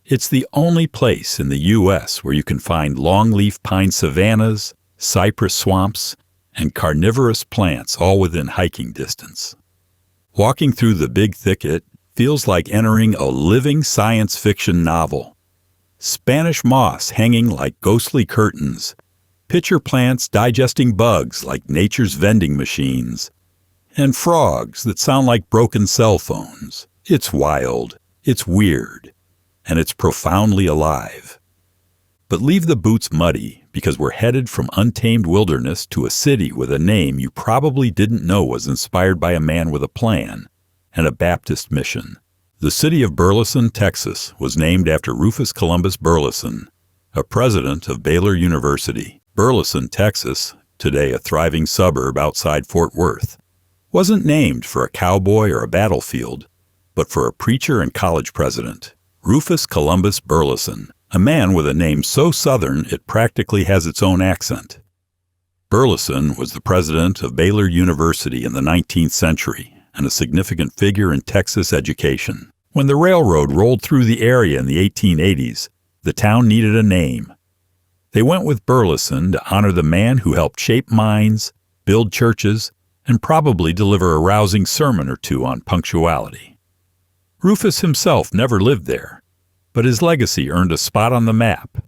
It's the only place in the U.S. where you can find longleaf pine savannas, cypress swamps, and carnivorous plants all within hiking distance. Walking through the Big Thicket feels like entering a living science fiction novel. Spanish moss hanging like ghostly curtains, pitcher plants digesting bugs like nature's vending machines, and frogs that sound like broken cell phones. It's wild, it's weird, and it's profoundly alive. But leave the boots muddy, because we're headed from untamed wilderness to a city with a name you probably didn't know was inspired by a man with a plan and a Baptist mission. The city of Burleson, Texas, was named after Rufus Columbus Burleson, a president of Baylor University. Burleson, Texas, today a thriving suburb outside Fort Worth, wasn't named for a cowboy or a battlefield, but for a preacher and college president, Rufus Columbus Burleson, a man with a name so southern it practically has its own accent. Burleson was the president of Baylor University in the 19th century and a significant figure in Texas education. When the railroad rolled through the area in the 1880s, the town needed a name. They went with Burleson to honor the man who helped shape minds, build churches, and probably deliver a rousing sermon or two on punctuality. Rufus himself never lived there, but his legacy earned a spot on the map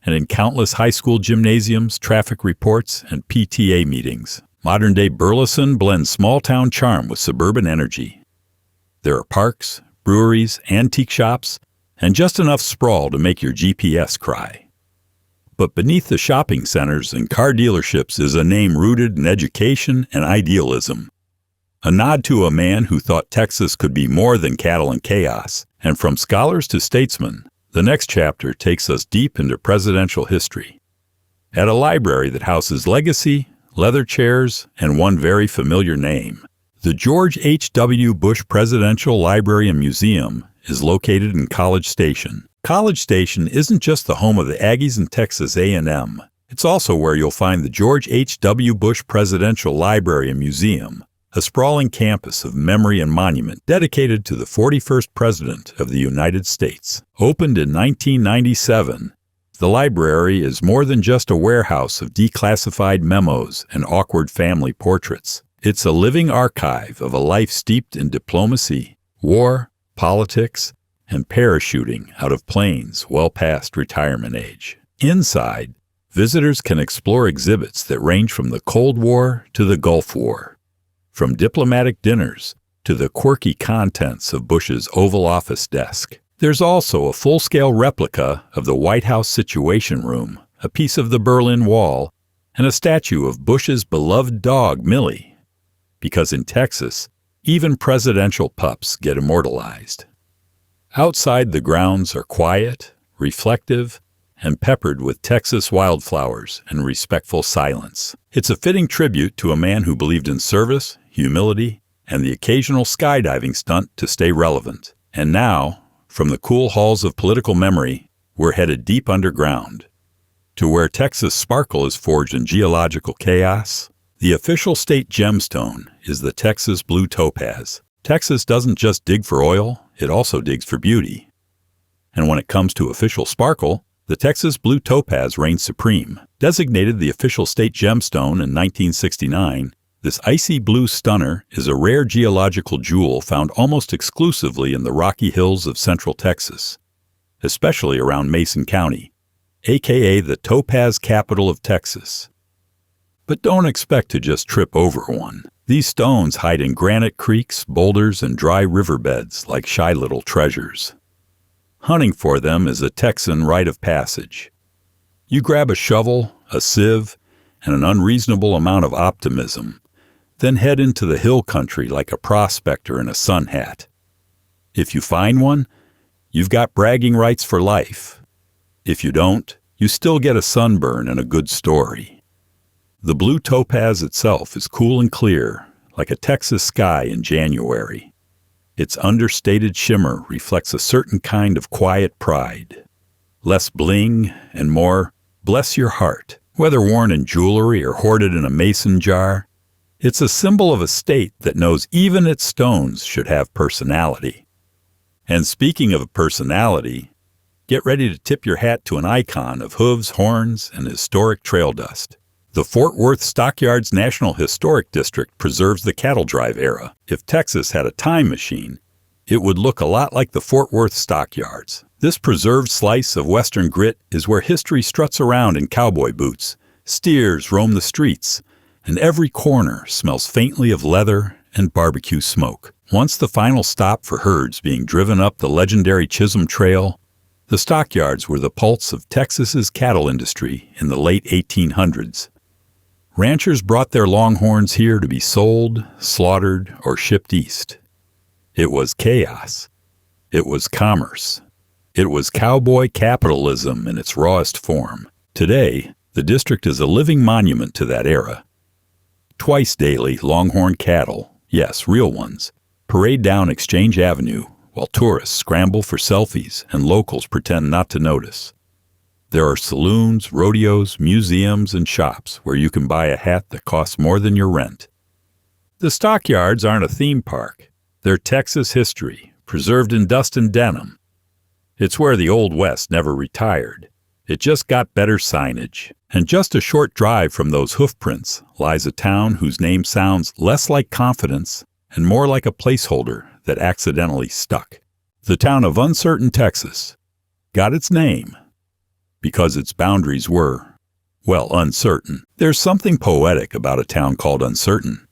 and in countless high school gymnasiums, traffic reports, and PTA meetings. Modern-day Burleson blends small-town charm with suburban energy. There are parks, breweries, antique shops, and just enough sprawl to make your GPS cry. But beneath the shopping centers and car dealerships is a name rooted in education and idealism. A nod to a man who thought Texas could be more than cattle and chaos. And from scholars to statesmen, the next chapter takes us deep into presidential history. At a library that houses legacy, leather chairs, and one very familiar name. The George H.W. Bush Presidential Library and Museum is located in College Station. College Station isn't just the home of the Aggies and Texas A&M. It's also where you'll find the George H.W. Bush Presidential Library and Museum, a sprawling campus of memory and monument dedicated to the 41st President of the United States. Opened in 1997, the library is more than just a warehouse of declassified memos and awkward family portraits. It's a living archive of a life steeped in diplomacy, war, politics, and parachuting out of planes well past retirement age. Inside, visitors can explore exhibits that range from the Cold War to the Gulf War, from diplomatic dinners to the quirky contents of Bush's Oval Office desk. There's also a full-scale replica of the White House Situation Room, a piece of the Berlin Wall, and a statue of Bush's beloved dog, Millie. Because in Texas, even presidential pups get immortalized. Outside, the grounds are quiet, reflective, and peppered with Texas wildflowers and respectful silence. It's a fitting tribute to a man who believed in service, humility, and the occasional skydiving stunt to stay relevant. And now, from the cool halls of political memory, we're headed deep underground. To where Texas sparkle is forged in geological chaos, the official state gemstone is the Texas blue topaz. Texas doesn't just dig for oil, it also digs for beauty. And when it comes to official sparkle, the Texas blue topaz reigns supreme. Designated the official state gemstone in 1969, this icy blue stunner is a rare geological jewel found almost exclusively in the Rocky Hills of central Texas, especially around Mason County, aka the topaz capital of Texas. But don't expect to just trip over one. These stones hide in granite creeks, boulders, and dry riverbeds like shy little treasures. Hunting for them is a Texan rite of passage. You grab a shovel, a sieve, and an unreasonable amount of optimism, then head into the hill country like a prospector in a sun hat. If you find one, you've got bragging rights for life. If you don't, you still get a sunburn and a good story. The blue topaz itself is cool and clear, like a Texas sky in January. Its understated shimmer reflects a certain kind of quiet pride. Less bling and more bless your heart. Whether worn in jewelry or hoarded in a mason jar, it's a symbol of a state that knows even its stones should have personality. And speaking of personality, get ready to tip your hat to an icon of hooves, horns, and historic trail dust. The Fort Worth Stockyards National Historic District preserves the cattle drive era. If Texas had a time machine, it would look a lot like the Fort Worth Stockyards. This preserved slice of Western grit is where history struts around in cowboy boots, steers roam the streets, and every corner smells faintly of leather and barbecue smoke. Once the final stop for herds being driven up the legendary Chisholm Trail, the stockyards were the pulse of Texas's cattle industry in the late 1800s. Ranchers brought their longhorns here to be sold, slaughtered, or shipped east. It was chaos. It was commerce. It was cowboy capitalism in its rawest form. Today, the district is a living monument to that era. Twice daily, longhorn cattle, yes, real ones, parade down Exchange Avenue while tourists scramble for selfies and locals pretend not to notice. There are saloons, rodeos, museums, and shops where you can buy a hat that costs more than your rent. The stockyards aren't a theme park. They're Texas history, preserved in dust and denim. It's where the Old West never retired. It just got better signage. And just a short drive from those hoofprints lies a town whose name sounds less like confidence and more like a placeholder that accidentally stuck. The town of Uncertain, Texas, got its name because its boundaries were, well, uncertain. There's something poetic about a town called Uncertain.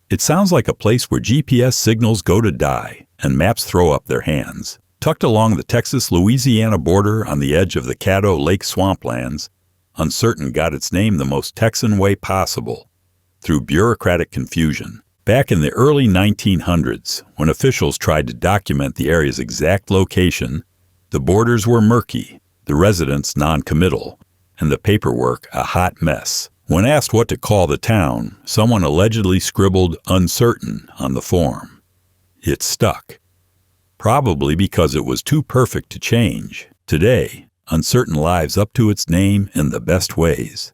It sounds like a place where GPS signals go to die and maps throw up their hands. Tucked along the Texas-Louisiana border on the edge of the Caddo Lake swamplands, Uncertain got its name the most Texan way possible, through bureaucratic confusion. Back in the early 1900s, when officials tried to document the area's exact location, the borders were murky, the residents non-committal, and the paperwork a hot mess. When asked what to call the town, someone allegedly scribbled "uncertain" on the form. It stuck. Probably because it was too perfect to change. Today, Uncertain lives up to its name in the best ways.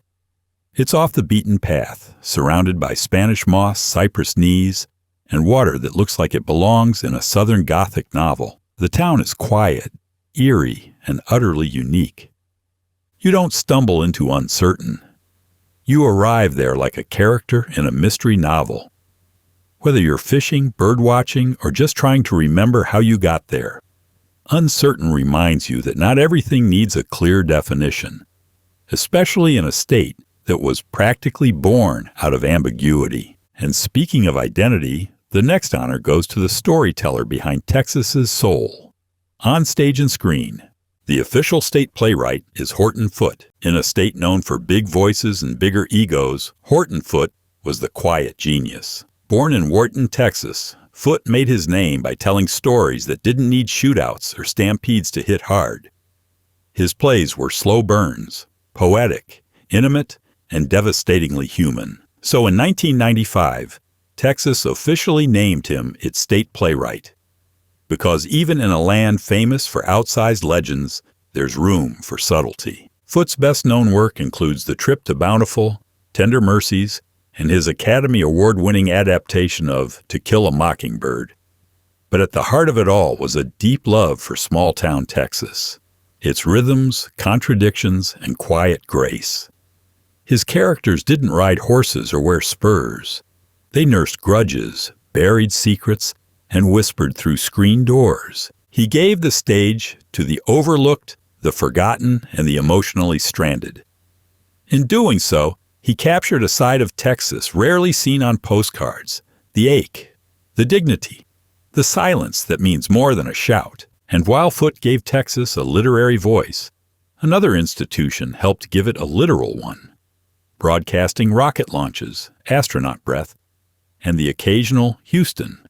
It's off the beaten path, surrounded by Spanish moss, cypress knees, and water that looks like it belongs in a Southern Gothic novel. The town is quiet, eerie, and utterly unique. You don't stumble into Uncertain. You arrive there like a character in a mystery novel. Whether you're fishing, birdwatching, or just trying to remember how you got there, Uncertain reminds you that not everything needs a clear definition, especially in a state that was practically born out of ambiguity. And speaking of identity, the next honor goes to the storyteller behind Texas's soul. On stage and screen, the official state playwright is Horton Foote. In a state known for big voices and bigger egos, Horton Foote was the quiet genius. Born in Wharton, Texas, Foote made his name by telling stories that didn't need shootouts or stampedes to hit hard. His plays were slow burns, poetic, intimate, and devastatingly human. So in 1995, Texas officially named him its state playwright. Because even in a land famous for outsized legends, there's room for subtlety. Foote's best-known work includes The Trip to Bountiful, Tender Mercies, and his Academy Award-winning adaptation of To Kill a Mockingbird. But at the heart of it all was a deep love for small-town Texas, its rhythms, contradictions, and quiet grace. His characters didn't ride horses or wear spurs. They nursed grudges, buried secrets, and whispered through screen doors. He gave the stage to the overlooked, the forgotten, and the emotionally stranded. In doing so, he captured a side of Texas rarely seen on postcards, the ache, the dignity, the silence that means more than a shout. And while Foote gave Texas a literary voice, another institution helped give it a literal one, broadcasting rocket launches, astronaut breath, and the occasional Houston.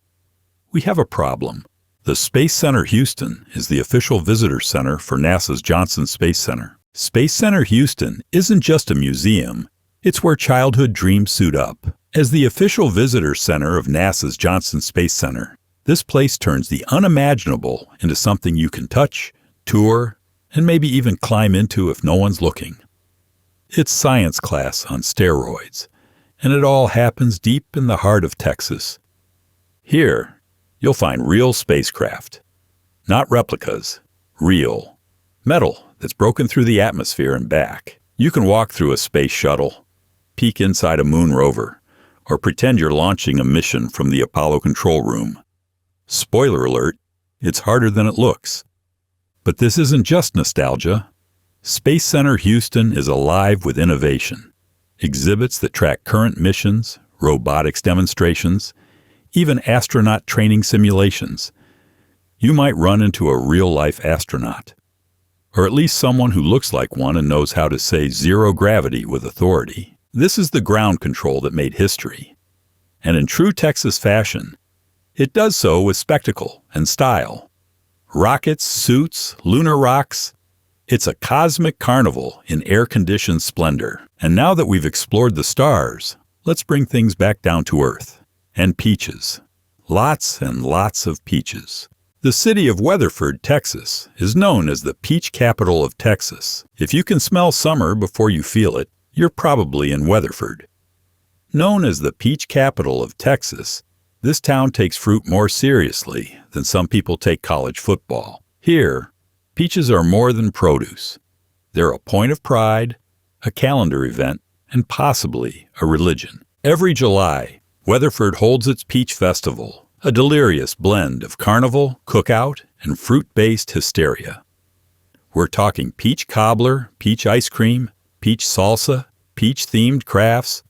We have a problem. The Space Center Houston is the official visitor center for NASA's Johnson Space Center. Space Center Houston isn't just a museum, it's where childhood dreams suit up. As the official visitor center of NASA's Johnson Space Center, this place turns the unimaginable into something you can touch, tour, and maybe even climb into if no one's looking. It's science class on steroids, and it all happens deep in the heart of Texas. Here, you'll find real spacecraft. Not replicas, real. Metal that's broken through the atmosphere and back. You can walk through a space shuttle, peek inside a moon rover, or pretend you're launching a mission from the Apollo control room. Spoiler alert, it's harder than it looks. But this isn't just nostalgia. Space Center Houston is alive with innovation. Exhibits that track current missions, robotics demonstrations, even astronaut training simulations. You might run into a real-life astronaut, or at least someone who looks like one and knows how to say zero gravity with authority. This is the ground control that made history. And in true Texas fashion, it does so with spectacle and style. Rockets, suits, lunar rocks. It's a cosmic carnival in air-conditioned splendor. And now that we've explored the stars, let's bring things back down to earth. And peaches. Lots and lots of peaches. The city of Weatherford, Texas, is known as the peach capital of Texas. If you can smell summer before you feel it, you're probably in Weatherford. Known as the peach capital of Texas, this town takes fruit more seriously than some people take college football. Here, peaches are more than produce. They're a point of pride, a calendar event, and possibly a religion. Every July, Weatherford holds its Peach Festival, a delirious blend of carnival, cookout, and fruit-based hysteria. We're talking peach cobbler, peach ice cream, peach salsa, peach-themed crafts,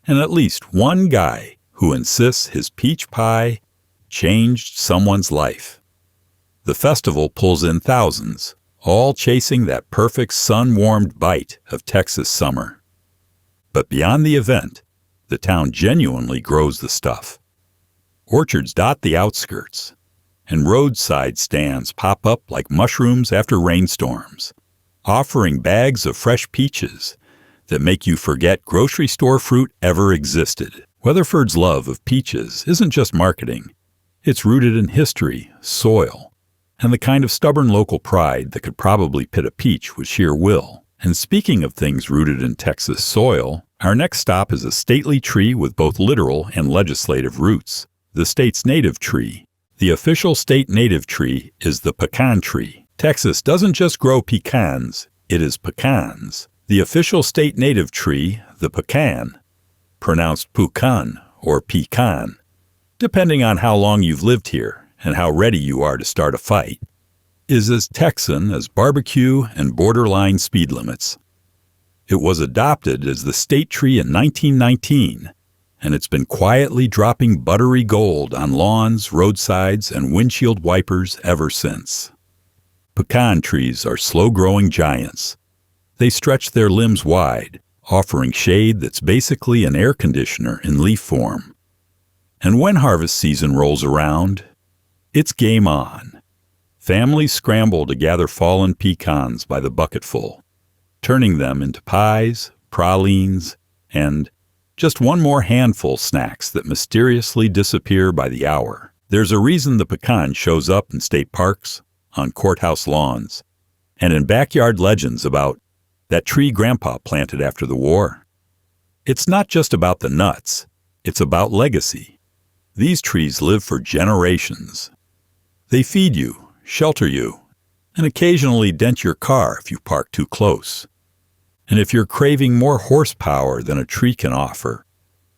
and at least one guy who insists his peach pie changed someone's life. The festival pulls in thousands, all chasing that perfect sun-warmed bite of Texas summer. But beyond the event, the town genuinely grows the stuff. Orchards dot the outskirts, and roadside stands pop up like mushrooms after rainstorms, offering bags of fresh peaches that make you forget grocery store fruit ever existed. Weatherford's love of peaches isn't just marketing. It's rooted in history, soil, and the kind of stubborn local pride that could probably pit a peach with sheer will. And speaking of things rooted in Texas soil, our next stop is a stately tree with both literal and legislative roots, the state's native tree. The official state native tree is the pecan tree. Texas doesn't just grow pecans, it is pecans. The official state native tree, the pecan, pronounced pucan or pecan, depending on how long you've lived here and how ready you are to start a fight, is as Texan as barbecue and borderline speed limits. It was adopted as the state tree in 1919, and it's been quietly dropping buttery gold on lawns, roadsides, and windshield wipers ever since. Pecan trees are slow-growing giants. They stretch their limbs wide, offering shade that's basically an air conditioner in leaf form. And when harvest season rolls around, it's game on. Families scramble to gather fallen pecans by the bucketful, turning them into pies, pralines, and, Just one more handful snacks that mysteriously disappear by the hour. There's a reason the pecan shows up in state parks, on courthouse lawns, and in backyard legends about that tree Grandpa planted after the war. It's not just about the nuts, it's about legacy. These trees live for generations. They feed you, shelter you, and occasionally dent your car if you park too close. And if you're craving more horsepower than a tree can offer,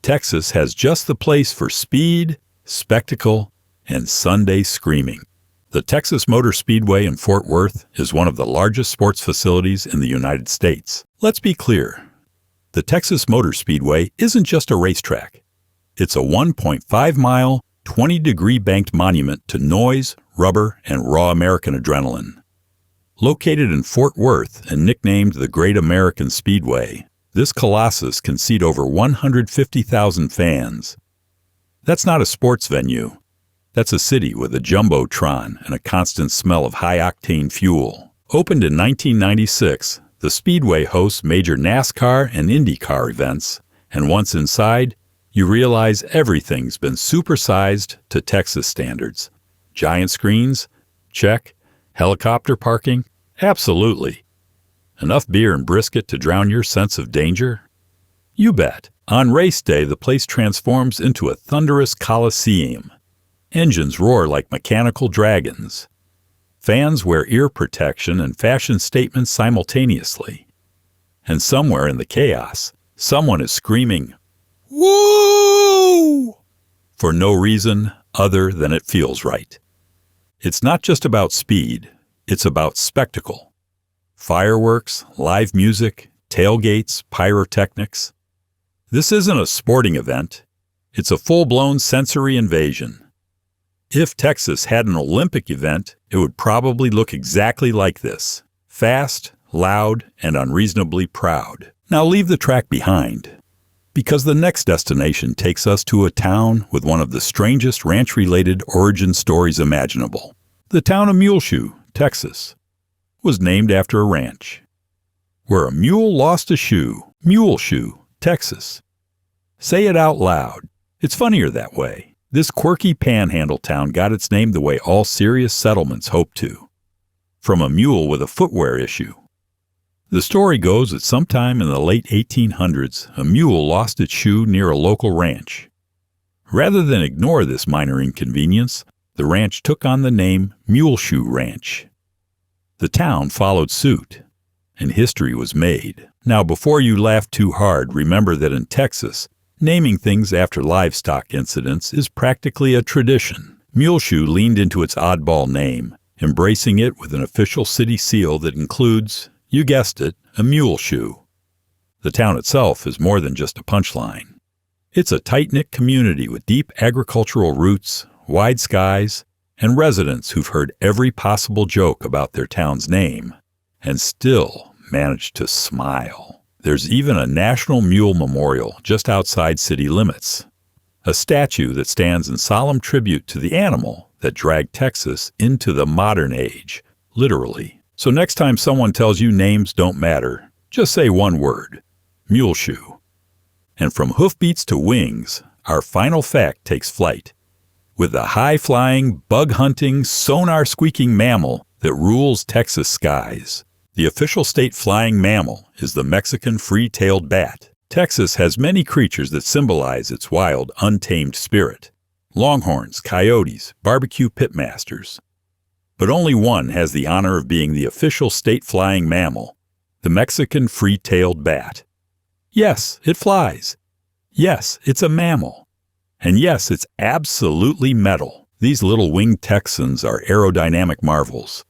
Texas has just the place for speed, spectacle, and Sunday screaming. The Texas Motor Speedway in Fort Worth is one of the largest sports facilities in the United States. Let's be clear. The Texas Motor Speedway isn't just a racetrack. It's a 1.5-mile, 20-degree banked monument to noise, rubber, and raw American adrenaline. Located in Fort Worth and nicknamed the Great American Speedway, this colossus can seat over 150,000 fans. That's not a sports venue. That's a city with a jumbotron and a constant smell of high-octane fuel. Opened in 1996, the Speedway hosts major NASCAR and IndyCar events, and once inside, you realize everything's been supersized to Texas standards. Giant screens? Check. Helicopter parking? Absolutely. Enough beer and brisket to drown your sense of danger? You bet. On race day, the place transforms into a thunderous coliseum. Engines roar like mechanical dragons. Fans wear ear protection and fashion statements simultaneously. And somewhere in the chaos, someone is screaming, "Woo!" for no reason other than it feels right. It's not just about speed, it's about spectacle. Fireworks, live music, tailgates, pyrotechnics. This isn't a sporting event. It's a full-blown sensory invasion. If Texas had an Olympic event, it would probably look exactly like this. Fast, loud, and unreasonably proud. Now leave the track behind, because the next destination takes us to a town with one of the strangest ranch-related origin stories imaginable. The town of Muleshoe, Texas, was named after a ranch where a mule lost a shoe. Muleshoe, Texas. Say it out loud. It's funnier that way. This quirky panhandle town got its name the way all serious settlements hope to, from a mule with a footwear issue. The story goes that sometime in the late 1800s, a mule lost its shoe near a local ranch. Rather than ignore this minor inconvenience, the ranch took on the name Muleshoe Ranch. The town followed suit, and history was made. Now, before you laugh too hard, remember that in Texas, naming things after livestock incidents is practically a tradition. Muleshoe leaned into its oddball name, embracing it with an official city seal that includes, you guessed it, a mule shoe. The town itself is more than just a punchline. It's a tight-knit community with deep agricultural roots, wide skies, and residents who've heard every possible joke about their town's name, and still managed to smile. There's even a National Mule Memorial just outside city limits, a statue that stands in solemn tribute to the animal that dragged Texas into the modern age, literally. So next time someone tells you names don't matter, just say one word, Muleshoe. And from hoofbeats to wings, our final fact takes flight. With the high-flying, bug-hunting, sonar-squeaking mammal that rules Texas skies. The official state flying mammal is the Mexican free-tailed bat. Texas has many creatures that symbolize its wild, untamed spirit. Longhorns, coyotes, barbecue pitmasters. But only one has the honor of being the official state flying mammal, the Mexican free-tailed bat. Yes, it flies. Yes, it's a mammal. And yes, it's absolutely metal. These little winged Texans are aerodynamic marvels.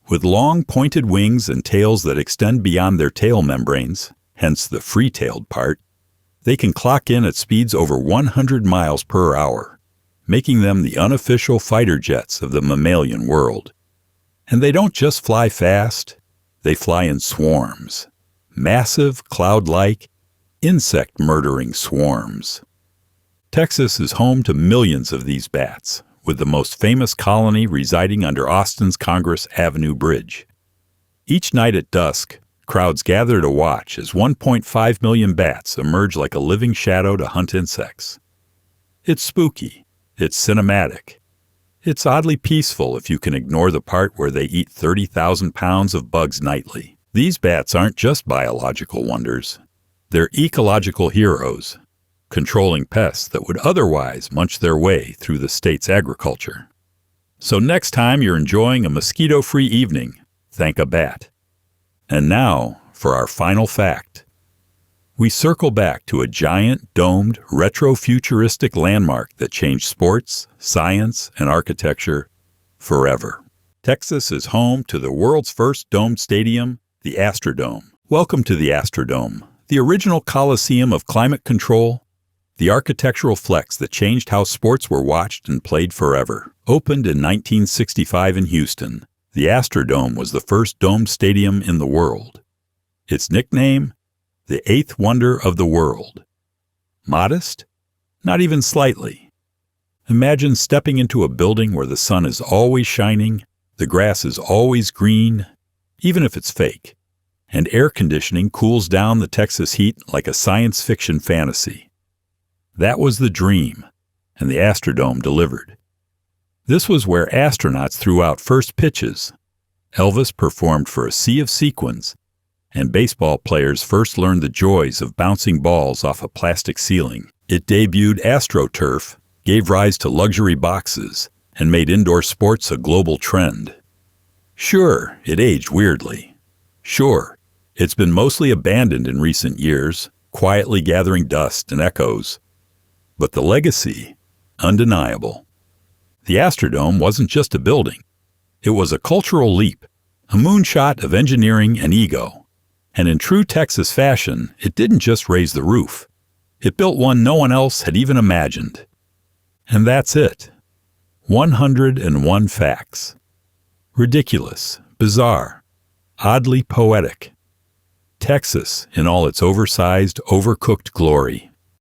With long, pointed wings and tails that extend beyond their tail membranes, hence the free-tailed part, they can clock in at speeds over 100 miles per hour, making them the unofficial fighter jets of the mammalian world. And they don't just fly fast, they fly in swarms. Massive, cloud-like, insect-murdering swarms. Texas is home to millions of these bats, with the most famous colony residing under Austin's Congress Avenue Bridge. Each night at dusk, Crowds gather to watch as 1.5 million bats emerge like a living shadow to hunt insects. It's spooky. It's cinematic. It's oddly peaceful if you can ignore the part where they eat 30,000 pounds of bugs nightly. These bats aren't just biological wonders. They're ecological heroes, controlling pests that would otherwise munch their way through the state's agriculture. So next time you're enjoying a mosquito-free evening, thank a bat. And now for our final fact. We circle back to a giant, domed, retro-futuristic landmark that changed sports, science, and architecture forever. Texas is home to the world's first domed stadium, the Astrodome. Welcome to the Astrodome, the original coliseum of climate control, the architectural flex that changed how sports were watched and played forever. Opened in 1965 in Houston, the Astrodome was the first domed stadium in the world. Its nickname? The eighth wonder of the world. Modest? Not even slightly. Imagine stepping into a building where the sun is always shining, the grass is always green, even if it's fake, and air conditioning cools down the Texas heat like a science fiction fantasy. That was the dream, and the Astrodome delivered. This was where astronauts threw out first pitches, Elvis performed for a sea of sequins, and baseball players first learned the joys of bouncing balls off a plastic ceiling. It debuted AstroTurf, gave rise to luxury boxes, and made indoor sports a global trend. Sure, it aged weirdly. Sure, it's been mostly abandoned in recent years, quietly gathering dust and echoes. But the legacy, undeniable. The Astrodome wasn't just a building. It was a cultural leap, a moonshot of engineering and ego. And in true Texas fashion, it didn't just raise the roof. It built one no one else had even imagined. And that's it. 101 facts. Ridiculous, bizarre, oddly poetic. Texas in all its oversized, overcooked glory.